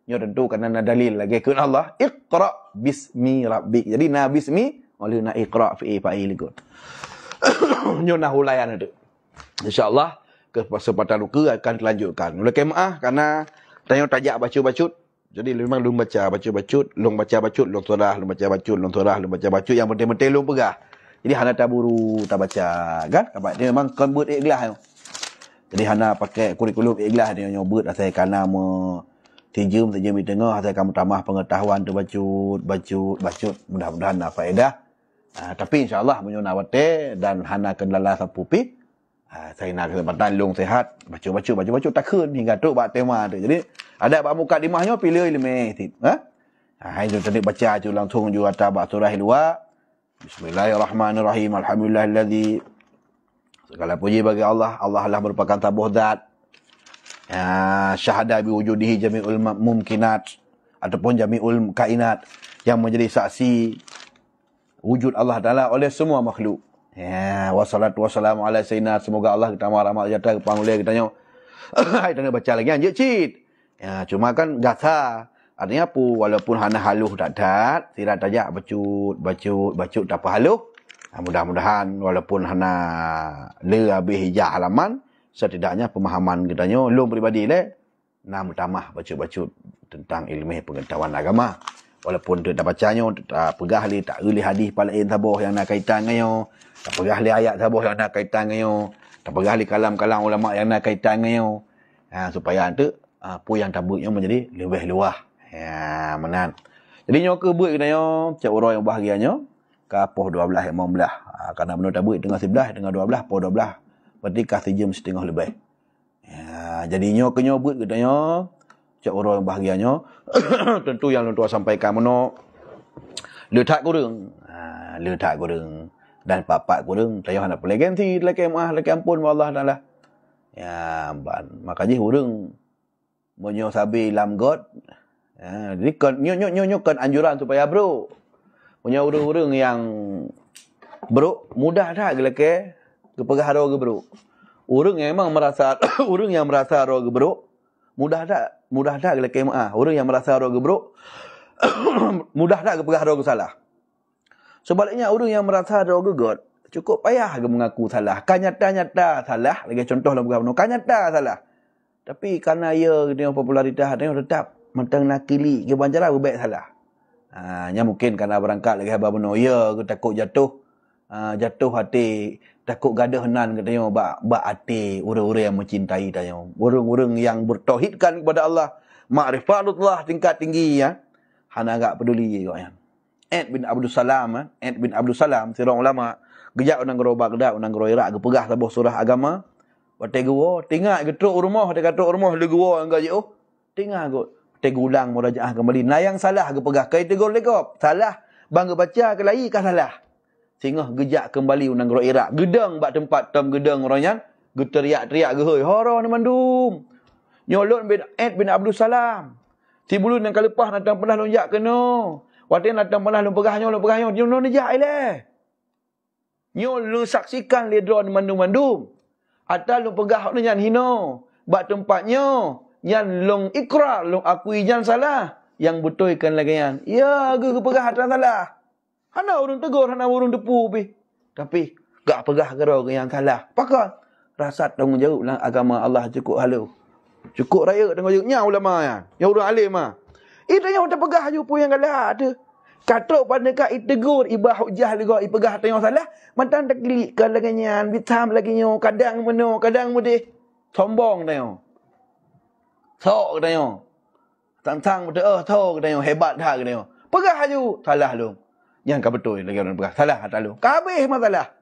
[SPEAKER 1] Nyo tentu kerana dalil lagi ke Allah, iqra bismi rabbik. Jadi na bismi oleh na iqra fi fa'il ikut. Nyo nahwu layan itu. Insya-Allah kesempatan luka akan dilanjutkan. Oleh kemaah karena tanya tajak baca-bacut. Jadi memang lung baca baca-bacut, lung baca bacut, lung surah, lung baca bacut, lung surah, lung baca bacut, yang penting-penting lung pegah. Jadi hana tak buru tak baca kan? Sebab dia memang kembut ikhlas tu. Jadi hana pakai kurikulum ikhlas dia nyobut asal kana me tijum di tengah asal kamu tambah pengetahuan tu bacut. Mudah-mudahan ada faedah. Tapi insya-Allah menyuna wate dan hana kendala sapupi. Saya nak kesempatan long sehat baca takun hingga tu bak tema tu. Jadi ada bak mukadimahnya pilih ilmu tip. Itu tadi baca tu langsung juga atas bak surah luar. Bismillahirrahmanirrahim. Alhamdulillahilladzi segala puji bagi Allah. Allah lah merupakan tabuh zat. Syahada bi wujudihi jami'ul mumkinat ataupun jami'ul kainat yang menjadi saksi wujud Allah Taala oleh semua makhluk. Wassalatu wassalamu ala sayyidina, semoga Allah kita rahmat jata kepanggil kita nyo. Hai tengah baca lagi anjik cit. Cuma kan gasa. Artinya apa? Walaupun hana haluh tak dat, tidak tajak bacut tak apa haluh. Mudah-mudahan walaupun hana le habis hijab halaman, setidaknya pemahaman kita nyo lu pribadi le nam tamah bacut tentang ilmu pengetahuan agama. Walaupun tak bacanya tak pegah li tak uli hadis palain tabuh yang nak kaitan dengan tak pegah li ayat tabuh yang nak kaitan dengan tak pegah li kalam-kalam ulama yang nak kaitan dengan supaya tu apa yang tabutnya menjadi lebih luas. Menan. Jadi nyo ke buat kita nyo cak orang yang bahagianya ke apoh 12 15. Karena benda tabut tengah 11 dengan 12 apoh 12. Berarti ka 3 jam setengah lebih. Jadi nyo ke nyo buat kita nyo cak orang yang bahagianya tentu yang tuan sampaikan meno letak kurang dan papat kurang tayah nak pelai ganti laki maah laki ampun Allah Taala makanya urang monyo sabi lam god jadi nyo kan anjuran supaya bro punya urang-urang yang bro mudah tak laki kepegah ro ke bro urang yang memang merasa urang yang merasa ro ke bro mudah tak laki maah orang yang merasa ro ke bro mudah tak kepegah ro ke salah. Sebaliknya orang yang merasa ro ke god cukup payah ke mengaku salah. Kan nyata-nyata salah, lagi contoh dalam perkara kan nyata salah. Tapi kerana ia dengan popularitas dia tetap mentang nakili ke banjara berbaik salah. Nya mungkin kerana berangkat lagi haba beno ya ke takut jatuh hati, takut gadah nan katanya bak hati orang-orang yang mencintai tanya. Orang-orang yang bertauhidkan kepada Allah, ma'rifatullah tingkat tinggi ya. Hana agak peduli kau ya. Ed bin Abdul Salam, seorang ulama, gejak unang gerobak gedak unang geroirak gepegah tabuh surah agama. Wate gua tinggal getruk rumah dia kata rumah le gua angga je tinggal go tegulang murajaah kembali nah yang salah gepegah kai tegur lekop salah bang baca ke lai ka salah sehingga gejak kembali unang geroirak gedang bak tempat tam gedang orangnya geteriak-teriak gehoi hara ni mandum nyolot bin Abdul Salam si bulun yang kalepah natang pernah lonjak kena wate natang pernah lom pegahnya nyo nejak ile nyo lu saksikan le drone mandum-mandum atau lu pegah ni nyan hino bak tempatnya nyan long ikrar long akui nyan salah yang betulkan lagi yan ya ke pegah atas salah hana urung tegur hana urung depu tapi gak pegah gerau yang salah pakon rasa tanggungjawab lah agama Allah cukup halu cukup raya tanggungjawabnya ulama yang urang alim itu yang tak pegah ju pu yang kalah ada katok pada ka itegur ibah hujah lega ipegah tengok salah mantan tak klikkan lagi nyan bitam lagi nyo kadang mudih sombong tengok sok tengok tantang betul tok tengok hebat dah tengok pegah ju salah lu yang ka betul lagi orang pegah salah tak lu kabeh masalah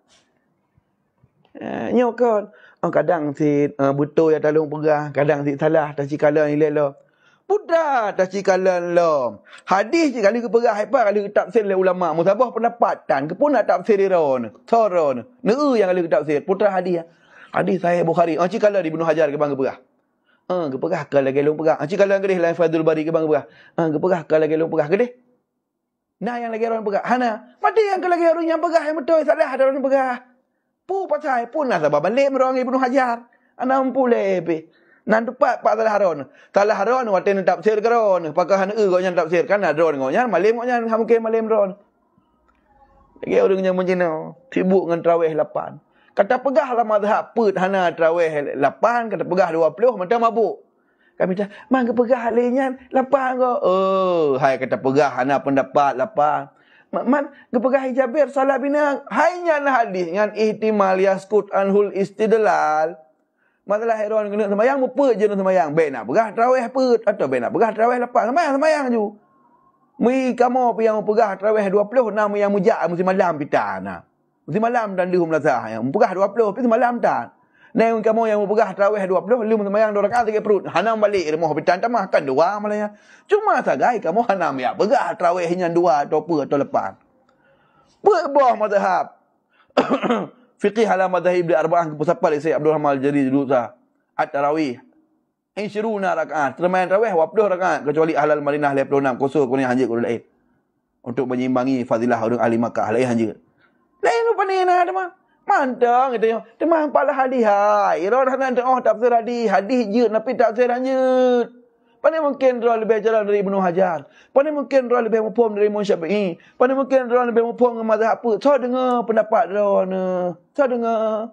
[SPEAKER 1] nyo kan kadang si betul ya talung pegah kadang si salah tak cikala ni lelo Buddha tak cikalan lom. Hadis je kali kepegah apa kali tafsir oleh ulama. Musabah pendapatan ke pun nak tafsir ron. Soron. Neu yang kali tafsir putra hadis. Hadis Sahih Bukhari. Cikala di Ibnu Hajar ke bang kepegah. Kepegah ke lagi long pegah. Cikala ke lain Fathul Bari ke bang kepegah. Kepegah ke lagi long pegah ke deh. Nah yang lagi orang pegah. Hana. Mati yang ke lagi orang yang pegah. Yang betul. Salah ada orang pegah. Pu pasal. Pun lah sebab balik merong Ibnu Hajar. Anak pulih. Nan tepat pak salah haron. Salah haron. Watin tafsir keron. Pakah hana kau yang tafsir. Kan ada orang kau. Malim kau yang. Mungkin malim ron. Lagi orang yang macam sibuk dengan terawih 8. Kata pegah lah mazhab put. Hana terawih 8. Kata pegah 20. Macam mabuk. Kami cakap, man ke pegah lainnya 8 kau. Oh, hai kata pegah hana pendapat 8. Man ke pegah Jabir salah bina. Hai nyan hadis dengan ihtimal yaskut anhul istidlal. Masalah heron kena sembahyang mupa je nak sembahyang. Baik nak pegah tarawih put atau baik nak pegah tarawih 8. Sembahyang je. Mi kamu yang pegah tarawih 20 nama yang mujak musim malam pita nah. Musim malam dan lihum lazah yang pegah 20 musim malam tak. Neng kamu yang pegah tarawih 20 lima sembahyang 2 rakaat 3 perut. Hanam balik rumah pitan tamah kan 2 malahnya. Cuma sagai kamu hanam ya pegah tarawih hanya 2 atau apa atau lepas. Berbah mazhab. Fiqih ala mazahib di arba'ah ke pusapal Syekh Abdul Rahman Al-Jari dulu sah. At-tarawih. 20 rakaat. Termain tarawih 20 rakaat kecuali ahlal Madinah 56 kosong kuning hanjir kudu lain. Untuk menyimbangi fadilah orang ahli Makkah lain hanjir. Lain lupa ni nah teman. Mantang kita yang teman pala hadis hai. Ira dah nak tengok tafsir hadis. Hadis je tapi tafsir je. Pandai mungkin dia lebih jalan dari Ibnu Hajar. Pandai mungkin dia lebih mufhum dari Imam Syafi'i. Pandai mungkin dia lebih mufhum dengan mazhab apa. So dengar pendapat dia ni. So dengar.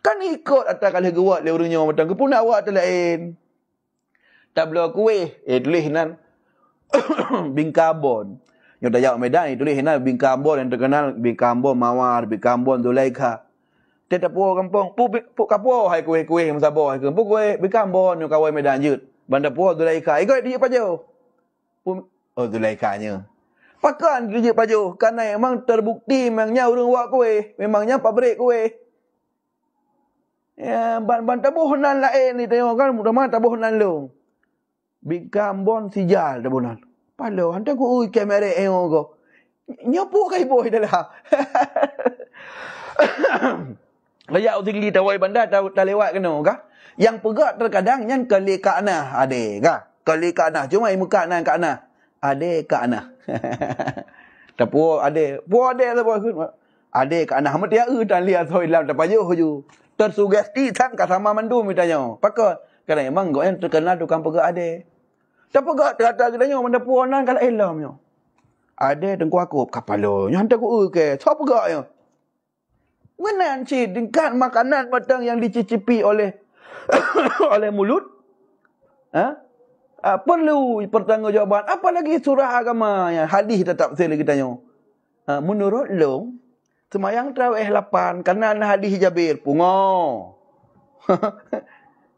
[SPEAKER 1] Kan ikut atas kali gewat le urangnya matang ke pun awak tu lain. Tablo kuih tulis nan bingkarbon. Yang Dayak Medan tulis nan bingkarbon yang terkenal bingkarbon Mawar, bingkarbon Zulaikha. Tetap puak kampung, puk kapo hai kuih-kuih Sabah hai ke. Puk kuih bingkarbon yang kawai Medan jut. Bandar puak Zulaikha. Ikut dia paju. Oh Zulaikhanya. Pakan dia paju karena memang terbukti memangnya urang wak kuih, memangnya pabrik kuih. Ya, ban tabuhan lain ni tengok kan mudah-mudahan tabuhan lu. Bingkarbon sijal tabuhan. Palo, hantar ku kamera tengok kau. Nyapu kai boy dalam. Layak tinggi tawai bandar tak lewat kena kah? Yang pegat terkadang yang kali kana ade kah? Kali kana cuma muka nan kana. Ade kana. Tapu ade. Po ade tu boy. Ade kana hamat ya dan lihat soi lam tapayo ju. Tersugesti sangka sama mandu mitanya. Pakak kadang memang kau yang terkenal tukang pegat ade. Tak pegat kata katanya mana puanan kalau elamnya. Ade tengku aku kapalo. Yang hantar ku ke. Siapa pegatnya? Menan si tingkat makanan batang yang dicicipi oleh oleh mulut. Ha? Perlu pertanggungjawaban. Apalagi surah agama yang hadis tetap saya lagi tanya. Menurut lo semayang tarawih 8 kerana hadis Jabir pungo.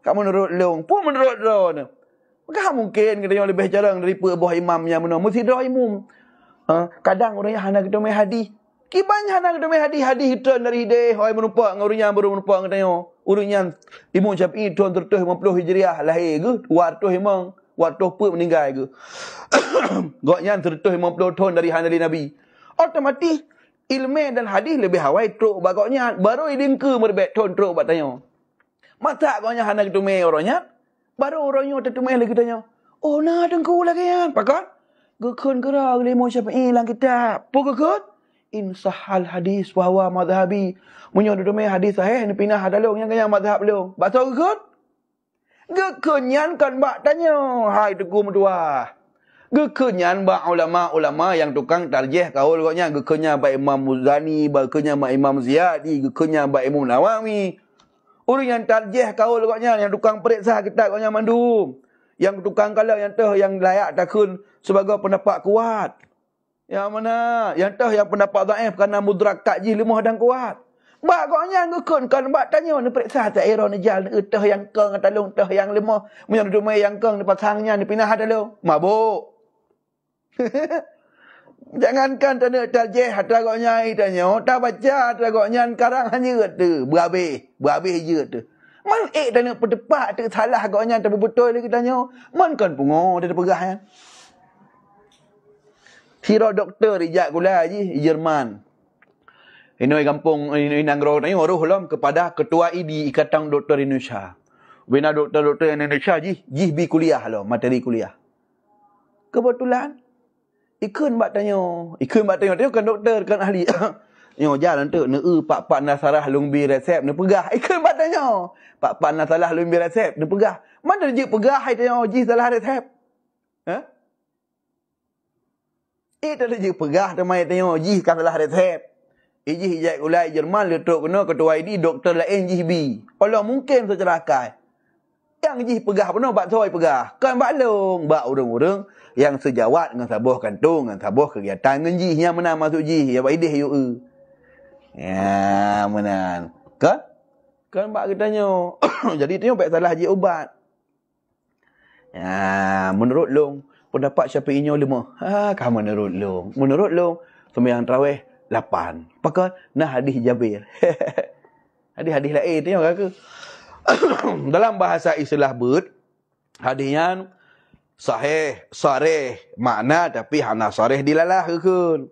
[SPEAKER 1] Kamu menurut lo, pun menurut lo. Maka mungkin kita yang lebih jarang daripada buah imam yang mana mesti doa imam. Kadang orang yang hendak kita main hadis. Kibanya hendak kita main hadis return dari dia. Hai menumpak dengan orang yang baru menumpak katanya. Orang yang Imam Syafi'i tahun 350 Hijriah lahir ke? Waktu memang waktu apa meninggal ke? Goknya 350 tahun dari hari Nabi. Otomatis ilmu dan hadis lebih hawai truk bagoknya baru idingke merbet tahun truk batanya. Mata goknya hendak kita main orangnya. Baru orangnya tertumai lagi tanya. Oh nah dengku lagi kan. Pakar? Gekun gerang Imam Syafi'i lang kitab. Apa gekun? Insahal hadis bahwa madhabi. Menyodumai hadis sahih ni pinah hadalong yang kaya madhab long. Bakso gekun? Gekunyan kan bak tanya. Hai teguh medua. Gekunyan bak ulama-ulama yang tukang tarjih kaul koknya. Gekunnya bak Imam Muzani. Gekunnya bak Imam Ziyadi. Gekunnya bak Imam Nawawi. Orang yang tarjih kaul koknya, yang tukang periksa kitab koknya mandum. Yang tukang kalau yang teh yang layak takun sebagai pendapat kuat. Yang mana? Yang teh yang pendapat dhaif kerana mudrak takjih lemah dan kuat. Bak koknya ngekun kan bak tanya ni periksa tak era ni jal ni teh yang keng talung teh yang lemah, yang dumai yang keng ni pasangnya ni pindah talung. Mabuk. Jangankan tanya tarjih teragaknya tanya, tak baca teragaknya karang hanya tu, berhabis je tu. Man tanya pendapat tu salah agaknya tak betul lagi tanya. Man kan pungo dia pegah ya. Sira doktor ijak gula ji Jerman. Ini kampung ini nanggro tanya waruh lam kepada ketua ID Ikatan Doktor Indonesia. Bina doktor-doktor Indonesia ji bi kuliah lo, materi kuliah. Kebetulan Ikun bak tanya. Tengok kan doktor, kan ahli. Nyo jalan tu, pak nasarah lumbi resep, ni pegah. Ikun bak tanya. Pak nasarah lumbi resep, ni pegah. Mana je pegah, hai tanya, ji salah resep. Ha? Itu je pegah, teman tanya, ji kan salah resep. Iji hijai ulai Jerman, letuk kena ketua ID, doktor lain JB. Allah mungkin secerakai. Yang ji pegah penuh, bak soy pegah. Kan bak long, bak urung-urung. Yang sejawat dengan sabuh kantung, dengan sabuh kegiatan dengan ji. Yang menang masuk ji, yang bak idih yuk. Ya, menang. Kan bak kitanya. Jadi tengok baik salah ji ubat. Ya, menurut long, pendapat Syafi'inya 5. Kan menurut long. Sembahyang tarawih 8. Pakai nah hadis Jabir. Hadis lain tengok ke? Dalam bahasa istilah hadisnya sahih, sarih makna tapi hana sarih dilalah ke.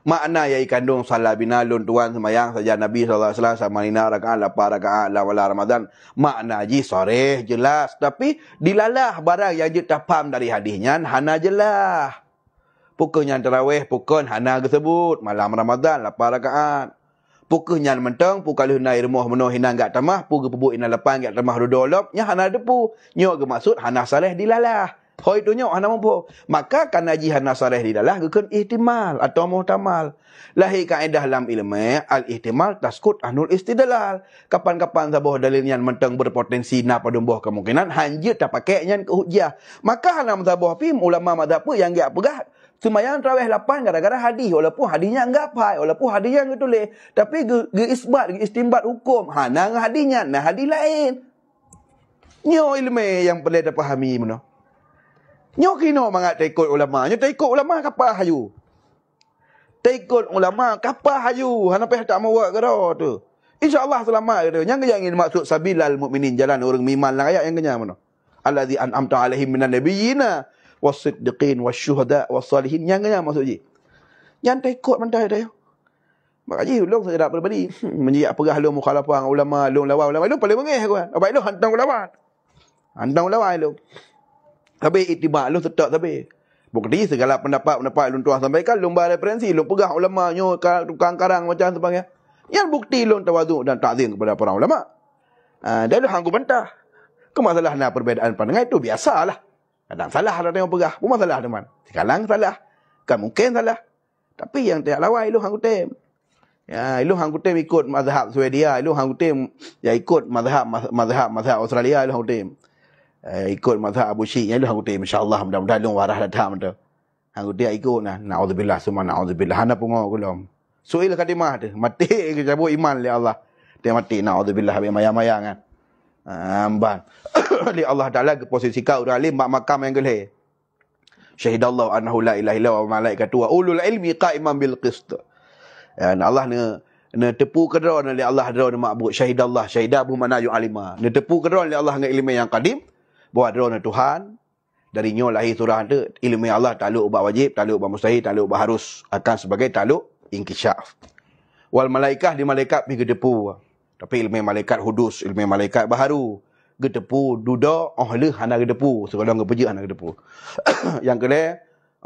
[SPEAKER 1] Makna yang kandung salah binalun tuan semayang saja Nabi SAW sama nina rakaat 8 rakaat lawala Ramadan. Makna ji sarih jelas tapi dilalah barang yang je tak faham dari hadisnya hana jelas. Pukul yang tarawih pukul hana tersebut malam Ramadan 8 rakaat. Pukul yang mentang pukul hunai rumah menuh hina enggak tamah pukul pebuk ina lepan enggak tamah rudolop nya hana depu. Nyok ke maksud hana sarih dilalah. Hoi tu nyok hana mampu. Maka kan haji hana sarih dilalah gekun ihtimal atau muhtamal. Lahir kaedah dalam ilmu al-ihtimal taskut anul istidlal. Kapan-kapan sabuh dalil yang mentang berpotensi na pada buah kemungkinan hanya tak pakai yang ke hujjah. Maka hana sabuh pi ulama mazhab yang enggak pegah semayang tarawih 8 gara-gara hadis walaupun hadisnya enggak pai walaupun hadisnya enggak tulis tapi ge isbat ge istinbat hukum hana ngah hadisnya nah hadis lain. Nyo ilmu yang perlu dipahami meno. Nyo kino mangat ikut ulama. Nyo tak ikut ulama kapal hayu. Tak ikut ulama kapal hayu. Hana peh tak mau buat ke tu. InsyaAllah selamat ke tu. Yang ingin maksud sabilal mukminin jalan orang miman lah ayat yang kenyang mana. Allazi an'amta alaihim minan nabiyyina was-siddiqin wasyuhada was-salihin. Yang kenyang maksud ji. Yang tak ikut mantai dah. Makanya long saya tak berbadi. Menjiak perah long mukhalafah ulama, long lawan ulama. Long paling mengeh aku. Baik long hantang ulama. Hantang ulama long. Habis itibak lu tetap tapi. Bukti segala pendapat lu tuan sampaikan lu referensi lu pegang ulama nyo tukang karang macam sebagainya. Yang bukti lu tawaduk dan takzim kepada para ulama. Dan lu hanggu bantah. Kemasalah nak perbezaan pandangan itu biasalah. Kadang salah ada tengok pegah. Apa masalah teman? Sekarang salah. Kan mungkin salah. Tapi yang tak lawan lu hanggu tem. Ya, lu hanggu tem ikut mazhab Swedia, lu hanggu tem ya ikut mazhab Australia lu hanggu tem. Ikut mazhab Abu Syik yang lu hanggu tem insya-Allah mudah-mudahan lu warah datang tu. Hanggu dia ikut nah naudzubillah summa naudzubillah hana pungo kulum. Suil kadimah tu mati ke cabut iman li Allah. Dia mati naudzubillah bi mayang-mayang kan. Amban. Li Allah Taala ke posisi kau alim makam yang geleh. Syahidallahu annahu la ilaha illallah wa malaikatu wa ulul ilmi qa'iman bil qist. Dan Allah ne tepu kedron li Allah dron ma'bud syahidallah syahidah bu mana yu alima. Ne tepu kedron li Allah dengan ilmu yang qadim. Buat dron Tuhan dari nyo lahir surah tu ilmu Allah takluk ubat wajib, takluk ubat mustahil, takluk ubat harus akan sebagai takluk inkisyaf. Wal malaikah di malaikat pergi depu. Tapi ilmu malaikat hudus, ilmu malaikat baharu. Gedepu duda le hana gedepu, sekolah ngepeje hana gedepu. Yang kedua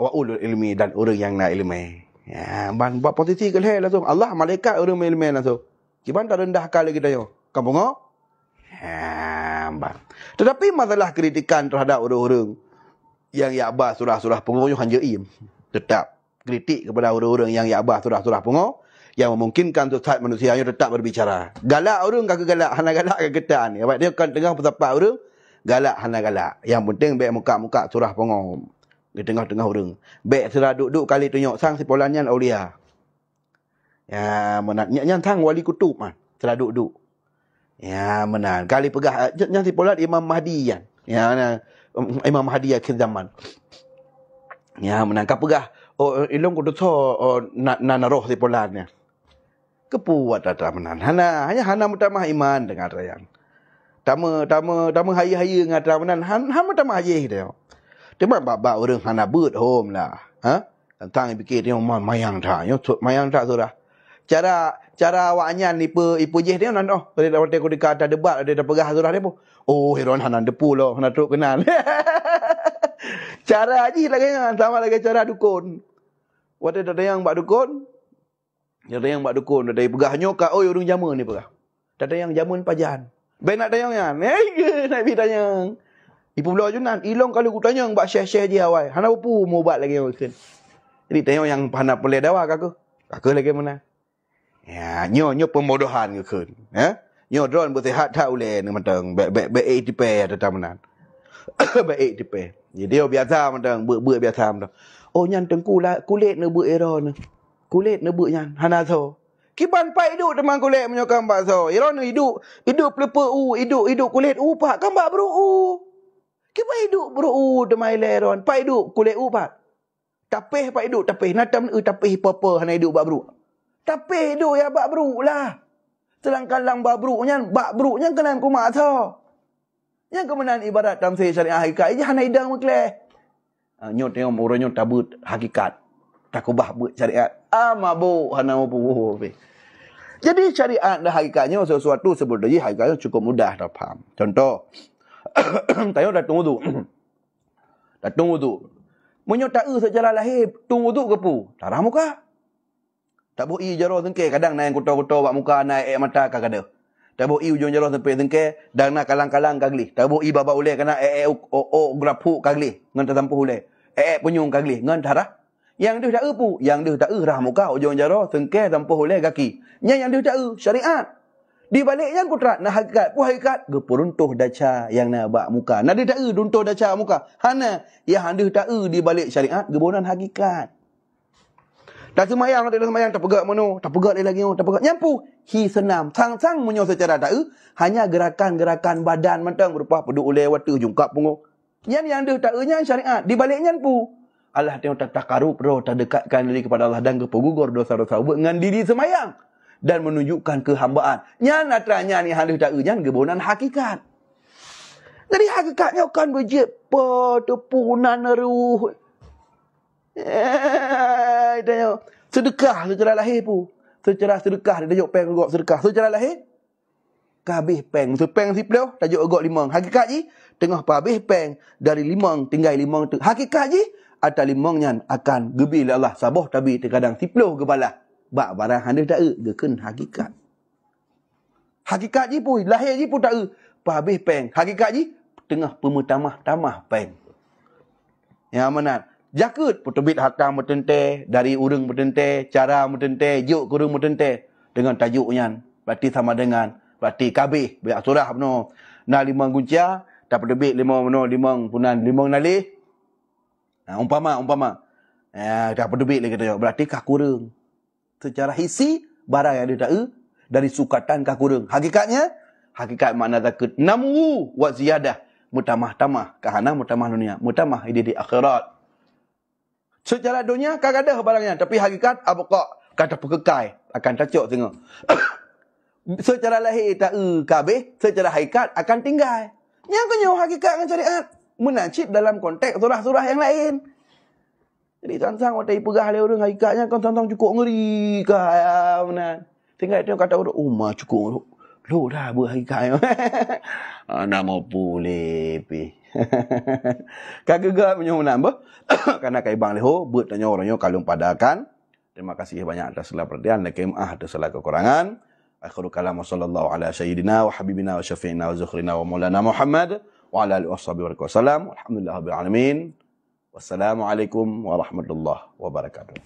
[SPEAKER 1] wa ulul ilmi dan orang yang nak ilmu. Ya, ban buat posisi keleh langsung. Allah malaikat orang ilmu langsung. Kiban tak rendahkan lagi dah yo. Kamu ngok? Ban. Tetapi masalah kritikan terhadap orang-orang yang ya'bah surah-surah pengoyo hanjaim. Tetap kritik kepada orang-orang yang ya'bah surah-surah pengoyo yang memungkinkan sesat manusianya tetap berbicara. Galak orang kagak galak, hana galak ke getan. Sebab dia kan tengah pendapat orang galak hana galak. Yang penting baik muka-muka surah pengoyo di tengah-tengah orang. Baik serah duduk kali tunjuk sang si polannya aulia. Ya, menanya yang tang wali kutub man. Serah duduk. Ya, menang. Kali pegah yang si polat Imam Mahdi kan. Ya, Imam Mahdi akhir zaman. Ya, menang. Kau pegah ilung kudu so na roh si polatnya. Kepuat ada menang. Hanya mutamah iman dengan rayan. Tama haya-haya ngata menang. Hanya mutamah haya dia. Dia bab orang hana beut home lah. Ha? Tentang fikir dia mayang tak. Mayang tak surah. Cara awaknya ipu je dia nan dia dapat aku dekat debat dia dah pegah surah dia pun. Oh heron hanan depu lo hana truk kenal. Cara haji lagi sama lagi cara dukun. Waktu ada yang bak dukun, ada yang bak dukun, ada yang pegah nyoka, oi urung jama ni pegah. Ada yang jamun pajan. Baik nak tayang yan. Nak pergi tayang. Ipu belah junan, ilong kalau ku tayang bak syekh-syekh dia awal. Hana upu mau buat lagi orang. Jadi tayang yang pandai pelai dawa kaku. Kaku lagi mana? Ya, nyo pemodohan ke kun. Ya? Nyo drone bersihat tak boleh ni matang. Baik 80 pair tetap menan. Baik 80 pair. Jadi dia biasa matang, buat biasa matang. Oh nyan tengku lah kulit ne buat era ne. Kulit ne buat nyan. Hana so. Kiban pai hidup teman kulit menyokam bakso. Era ne hidup lepa hidup kulit pak kan bak bro Kiban hidup bro teman leron. Pai hidup kulit pak. Tapih pak hidup tapih natam tapih apa hana hidup bak bro. Tapih hidup ya bak bro lah. Selangkalang bak bro nyan kenan ku mak so. Yang kemenan ibarat tamsil syariah hakikat je hana idang mekle. Nyot tengok orang nyot tabut hakikat. Takubah buat syariat. Mabuk hana mabu. Jadi syariat dan hakikatnya sesuatu sebenarnya hakikatnya cukup mudah dah faham. Contoh, tayo datung wudu. Datung wudu. Menyo tak secara lahir tung wudu ke pu? Tarah muka. Tak boi jaro tengke kadang naik kuto-kuto bak muka naik air mata kadang. Tak boi ujung jaro sampai tengke dan nak kalang-kalang kagli. Tak boi baba uleh kena air grapu kagli ngan tertampuh uleh. Penyung kagli ngan tarah. Yang dia tak pu, yang dia tak rah muka ujung jaro tengke tampuh oleh kaki. Yang dia tak syariat. Di baliknya kutrat nah hakikat, pu hakikat gepuruntuh daca yang nak bak muka. Nah dia tak runtuh daca muka. Hana yang dia tak di balik syariat gebonan hakikat. Dah semayang tak pegak mono, tak pegak dia lagi tak pegak. Nyampu hi senam. Sang-sang menyo secara tak hanya gerakan-gerakan badan mentang berupa peduk oleh watu jungkap punguh. Yang dia tak nya syariat. Di baliknya pu Allah tengok tak takarub roh tak dekatkan diri kepada Allah dan kepegugur dosa-dosa buat dengan diri semayang dan menunjukkan kehambaan. Nyan atranya ni handu tak nyan gebonan hakikat. Jadi hakikatnya kan berjep tepunan ruh. Sedekah secara lahir pu. Secara sedekah dia tajuk peng gok sedekah secara lahir. Kabih peng, sepeng sipleu tajuk gok limang. Hakikat ji tengah habis peng dari limang tinggal limang tu. Hakikat ji atas limangnya akan gebi Allah sabah tapi terkadang tiploh kepala bak barang handa tak geken hakikat. Hakikat ji pun lahir ji pun tak habis peng. Hakikat ji tengah pemutamah-tamah peng. Yang mana jakut petebit hakam bertente dari urang bertente cara bertente juk kurang bertente dengan tajuknya berarti sama dengan berarti kabih biak surah beno na limang guncia tak petebit limang beno limang punan limang nalih. Umpama dah pedubit lagi tu berarti kah kurang secara hisi barang yang dia tak dari sukatan kah kurang. Hakikat makna takut namu wa ziyadah mutamah-tamah kahana mutamah dunia mutamah di akhirat. Secara dunia kah ada barangnya tapi hakikat abqa kata pekekai akan tacuk tengok. Secara lahir tak kabeh secara hakikat akan tinggal. Yang kenyo hakikat dengan syariat menacip dalam konteks surah-surah yang lain. Jadi sang-sang waktu pegah le orang hakikatnya kan sang-sang cukup ngeri ke mana. Tinggal tengok kata orang umma cukup lo dah buat hakikatnya. Nama boleh pi. Kagak punya menambah karena kai bang leho buat tanya orangnya kalung padakan. Terima kasih banyak atas segala perhatian dan maaf atas segala kekurangan. Akhiru kalam sallallahu ala sayyidina wa habibina wa syafi'ina wa zukhrina wa maulana Muhammad wa ala alihi wasallam. Alhamdulillahirabbil alamin. Wassalamualaikum warahmatullahi wabarakatuh.